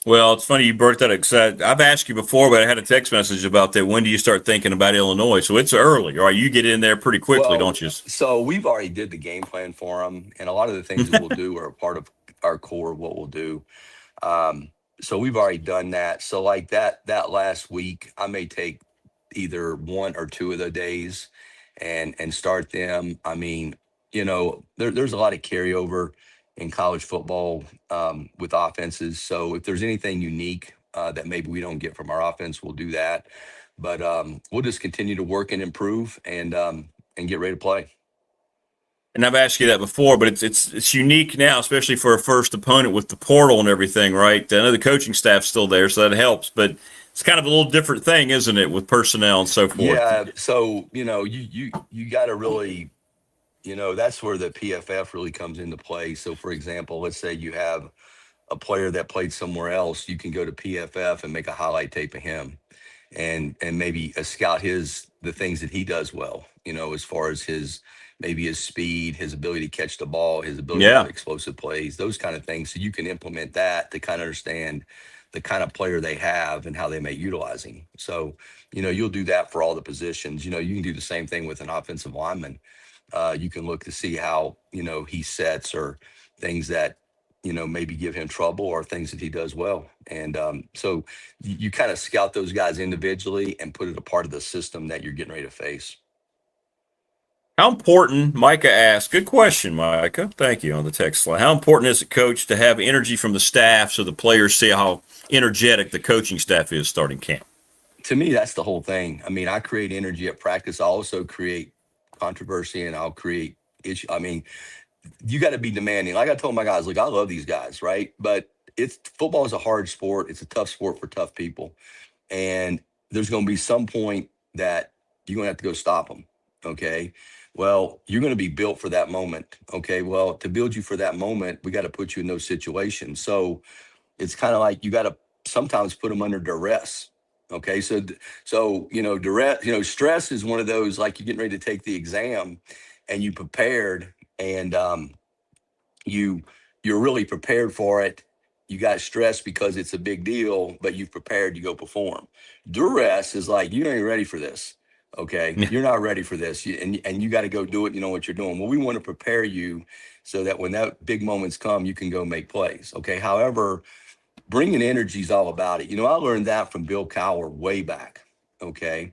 Well, it's funny you brought that up, 'cause I've asked you before, but I had a text message about that. When do you start thinking about Illinois? So it's early, or you get in there pretty quickly, don't you? So we've already did the game plan for them, and a lot of the things that we'll do are a part of our core of what we'll do. So we've already done that. So like that last week, I may take either 1 or 2 of the days and start them. I mean, you know, there's a lot of carryover in college football with offenses. So if there's anything unique that maybe we don't get from our offense, we'll do that. But we'll just continue to work and improve and get ready to play. And I've asked you that before, but it's unique now, especially for a first opponent with the portal and everything, right? I know the coaching staff's still there, so that helps, but it's kind of a little different thing, isn't it, with personnel and so forth? Yeah. So, you know, you got to really, you know, that's where the PFF really comes into play. So, for example, let's say you have a player that played somewhere else, you can go to PFF and make a highlight tape of him and maybe scout the things that he does well, you know, as far as maybe his speed, his ability to catch the ball, his ability to make explosive plays, those kind of things. So you can implement that to kind of understand the kind of player they have and how they may utilize him. So, you know, you'll do that for all the positions. You know, you can do the same thing with an offensive lineman. You can look to see how, you know, he sets, or things that, you know, maybe give him trouble, or things that he does well. And so you kind of scout those guys individually and put it a part of the system that you're getting ready to face. How important, Micah asked, good question, Micah. Thank you on the text line. How important is it, Coach, to have energy from the staff so the players see how energetic the coaching staff is starting camp? To me, that's the whole thing. I mean, I create energy at practice. I also create controversy, and I'll create issue. I mean, you got to be demanding. Like I told my guys, look, I love these guys, right? But football is a hard sport. It's a tough sport for tough people. And there's going to be some point that you're going to have to go stop them. Okay. Well, you're going to be built for that moment. Okay. Well, to build you for that moment, we got to put you in those situations. So it's kind of like you got to sometimes put them under duress. Okay. So, you know, duress, you know, stress is one of those, like you're getting ready to take the exam and you prepared, and you're really prepared for it. You got stressed because it's a big deal, but you've prepared to go perform. Duress is like, you ain't ready for this. Okay. You're not ready for this. And you got to go do it. You know what you're doing. Well, we want to prepare you so that when that big moments come, you can go make plays. Okay. However, bringing energy is all about it. You know, I learned that from Bill Cowher way back. Okay.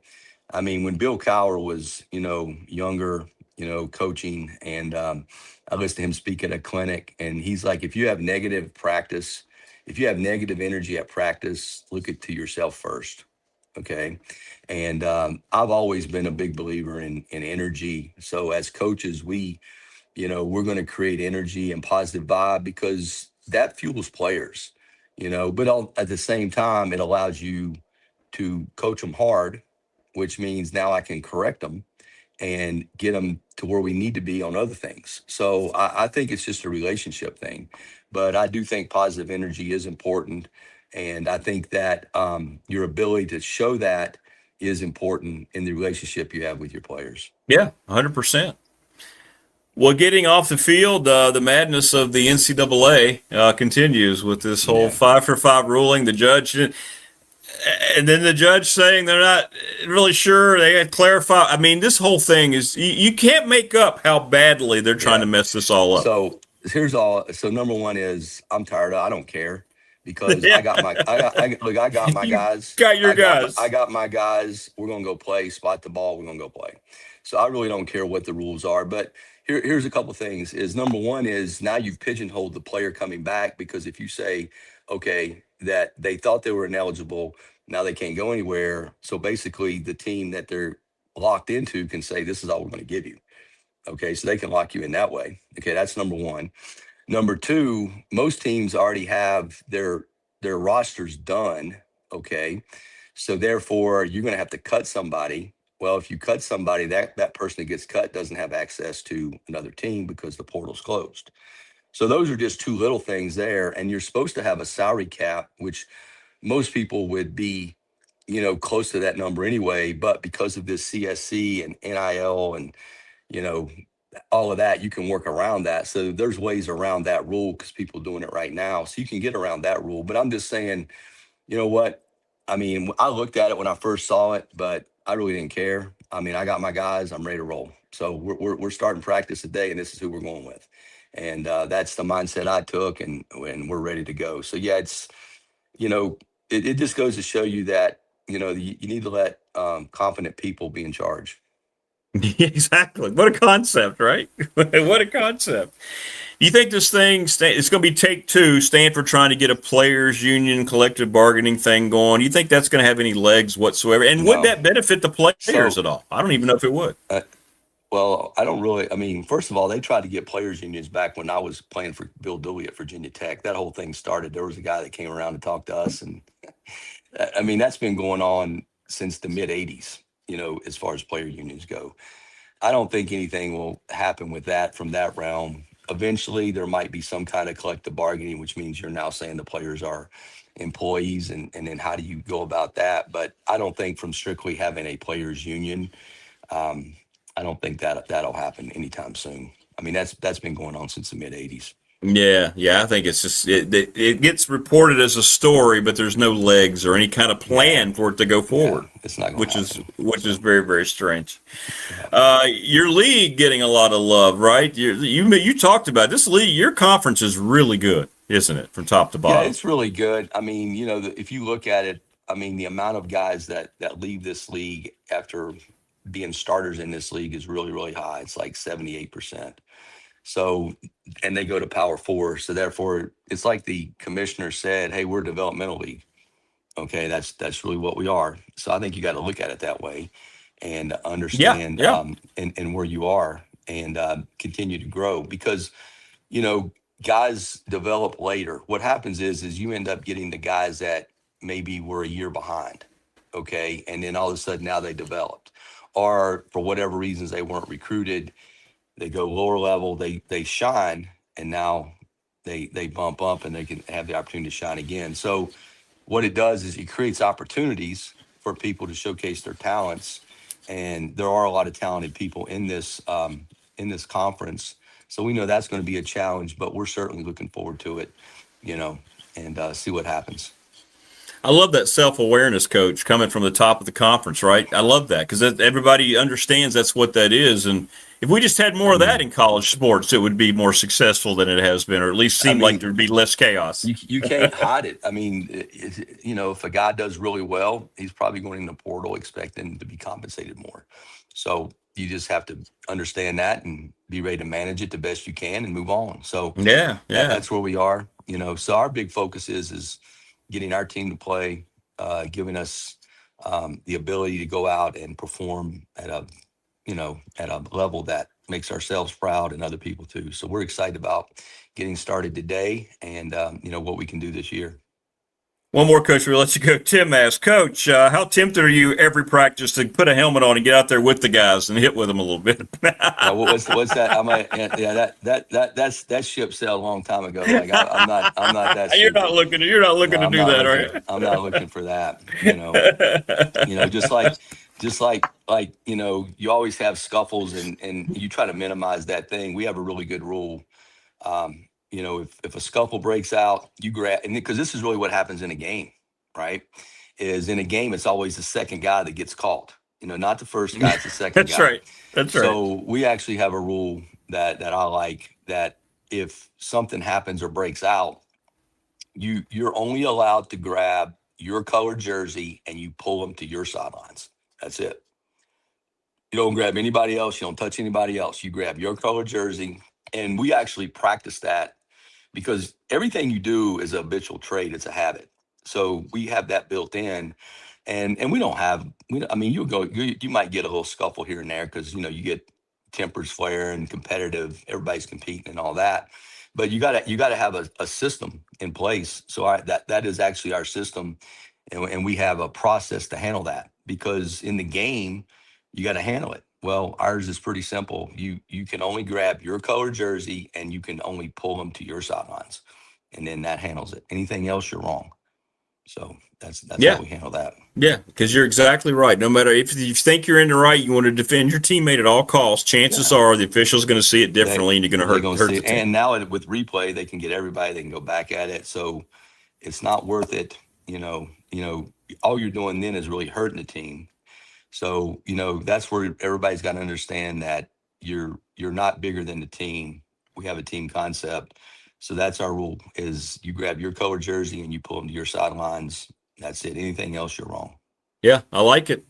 I mean, when Bill Cowher was, you know, younger, you know, coaching, and I listened to him speak at a clinic, and he's like, if you have negative practice, if you have negative energy at practice, look to yourself first. Okay. And I've always been a big believer in energy. So as coaches, we're going to create energy and positive vibe, because that fuels players, you know, but at the same time, it allows you to coach them hard, which means now I can correct them and get them to where we need to be on other things. So I think it's just a relationship thing, but I do think positive energy is important. And I think that your ability to show that is important in the relationship you have with your players. Yeah, 100%. Well, getting off the field, the madness of the NCAA continues with this whole 5-for-5 ruling. The judge, and then the judge saying they're not really sure. They had to clarify. I mean, this whole thing is you can't make up how badly they're trying to mess this all up. So here's all. So number one is I'm tired. I don't care because I got my guys. Got your guys. I got my guys. We're gonna go play. Spot the ball. We're gonna go play. So I really don't care what the rules are. But here's a couple things. Is number one is now you've pigeonholed the player coming back, because if you say, okay, that they thought they were ineligible, now they can't go anywhere. So basically the team that they're locked into can say, this is all we're going to give you. Okay, so they can lock you in that way. Okay, that's number one. Number two, most teams already have their rosters done. Okay, so therefore you're going to have to cut somebody. Well, if you cut somebody, that person that gets cut doesn't have access to another team because the portal's closed. So those are just two little things there. And you're supposed to have a salary cap, which most people would be, close to that number anyway. But because of this CSC and NIL and, all of that, you can work around that. So there's ways around that rule because people are doing it right now. So you can get around that rule. But I'm just saying, you know what? I mean, I looked at it when I first saw it, but I really didn't care. I mean, I got my guys. I'm ready to roll. So we're starting practice today, and this is who we're going with. And that's the mindset I took, and we're ready to go. So, yeah, it's, it just goes to show you that, you need to let confident people be in charge. Exactly. What a concept, right? What a concept. You think this thing, it's going to be take two, Stanford trying to get a players union collective bargaining thing going. You think that's going to have any legs whatsoever? And would that benefit the players at all? I don't even know if it would. Well, I don't really. I mean, first of all, they tried to get players unions back when I was playing for Bill Dooley at Virginia Tech. That whole thing started. There was a guy that came around and talked to us. And I mean, that's been going on since the mid 80s, as far as player unions go. I don't think anything will happen with that from that realm. Eventually, there might be some kind of collective bargaining, which means you're now saying the players are employees. And then how do you go about that? But I don't think from strictly having a players union, I don't think that'll happen anytime soon. I mean, that's been going on since the mid 80s. Yeah. I think it's just it gets reported as a story, but there's no legs or any kind of plan for it to go forward. Yeah, it's not, which is very, very strange. Your league getting a lot of love, right? You talked about this league. Your conference is really good, isn't it, from top to bottom? Yeah, it's really good. I mean, if you look at it, I mean, the amount of guys that leave this league after being starters in this league is really, really high. It's like 78%. So, and they go to Power Four. So therefore, it's like the commissioner said, hey, we're a developmental league. Okay, that's really what we are. So I think you got to look at it that way and understand and where you are and continue to grow, because, guys develop later. What happens is you end up getting the guys that maybe were a year behind. Okay, and then all of a sudden now they developed, or for whatever reasons they weren't recruited. They go lower level, they shine, and now they bump up and they can have the opportunity to shine again. So what it does is it creates opportunities for people to showcase their talents. And there are a lot of talented people in this conference. So we know that's going to be a challenge, but we're certainly looking forward to it, and see what happens. I love that self-awareness, Coach, coming from the top of the conference, right? I love that because everybody understands that's what that is. And if we just had more of that in college sports, it would be more successful than it has been, or at least seem like there'd be less chaos. You can't hide it. I mean, if a guy does really well, he's probably going in the portal expecting to be compensated more. So you just have to understand that and be ready to manage it the best you can and move on. So that's where we are. So our big focus is getting our team to play, giving us the ability to go out and perform at a level that makes ourselves proud and other people too. So we're excited about getting started today and, what we can do this year. One more, Coach, we'll let you go. Tim asks, Coach, how tempted are you every practice to put a helmet on and get out there with the guys and hit with them a little bit? What's that? That ship sailed a long time ago. Like I'm not that. You're not looking to do that, are you? I'm not looking for that. Just like just like you always have scuffles and you try to minimize that thing. We have a really good rule. If a scuffle breaks out, you grab, and because this is really what happens in a game, right? Is in a game, it's always the second guy that gets called. Not the first guy, it's the second That's guy. right. That's right. So we actually have a rule that I like, that if something happens or breaks out, you're only allowed to grab your colored jersey and you pull them to your sidelines. That's it. You don't grab anybody else. You don't touch anybody else. You grab your colored jersey. And we actually practice that because everything you do is a habitual trait. It's a habit. So we have that built in. And we don't have, you might get a little scuffle here and there because, you get tempers flare and competitive, everybody's competing and all that. But you gotta have a system in place. So that is actually our system. And we have a process to handle that, because in the game, you got to handle it. Well, ours is pretty simple. You can only grab your color jersey and you can only pull them to your sidelines. And then that handles it. Anything else, you're wrong. So that's how we handle that. Yeah, because you're exactly right. No matter if you think you're in the right, you want to defend your teammate at all costs. Chances are the official's going to see it differently, and you're going to hurt the team. And now with replay, they can get everybody. They can go back at it. So it's not worth it. All you're doing then is really hurting the team. So that's where everybody's got to understand that you're not bigger than the team. We have a team concept. So that's our rule: is you grab your color jersey and you pull them to your sidelines. That's it. Anything else, you're wrong. Yeah, I like it.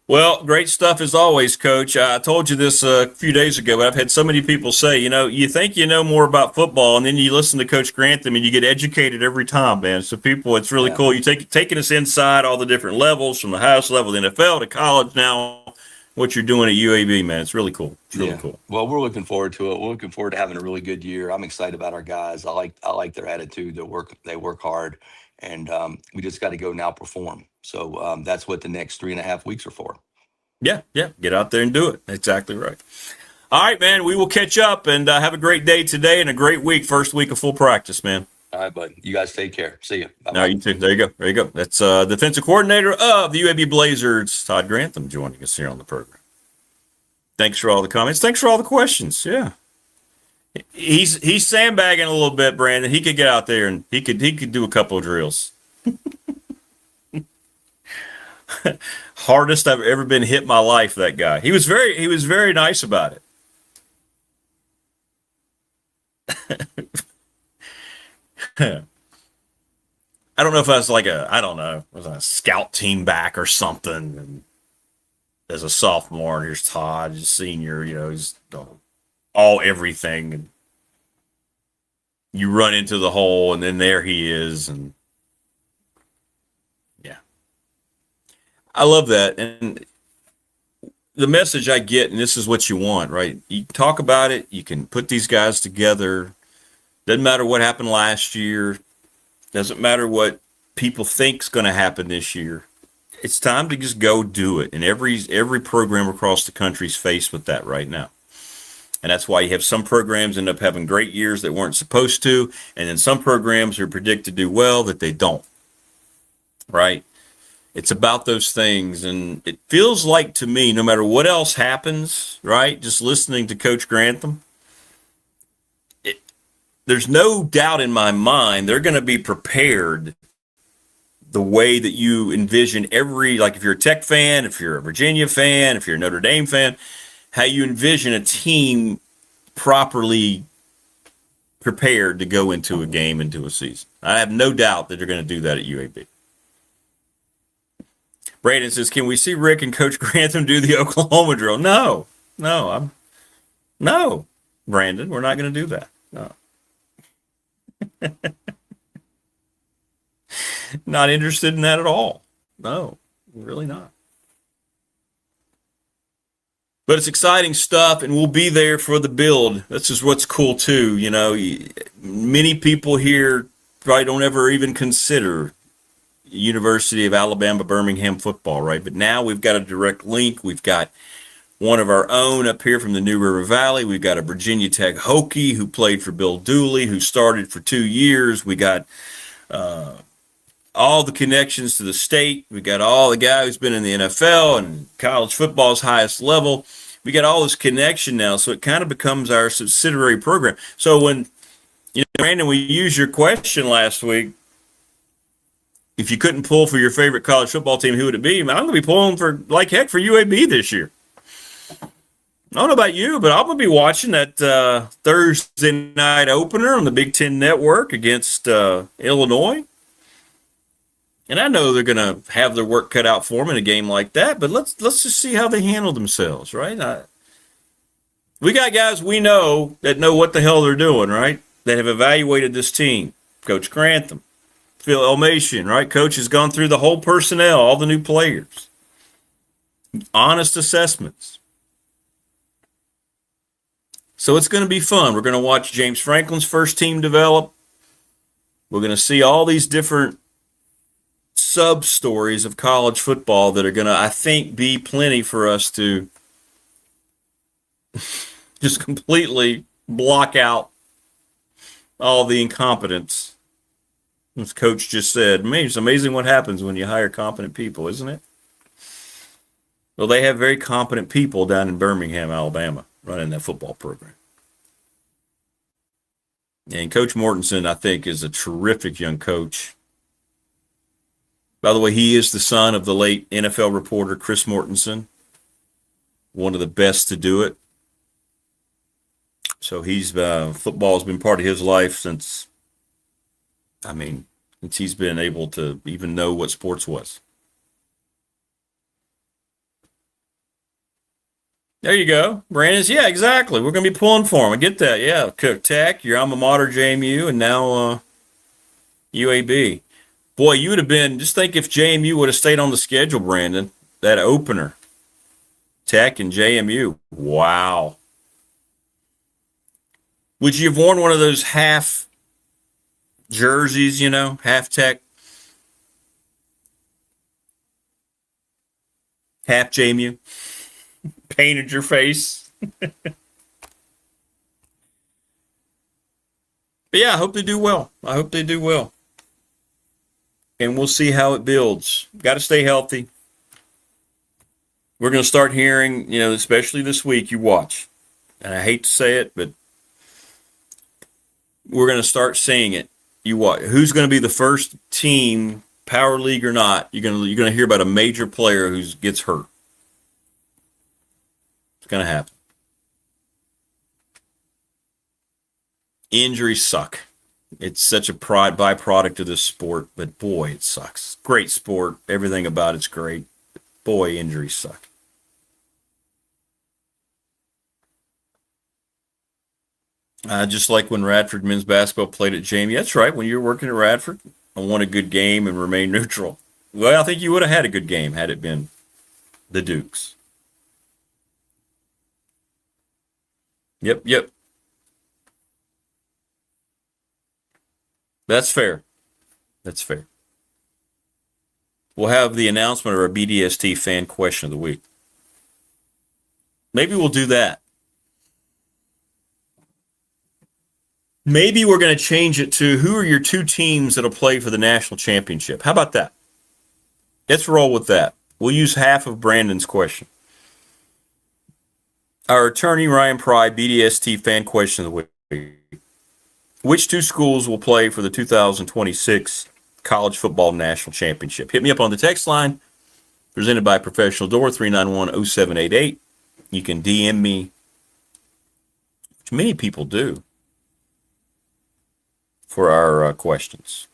Well, great stuff as always, Coach. I told you this a few days ago, but I've had so many people say, you think you know more about football, and then you listen to Coach Grantham and you get educated every time, man. So people, it's really cool. You taking us inside all the different levels, from the highest level, the NFL to college now, what you're doing at UAB, man. It's really cool. It's really cool. Well, we're looking forward to it. We're looking forward to having a really good year. I'm excited about our guys. I like their attitude. They work hard, and we just got to go now perform. So that's what the next 3.5 weeks are for. Yeah. Get out there and do it. Exactly right. All right, man. We will catch up and have a great day today and a great week. First week of full practice, man. All right, bud. You guys take care. See you. Bye-bye. All right, you too. There you go. That's defensive coordinator of the UAB Blazers, Todd Grantham, joining us here on the program. Thanks for all the comments. Thanks for all the questions. Yeah. He's sandbagging a little bit, Brandon. He could get out there and he could do a couple of drills. Hardest I've ever been hit in my life, that guy. He was very nice about it. I don't know if I was was a scout team back or something. And as a sophomore, and here's Todd, he's a senior, he's all everything. And you run into the hole, and then there he is. And yeah, I love that. And the message I get, and this is what you want, right? You talk about it, you can put these guys together. Doesn't matter what happened last year. Doesn't matter what people think is going to happen this year. It's time to just go do it. And every program across the country is faced with that right now. And that's why you have some programs end up having great years that weren't supposed to, and then some programs are predicted to do well that they don't. Right? It's about those things. And it feels like to me, no matter what else happens, right, just listening to Coach Grantham, there's no doubt in my mind they're going to be prepared the way that you envision like if you're a Tech fan, if you're a Virginia fan, if you're a Notre Dame fan, how you envision a team properly prepared to go into a game, into a season. I have no doubt that they're going to do that at UAB. Brandon says, can we see Rick and Coach Grantham do the Oklahoma drill? No, Brandon, we're not going to do that. No. Not interested in that at all. No, really not. But it's exciting stuff, and we'll be there for the build. This is what's cool too. Many people here probably don't ever even consider University of Alabama Birmingham football, right? But now we've got a direct link. We've got one of our own up here from the New River Valley. We've got a Virginia Tech Hokie who played for Bill Dooley, who started for 2 years. We got all the connections to the state. We got all the guy who's been in the NFL and college football's highest level. We got all this connection now, so it kind of becomes our subsidiary program. So when, Brandon, we used your question last week, if you couldn't pull for your favorite college football team, who would it be? I'm going to be pulling for, like heck, for UAB this year. I don't know about you, but I'm going to be watching that Thursday night opener on the Big Ten Network against Illinois. And I know they're going to have their work cut out for them in a game like that, but let's just see how they handle themselves, right? We got guys we know that know what the hell they're doing, right? That have evaluated this team. Coach Grantham, Phil Elmassian, right? Coach has gone through the whole personnel, all the new players. Honest assessments. So it's going to be fun. We're going to watch James Franklin's first team develop. We're going to see all these different sub-stories of college football that are going to, I think, be plenty for us to just completely block out all the incompetence. As Coach just said, man, it's amazing what happens when you hire competent people, isn't it? Well, they have very competent people down in Birmingham, Alabama, running that football program. And Coach Mortensen, I think, is a terrific young coach. By the way, he is the son of the late NFL reporter Chris Mortensen, one of the best to do it. So football has been part of his life since he's been able to even know what sports was. There you go. Brandon's, yeah, exactly. We're going to be pulling for him. I get that. Yeah, Cook Tech, your alma mater, JMU, and now UAB. Boy, you would have been, just think if JMU would have stayed on the schedule, Brandon, that opener. Tech and JMU. Wow. Would you have worn one of those half jerseys, half Tech, half JMU? Painted your face. But yeah, I hope they do well. And we'll see how it builds. Got to stay healthy. We're going to start hearing, especially this week, you watch. And I hate to say it, but we're going to start seeing it. You watch. Who's going to be the first team, Power League or not, you're going to hear about a major player who gets hurt. Going to happen. Injuries suck. It's such a byproduct of this sport, but boy, it sucks. Great sport. Everything about it's great. Boy, injuries suck. Just like when Radford men's basketball played at JMU. That's right. When you were working at Radford, I won a good game and remained neutral. Well, I think you would have had a good game had it been the Dukes. Yep. That's fair. We'll have the announcement of our BDST fan question of the week. Maybe we'll do that. Maybe we're going to change it to who are your two teams that'll play for the national championship? How about that? Let's roll with that. We'll use half of Brandon's question. Our attorney, Ryan Pry, BDST fan question of the week. Which two schools will play for the 2026 College Football National Championship? Hit me up on the text line, presented by Professional Door, 391-0788. You can DM me, which many people do, for our questions.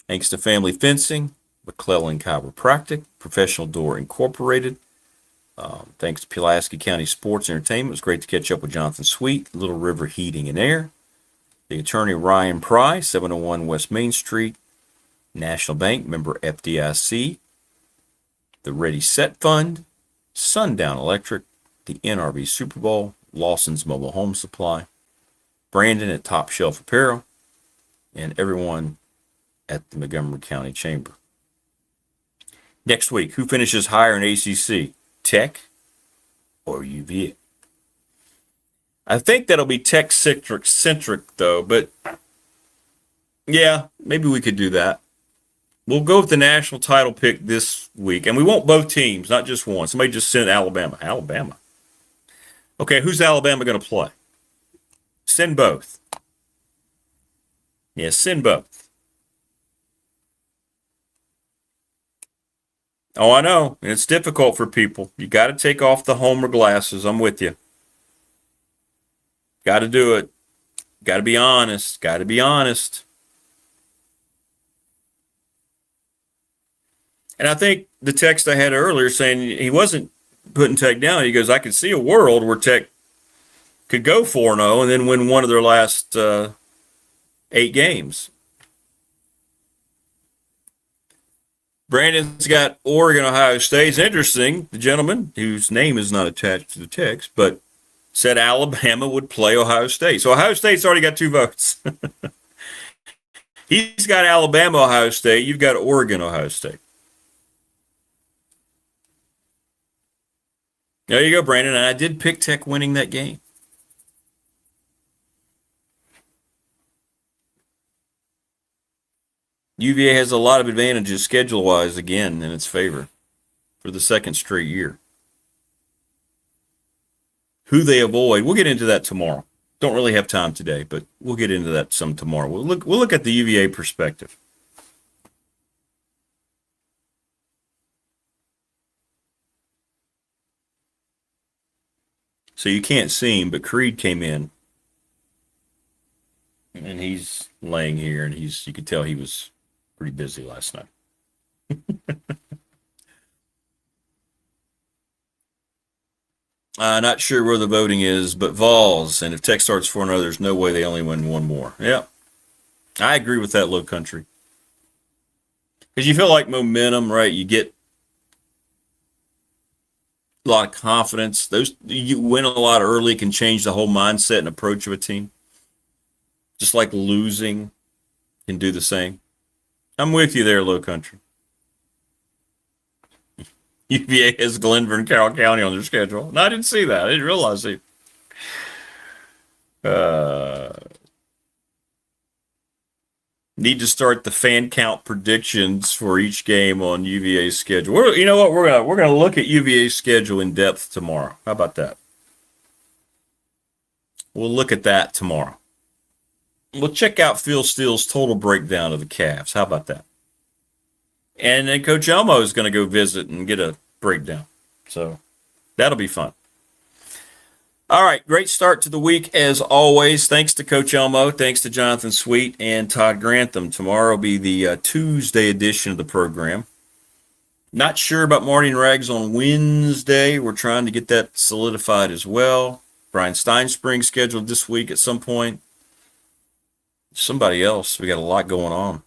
Thanks to Family Fencing, McClellan Chiropractic, Professional Door Incorporated. Thanks to Pulaski County Sports Entertainment. It was great to catch up with Jonathan Sweet, Little River Heating and Air. The attorney Ryan Pry, 701 West Main Street. National Bank, member FDIC. The Ready Set Fund. Sundown Electric. The NRB Super Bowl. Lawson's Mobile Home Supply. Brandon at Top Shelf Apparel. And everyone at the Montgomery County Chamber. Next week, who finishes higher in ACC? Tech or UVA? I think that'll be Tech-centric though, but yeah, maybe we could do that. We'll go with the national title pick this week, and we want both teams, not just one. Somebody just sent Alabama. Alabama. Okay, who's Alabama going to play? Send both. Yeah, send both. Oh, I know. And it's difficult for people. You got to take off the Homer glasses. I'm with you. Got to do it. Got to be honest. Got to be honest. And I think the text I had earlier saying he wasn't putting Tech down. He goes, I could see a world where Tech could go 4-0 and then win one of their last 8 games. Brandon's got Oregon, Ohio State. It's interesting. The gentleman, whose name is not attached to the text, but said Alabama would play Ohio State. So Ohio State's already got 2 votes. He's got Alabama, Ohio State. You've got Oregon, Ohio State. There you go, Brandon. And I did pick Tech winning that game. UVA has a lot of advantages schedule-wise again in its favor for the second straight year. Who they avoid, we'll get into that tomorrow. Don't really have time today, but we'll get into that some tomorrow. We'll look at the UVA perspective. So you can't see him, but Creed came in. And he's laying here, and you could tell he was pretty busy last night. Not sure where the voting is, but Vols, and if Tech starts 4-0, there's no way they only win one more. Yeah, I agree with that, Low Country. Because you feel like momentum, right? You get a lot of confidence. You win a lot early, it can change the whole mindset and approach of a team. Just like losing can do the same. I'm with you there, Low Country. UVA has Glenver and Carroll County on their schedule. No, I didn't see that. I didn't realize it. Need to start the fan count predictions for each game on UVA's schedule. You know what? We're gonna look at UVA's schedule in depth tomorrow. How about that? We'll look at that tomorrow. We'll check out Phil Steele's total breakdown of the Cavs. How about that? And then Coach Elmo is going to go visit and get a breakdown. So that'll be fun. All right, great start to the week as always. Thanks to Coach Elmo. Thanks to Jonathan Sweet and Todd Grantham. Tomorrow will be the Tuesday edition of the program. Not sure about Marty and Rags on Wednesday. We're trying to get that solidified as well. Brian Steinspring scheduled this week at some point. Somebody else. We got a lot going on.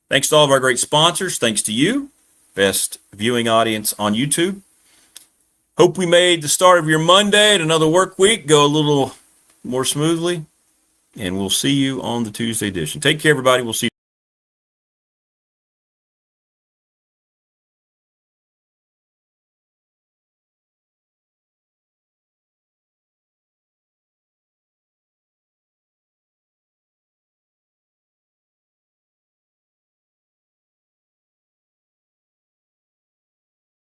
Thanks to all of our great sponsors. Thanks to you, best viewing audience on YouTube. Hope we made the start of your Monday and another work week go a little more smoothly. And we'll see you on the Tuesday edition. Take care, everybody. We'll see you.